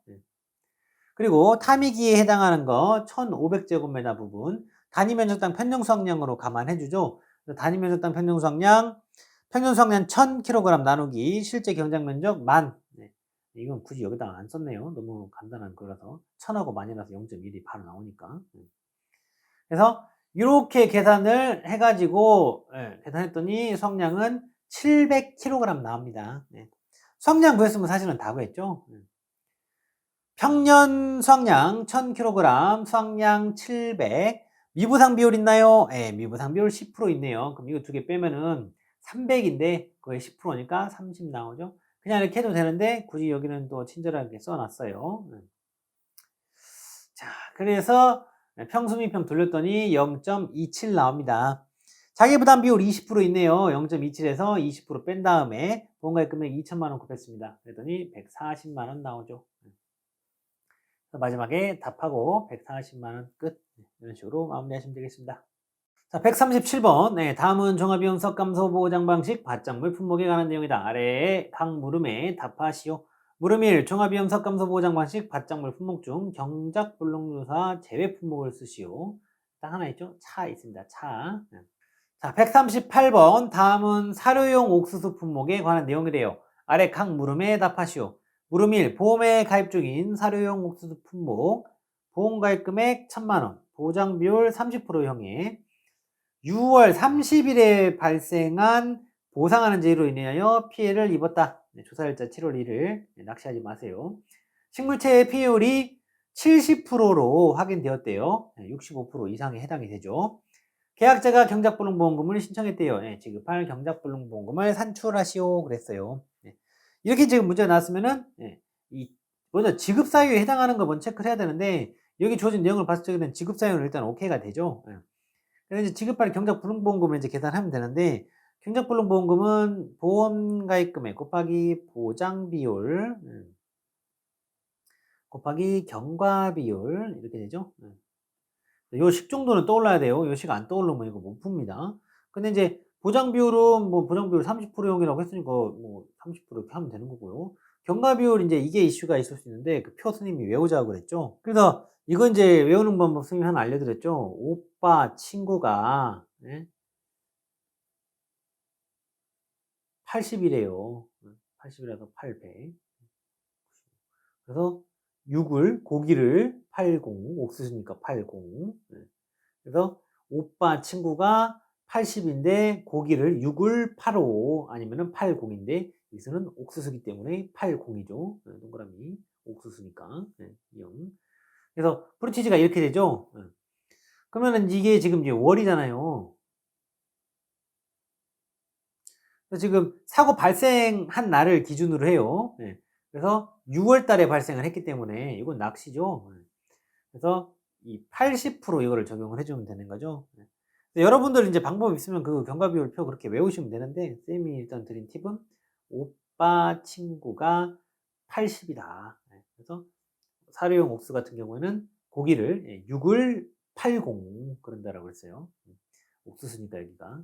[SPEAKER 1] 그리고 탐이기에 해당하는 거 1500제곱미터 부분 단위 면적당 평균 수확량으로 감안해주죠. 단위 면적당 평균 수확량 1000kg 나누기 실제 경작 면적 만 이건 굳이 여기다 안 썼네요. 너무 간단한 거라서. 1000하고 마이너스 0.1이 바로 나오니까. 그래서 이렇게 계산을 해가지고 계산했더니 수확량은 700kg 나옵니다. 수확량 구했으면 사실은 다 구했죠. 평년 수확량 1000kg, 수확량 700, 미부상 비율 있나요? 미부상 비율 10% 있네요. 그럼 이거 두 개 빼면은 300인데 그게 10%니까 30 나오죠. 그냥 이렇게 해도 되는데 굳이 여기는 또 친절하게 써놨어요. 자, 그래서 평수미평 돌렸더니 0.27 나옵니다. 자기부담 비율 20% 있네요. 0.27에서 20% 뺀 다음에 보험가입 금액 2천만 원 곱했습니다. 그랬더니 140만 원 나오죠. 마지막에 답하고 140만 원 끝. 이런 식으로 마무리하시면 되겠습니다. 자, 137번. 다음은 종합이용 석감소 보호장 방식 밭작물 품목에 관한 내용이다. 아래에 각 물음에 답하시오. 물음 1. 종합이용 석감소 보호장 방식 밭작물 품목 중 경작 불능류사 제외 품목을 쓰시오. 딱 하나 있죠? 차 있습니다. 차. 자, 138번. 다음은 사료용 옥수수 품목에 관한 내용이래요. 아래 각 물음에 답하시오. 물음 1. 보험에 가입 중인 사료용 옥수수 품목 보험가입 금액 1000만 원, 보장 비율 30%형의 6월 30일에 발생한 보상하는 제의로 인하여 피해를 입었다. 조사일자 7월 1일. 낚시하지 마세요. 식물체의 피해율이 70%로 확인되었대요. 65% 이상에 해당이 되죠. 계약자가 경작불능보험금을 신청했대요. 지급할 경작불능보험금을 산출하시오 그랬어요. 이렇게 지금 문제가 나왔으면은 먼저 지급사유에 해당하는 거 먼저 체크를 해야 되는데 여기 주어진 내용을 봤을 적에는 지급사유는 일단 오케이가 되죠. 그래서 이제 지급할 경작불능보험금을 이제 계산하면 되는데 경작불능보험금은 보험가입금액 곱하기 보장비율 곱하기 경과비율 이렇게 되죠. 요 식 정도는 떠올라야 돼요. 요 식 안 떠오르면 이거 못 풉니다. 근데 이제 보장비율은 뭐 보장비율 30%용이라고 했으니까 뭐 30% 이렇게 하면 되는 거고요. 경과비율 이제 이게 이슈가 있을 수 있는데 그 표 스님이 외우자고 그랬죠. 그래서 이거 이제 외우는 방법 스님이 하나 알려드렸죠. 오빠 친구가 80이래요. 80이라서 800. 그래서 6을 고기를 80 옥수수니까 80. 그래서 오빠 친구가 80인데 고기를 6을 85 아니면은 80인데 여기서는 옥수수기 때문에 80이죠. 동그라미 옥수수니까 0. 그래서 프로티지가 이렇게 되죠. 그러면은 이게 지금 이제 월이잖아요. 그래서 지금 사고 발생한 날을 기준으로 해요. 그래서 6월 달에 발생을 했기 때문에 이건 낚시죠. 그래서 이 80% 이거를 적용을 해주면 되는 거죠. 여러분들 이제 방법이 있으면 그 경과비율 표 그렇게 외우시면 되는데 쌤이 일단 드린 팁은 오빠 친구가 80이다. 그래서 사료용 옥수 같은 경우에는 고기를 6을 80 그런다라고 했어요. 옥수수니까 여기가.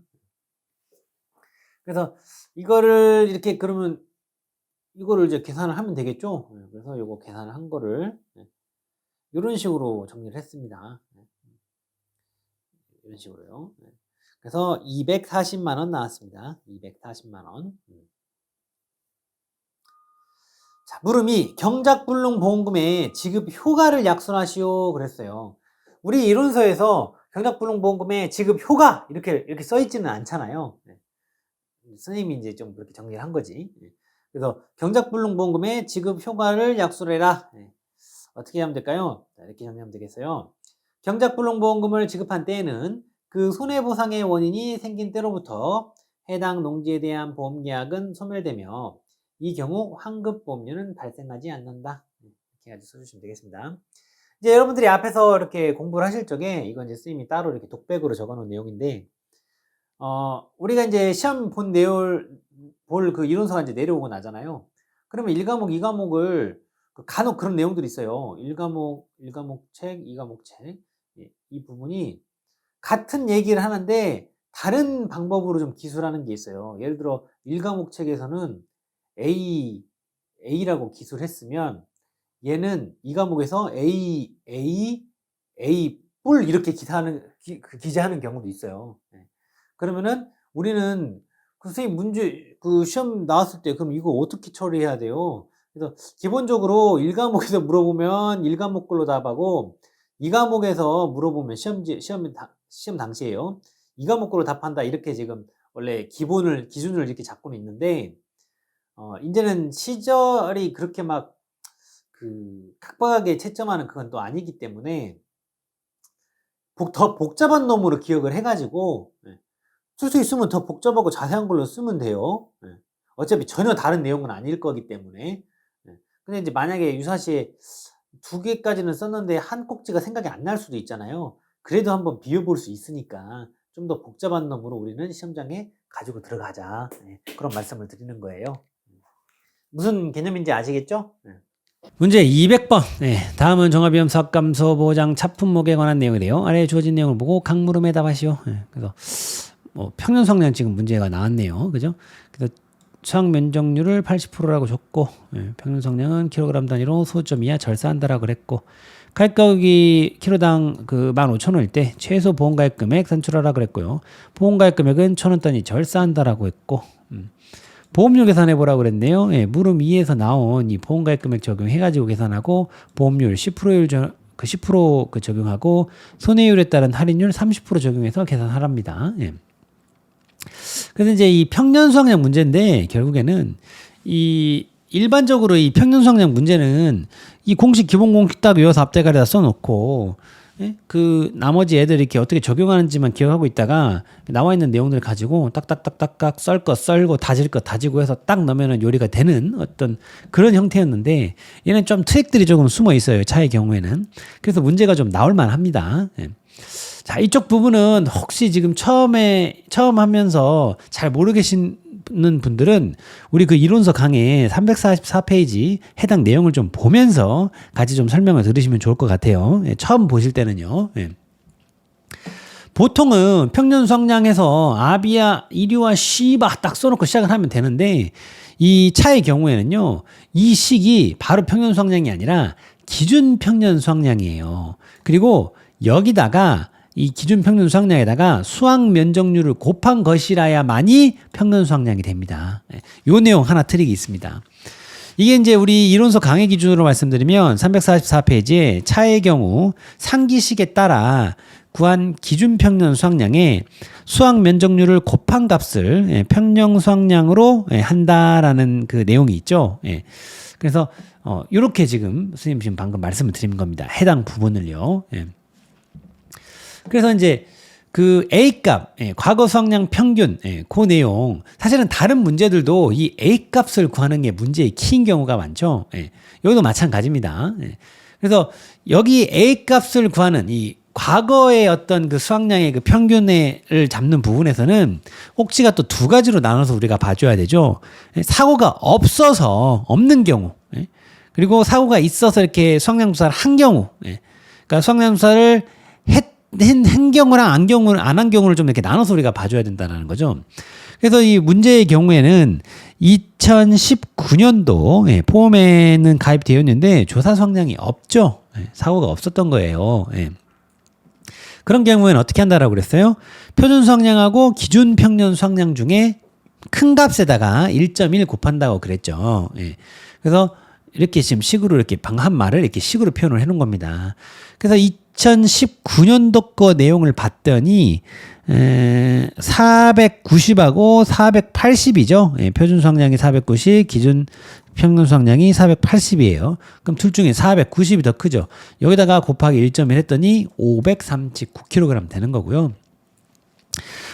[SPEAKER 1] 그래서 이거를 이렇게 그러면 이거를 이제 계산을 하면 되겠죠. 그래서 요거 계산을 한 거를 이런 식으로 정리를 했습니다. 이런 식으로요. 그래서 240만 원 나왔습니다. 240만 원. 자, 물음이 경작불능보험금의 지급 효과를 약속하시오 그랬어요. 우리 이론서에서 경작불능보험금의 지급 효과 이렇게 써 있지는 않잖아요. 선생님이 이제 좀 그렇게 정리를 한 거지. 그래서 경작불능보험금의 지급 효과를 약속해라. 어떻게 하면 될까요? 자, 이렇게 정리하면 되겠어요. 경작불능보험금을 지급한 때에는 그 손해보상의 원인이 생긴 때로부터 해당 농지에 대한 보험계약은 소멸되며 이 경우 환급보험료는 발생하지 않는다. 이렇게 아주 써주시면 되겠습니다. 이제 여러분들이 앞에서 이렇게 공부를 하실 적에 이건 이제 선생님이 따로 이렇게 독백으로 적어놓은 내용인데 우리가 이제 시험 본 볼 그 이론서가 이제 내려오고 나잖아요. 그러면 1과목, 2과목을 간혹 그런 내용들이 있어요. 1과목 책, 2과목 책. 이 부분이 같은 얘기를 하는데 다른 방법으로 좀 기술하는 게 있어요. 예를 들어 1과목 책에서는 A라고 기술했으면 얘는 2과목에서 A 뿔 이렇게 기재하는 경우도 있어요. 그러면은 우리는 그 선생님 문제 그 시험 나왔을 때 그럼 이거 어떻게 처리해야 돼요? 그래서 기본적으로 1과목에서 물어보면 1과목 걸로 답하고 2과목에서 물어보면 시험 당시에요. 2과목 걸로 답한다. 이렇게 지금 원래 기준을 이렇게 잡고는 있는데, 이제는 시절이 그렇게 막 각박하게 채점하는 그건 또 아니기 때문에 더 복잡한 놈으로 기억을 해가지고 쓸 수 있으면 더 복잡하고 자세한 걸로 쓰면 돼요. 어차피 전혀 다른 내용은 아닐 거기 때문에. 근데 이제 만약에 유사시에 2개까지는 썼는데 한 꼭지가 생각이 안 날 수도 있잖아요. 그래도 한번 비워볼 수 있으니까 좀 더 복잡한 놈으로 우리는 시험장에 가지고 들어가자. 그런 말씀을 드리는 거예요. 무슨 개념인지 아시겠죠?
[SPEAKER 2] 문제 200번. 다음은 종합위험 사업감소 보장 차품목에 관한 내용이래요. 아래에 주어진 내용을 보고 각 물음에 답하시오. 그래서 평균성량 지금 문제가 나왔네요. 그죠? 그래서 수학 면적률을 80%라고 줬고, 평균성량은 킬로그램 단위로 소점 이하 절사한다라고 그랬고, 가입가격이 킬로당 15,000원일 때 최소 보험가입 금액 산출하라 그랬고요. 보험가입 금액은 1,000원 단위 절사한다라고 했고, 보험료 계산해보라고 그랬네요. 물음 2에서 나온 이 보험가입 금액 적용해가지고 계산하고, 보험료율 10%율 10% 적용하고, 손해율에 따른 할인율 30% 적용해서 계산하랍니다. 그래서 이제 이 평년 수학량 문제인데, 결국에는 일반적으로 이 평년 수학량 문제는 이 공식 기본 공식 딱 외워서 앞대가리에다 써놓고, 나머지 애들 이렇게 어떻게 적용하는지만 기억하고 있다가 나와 있는 내용들 가지고 딱딱딱딱딱 썰 거 썰고 다질 거 다지고 해서 딱 넣으면 요리가 되는 어떤 그런 형태였는데, 얘는 좀 트릭들이 조금 숨어 있어요. 차의 경우에는. 그래서 문제가 좀 나올 만합니다. 자, 이쪽 부분은 혹시 지금 처음 하면서 잘 모르겠는 분들은 우리 그 이론서 강의 344페이지 해당 내용을 좀 보면서 같이 좀 설명을 들으시면 좋을 것 같아요. 처음 보실 때는요. 보통은 평년 수학량에서 아비아, 이류와 시바 딱 써놓고 시작을 하면 되는데, 이 차의 경우에는요, 이 식이 바로 평년 수학량이 아니라 기준 평년 수학량이에요. 그리고 여기다가 이 기준 평균 수학량에다가 수학 면적률을 곱한 것이라야만이 평균 수학량이 됩니다. 요 내용 하나 트릭이 있습니다. 이게 이제 우리 이론서 강의 기준으로 말씀드리면 344페이지에 차의 경우 상기식에 따라 구한 기준 평년 수학량에 수학 면적률을 곱한 값을 평년 수학량으로 한다라는 그 내용이 있죠. 그래서 이렇게 지금 선생님 지금 방금 말씀을 드린 겁니다. 해당 부분을요. 그래서 이제 그 A값, 과거 수학량 평균, 그 내용, 사실은 다른 문제들도 이 A값을 구하는 게 문제의 키인 경우가 많죠. 여기도 마찬가지입니다. 그래서 여기 A값을 구하는 이 과거의 어떤 그 수학량의 그 평균을 잡는 부분에서는 꼭지가 또 2가지로 나눠서 우리가 봐줘야 되죠. 사고가 없는 경우, 그리고 사고가 있어서 이렇게 수학량 조사를 한 경우, 그러니까 수학량 조사를 한 경우랑 안 한 경우를 좀 이렇게 나눠서 우리가 봐줘야 된다는 거죠. 그래서 이 문제의 경우에는 2019년도 포함에는 가입되어 있는데 조사 수학량이 없죠. 사고가 없었던 거예요. 그런 경우에는 어떻게 한다라고 그랬어요? 표준 수학량하고 기준 평년 수학량 중에 큰 값에다가 1.1 곱한다고 그랬죠. 그래서 이렇게 지금 식으로 이렇게 방금 한 말을 이렇게 식으로 표현을 해놓은 겁니다. 그래서 2019년도 거 내용을 봤더니 490하고 480이죠. 표준 수학량이 490, 기준 평균 수학량이 480이에요. 그럼 둘 중에 490이 더 크죠. 여기다가 곱하기 1.1 했더니 539kg 되는 거고요.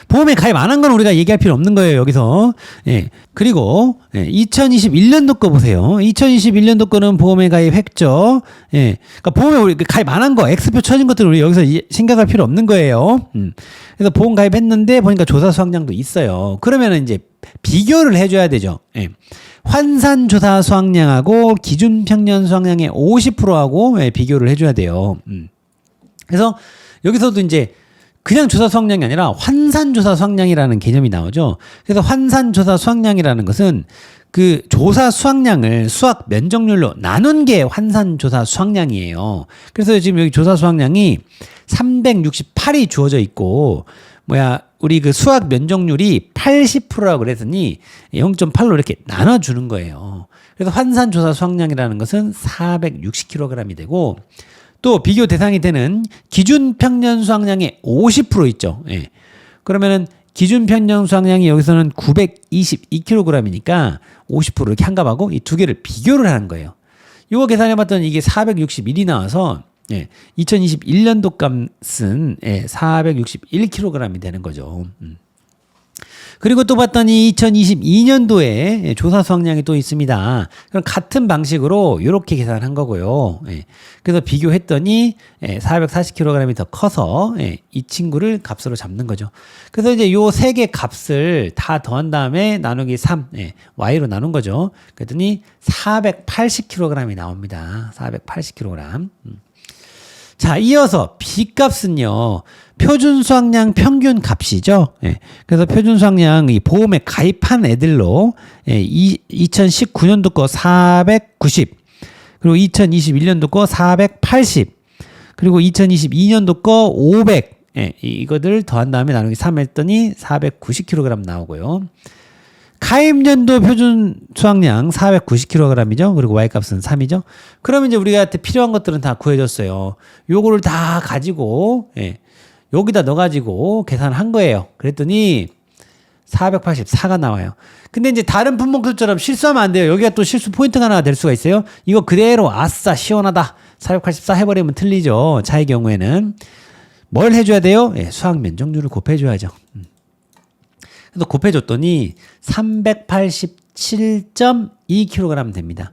[SPEAKER 2] 보험에 가입 안 한 건 우리가 얘기할 필요 없는 거예요, 여기서. 그리고 2021년도 거 보세요. 2021년도 거는 보험에 가입했죠. 그러니까 보험에 우리 가입 안 한 거, X표 쳐진 것들은 우리 여기서 생각할 필요 없는 거예요. 그래서 보험 가입했는데 보니까 조사 수학량도 있어요. 그러면은 이제 비교를 해줘야 되죠. 환산 조사 수학량하고 기준 평년 수학량의 50%하고 비교를 해줘야 돼요. 그래서 여기서도 이제 그냥 조사 수학량이 아니라 환산조사 수학량이라는 개념이 나오죠. 그래서 환산조사 수학량이라는 것은 그 조사 수학량을 수학 면적률로 나눈 게 환산조사 수학량이에요. 그래서 지금 여기 조사 수학량이 368이 주어져 있고 우리 그 수학 면적률이 80%라고 그랬더니 0.8로 이렇게 나눠주는 거예요. 그래서 환산조사 수확량이라는 것은 460kg이 되고, 또 비교 대상이 되는 기준 평년 수확량의 50% 있죠. 예. 그러면은 기준 평년 수확량이 여기서는 922kg이니까 50% 이렇게 한값하고 이 두 개를 비교를 하는 거예요. 이거 계산해 봤더니 이게 461이 나와서 2021년도 값은 461kg이 되는 거죠. 그리고 또 봤더니 2022년도에 조사 수확량이 또 있습니다. 그럼 같은 방식으로 이렇게 계산한 거고요. 그래서 비교했더니 440kg이 더 커서 이 친구를 값으로 잡는 거죠. 그래서 이제 요 세 개 값을 다 더한 다음에 나누기 3, y로 나눈 거죠. 그랬더니 480kg이 나옵니다. 480kg. 자, 이어서 B값은요, 표준 수확량 평균 값이죠. 그래서 표준 수확량 이 보험에 가입한 애들로 2019년도 거 490, 그리고 2021년도 거 480, 그리고 2022년도 거 500, 이거들 더한 다음에 나누기 3 했더니 490kg 나오고요. 가입년도 표준 수확량 490kg이죠. 그리고 Y값은 3이죠. 그러면 이제 우리한테 필요한 것들은 다 구해줬어요. 요거를 다 가지고, 여기다 넣어가지고 계산한 거예요. 그랬더니 484가 나와요. 근데 이제 다른 품목들처럼 실수하면 안 돼요. 여기가 또 실수 포인트가 하나 될 수가 있어요. 이거 그대로 아싸 시원하다 484 해버리면 틀리죠. 차의 경우에는 뭘 해줘야 돼요? 수학 면적률을 곱해줘야죠. 그래서 곱해줬더니 387.2kg 됩니다.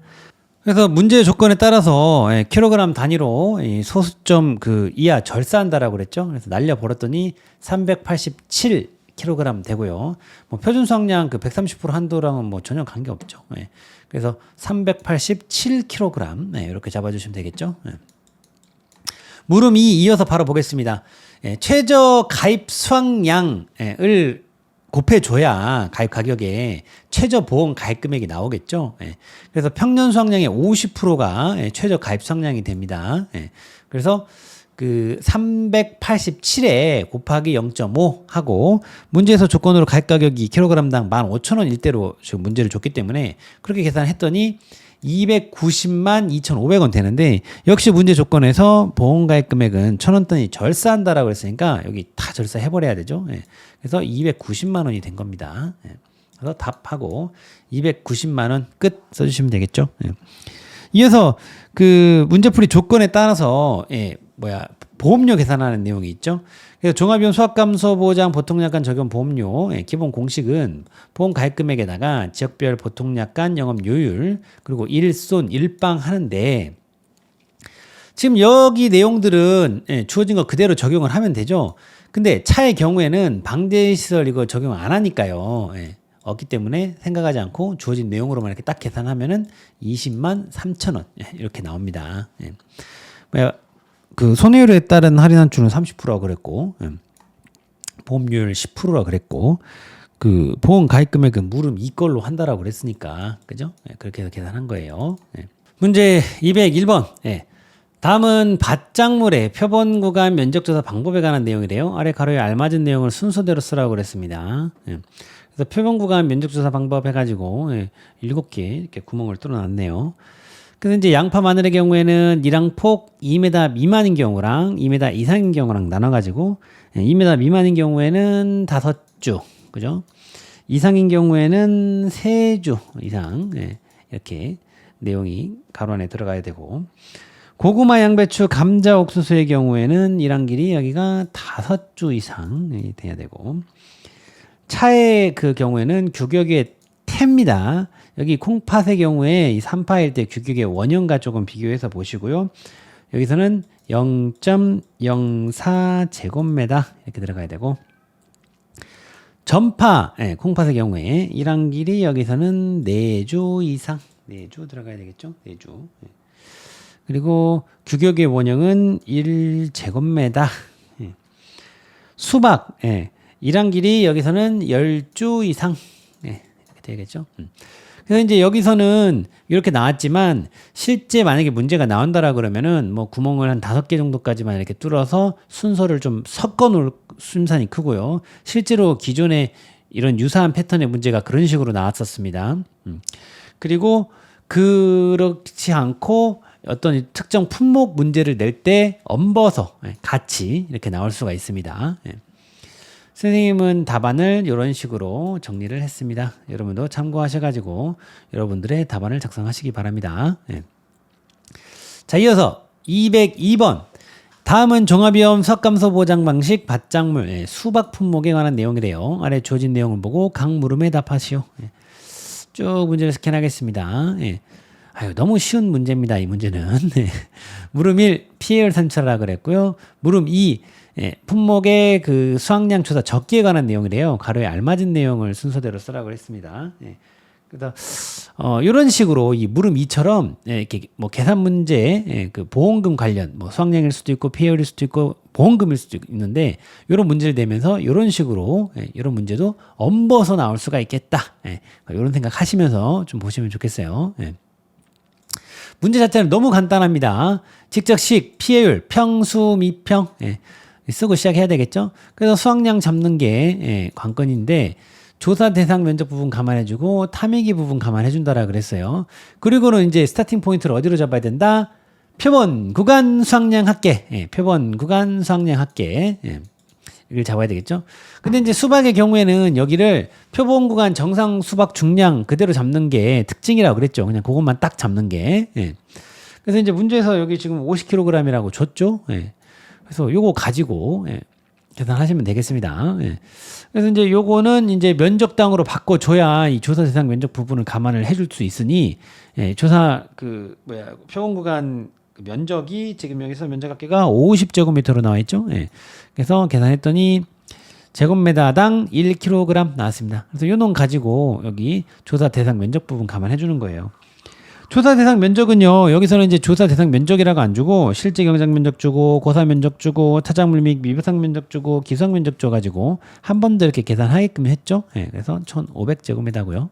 [SPEAKER 2] 그래서 문제 조건에 따라서 킬로그램 단위로 소수점 그 이하 절사한다라고 그랬죠. 그래서 날려버렸더니 387kg 되고요. 뭐 표준 수확량 그 130% 한도랑은 뭐 전혀 관계 없죠. 그래서 387kg 이렇게 잡아주시면 되겠죠. 물음 2 이어서 바로 보겠습니다. 최저 가입 수확량을 곱해줘야 가입 가격에 최저 보험 가입 금액이 나오겠죠. 그래서 평년 수확량의 50%가 최저 가입 수확량이 됩니다. 그래서 그 387에 곱하기 0.5 하고 문제에서 조건으로 가입 가격이 킬로그램당 15,000원 일대로 지금 문제를 줬기 때문에 그렇게 계산했더니 290만 2,500원 되는데 역시 문제 조건에서 보험 가입 금액은 1,000원단위 절사한다라고 했으니까 여기 다 절사해버려야 되죠. 그래서 290만 원이 된 겁니다. 그래서 답하고 290만 원 끝 써주시면 되겠죠. 이어서 그 문제풀이 조건에 따라서 보험료 계산하는 내용이 있죠. 그래서 종합비용 수학감소보장 보통약관 적용 보험료 기본 공식은 보험 가입 금액에다가 지역별 보통약관 영업요율 그리고 일손 일방 하는데 지금 여기 내용들은 주어진 거 그대로 적용을 하면 되죠. 근데 차의 경우에는 방대시설 이거 적용 안 하니까요. 없기 때문에 생각하지 않고 주어진 내용으로만 이렇게 딱 계산하면은 20만 3천 원 이렇게 나옵니다. 그 손해율에 따른 할인 한출은 30%라고 그랬고 보험료율 10%라고 그랬고 그 보험 가입 금액은 물음 이걸로 한다라고 그랬으니까 그죠? 그렇게 해서 계산한 거예요. 문제 201번. 다음은 밭작물의 표본 구간 면적조사 방법에 관한 내용이래요. 아래 가로에 알맞은 내용을 순서대로 쓰라고 그랬습니다. 그래서 표본 구간 면적조사 방법 해가지고 7개 이렇게 구멍을 뚫어놨네요. 그래서 이제 양파 마늘의 경우에는 이랑폭 2m 미만인 경우랑 2m 이상인 경우랑 나눠가지고 2m 미만인 경우에는 5주, 그죠? 이상인 경우에는 3주 이상 이렇게 내용이 가로 안에 들어가야 되고 고구마, 양배추, 감자, 옥수수의 경우에는 일한 길이 여기가 5주 이상 돼야 되고 차의 그 경우에는 규격의 태입니다. 여기 콩팥의 경우에 이 3파일 때 규격의 원형과 조금 비교해서 보시고요. 여기서는 0.04 제곱미터 이렇게 들어가야 되고 전파 콩팥의 경우에 일한 길이 여기서는 4주 이상 4주 들어가야 되겠죠. 4주. 그리고 규격의 원형은 1제곱미터. 수박 일한 길이 여기서는 10주 이상 이렇게 되겠죠. 그래서 이제 여기서는 이렇게 나왔지만 실제 만약에 문제가 나온다라 그러면은 뭐 구멍을 한 5개 정도까지만 이렇게 뚫어서 순서를 좀 섞어 수심산이 크고요. 실제로 기존에 이런 유사한 패턴의 문제가 그런 식으로 나왔었습니다. 그리고 그렇지 않고 어떤 특정 품목 문제를 낼 때 엄버서 같이 이렇게 나올 수가 있습니다. 선생님은 답안을 이런 식으로 정리를 했습니다. 여러분도 참고하셔가지고 여러분들의 답안을 작성하시기 바랍니다. 자, 이어서 202번. 다음은 종합위험 수학감소 보장 방식 밭작물 수박 품목에 관한 내용이래요. 아래 주어진 내용을 보고 각 물음에 답하시오. 쭉 문제를 스캔하겠습니다. 아유, 너무 쉬운 문제입니다. 이 문제는. 물음 1, 피해율 산출하라 그랬고요. 물음 2, 품목의 그 수확량 조사 적기에 관한 내용이래요. 가로에 알맞은 내용을 순서대로 쓰라고 했습니다. 그래서 이런 식으로 이 물음 2처럼 이렇게 뭐 계산 문제, 그 보험금 관련 뭐 수확량일 수도 있고 피해율일 수도 있고 보험금일 수도 있는데 이런 문제를 내면서 이런 식으로 이런 문제도 엄버서 나올 수가 있겠다. 이런 생각하시면서 좀 보시면 좋겠어요. 문제 자체는 너무 간단합니다. 직접식, 피해율, 평수, 미평 쓰고 시작해야 되겠죠. 그래서 수확량 잡는 게 관건인데 조사 대상 면적 부분 감안해주고 탐의기 부분 감안해준다라 그랬어요. 그리고는 이제 스타팅 포인트를 어디로 잡아야 된다? 표본 구간 수확량 합계, 표본 구간 수확량 합계 이걸 잡아야 되겠죠. 근데 이제 수박의 경우에는 여기를 표본 구간 정상 수박 중량 그대로 잡는 게 특징이라고 그랬죠. 그냥 그것만 딱 잡는 게. 그래서 이제 문제에서 여기 지금 50kg이라고 줬죠. 그래서 요거 가지고 계산하시면 되겠습니다. 그래서 이제 요거는 이제 면적당으로 바꿔줘야 이 조사 대상 면적 부분을 감안을 해줄 수 있으니 조사 표본 구간 면적이 지금 여기서 면적 합계가 50제곱미터로 나와 있죠. 그래서 계산했더니 제곱미터당 1kg 나왔습니다. 그래서 요 놈 가지고 여기 조사 대상 면적 부분 감안해 주는 거예요. 조사 대상 면적은요, 여기서는 이제 조사 대상 면적이라고 안 주고 실제 경작 면적 주고 고사 면적 주고 타작물 및 미부상 면적 주고 기수학 면적 줘가지고 한 번 더 이렇게 계산하게끔 했죠. 그래서 1500제곱미터고요.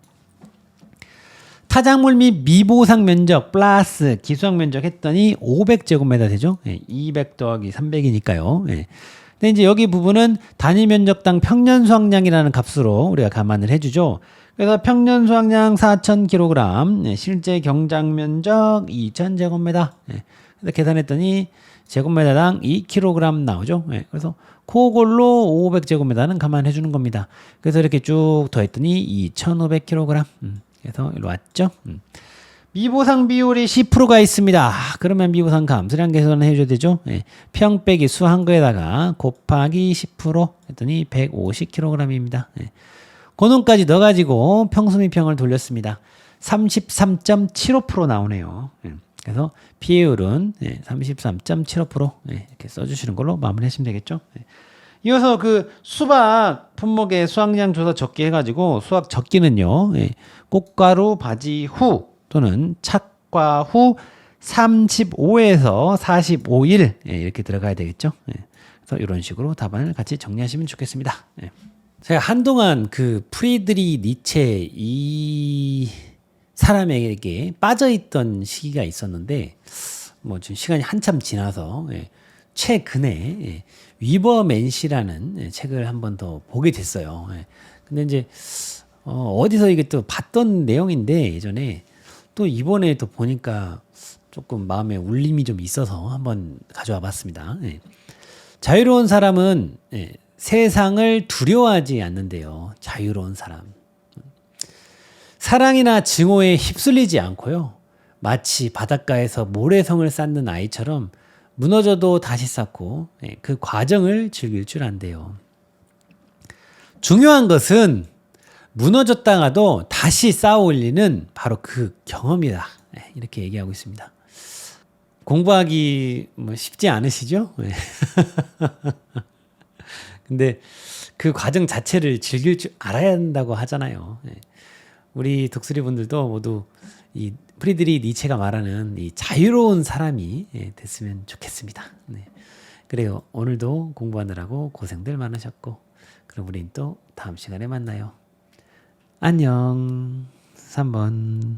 [SPEAKER 2] 타작물 및 미보상 면적 플러스 기수학 면적 했더니 500제곱미터 되죠. 200 더하기 300이니까요. 근데 이제 여기 부분은 단위 면적당 평년 수확량이라는 값으로 우리가 감안을 해주죠. 그래서 평년 수확량 4,000kg, 실제 경작 면적 2,000제곱미터. 그래서 계산했더니 제곱미터당 2kg 나오죠. 그래서 그걸로 500제곱미터는 감안해 주는 겁니다. 그래서 이렇게 쭉 더했더니 2,500kg. 그래서 일로 왔죠. 미보상 비율이 10%가 있습니다. 그러면 미보상 감수량 계산을 해줘야 되죠. 평 빼기 수 한 거에다가 곱하기 10% 했더니 150kg입니다. 그 놈까지 넣어가지고 평수미평을 돌렸습니다. 33.75% 나오네요. 그래서 피해율은 33.75% 이렇게 써주시는 걸로 마무리하시면 되겠죠. 이어서 그 수박 품목의 수확량 조사 적기 해가지고 수확 적기는요, 꽃가루 바지 후 또는 착과 후 35에서 45일 이렇게 들어가야 되겠죠. 그래서 이런 식으로 답안을 같이 정리하시면 좋겠습니다. 제가 한동안 그 프리드리 니체 이 사람에게 빠져있던 시기가 있었는데 뭐 지금 시간이 한참 지나서 최근에 위버맨시라는 책을 한 번 더 보게 됐어요. 근데 이제 어디서 이게 또 봤던 내용인데 예전에 또 이번에 또 보니까 조금 마음에 울림이 좀 있어서 한번 가져와 봤습니다. 자유로운 사람은 세상을 두려워하지 않는데요. 자유로운 사람. 사랑이나 증오에 휩쓸리지 않고요. 마치 바닷가에서 모래성을 쌓는 아이처럼 무너져도 다시 쌓고 그 과정을 즐길 줄 안대요. 중요한 것은 무너졌다가도 다시 쌓아 올리는 바로 그 경험이다. 이렇게 얘기하고 있습니다. 공부하기 뭐 쉽지 않으시죠? 근데 그 과정 자체를 즐길 줄 알아야 한다고 하잖아요. 우리 독수리 분들도 모두 이 프리드리 니체가 말하는 이 자유로운 사람이 됐으면 좋겠습니다. 그래요. 오늘도 공부하느라고 고생들 많으셨고, 그럼 우린 또 다음 시간에 만나요. 안녕. 3번.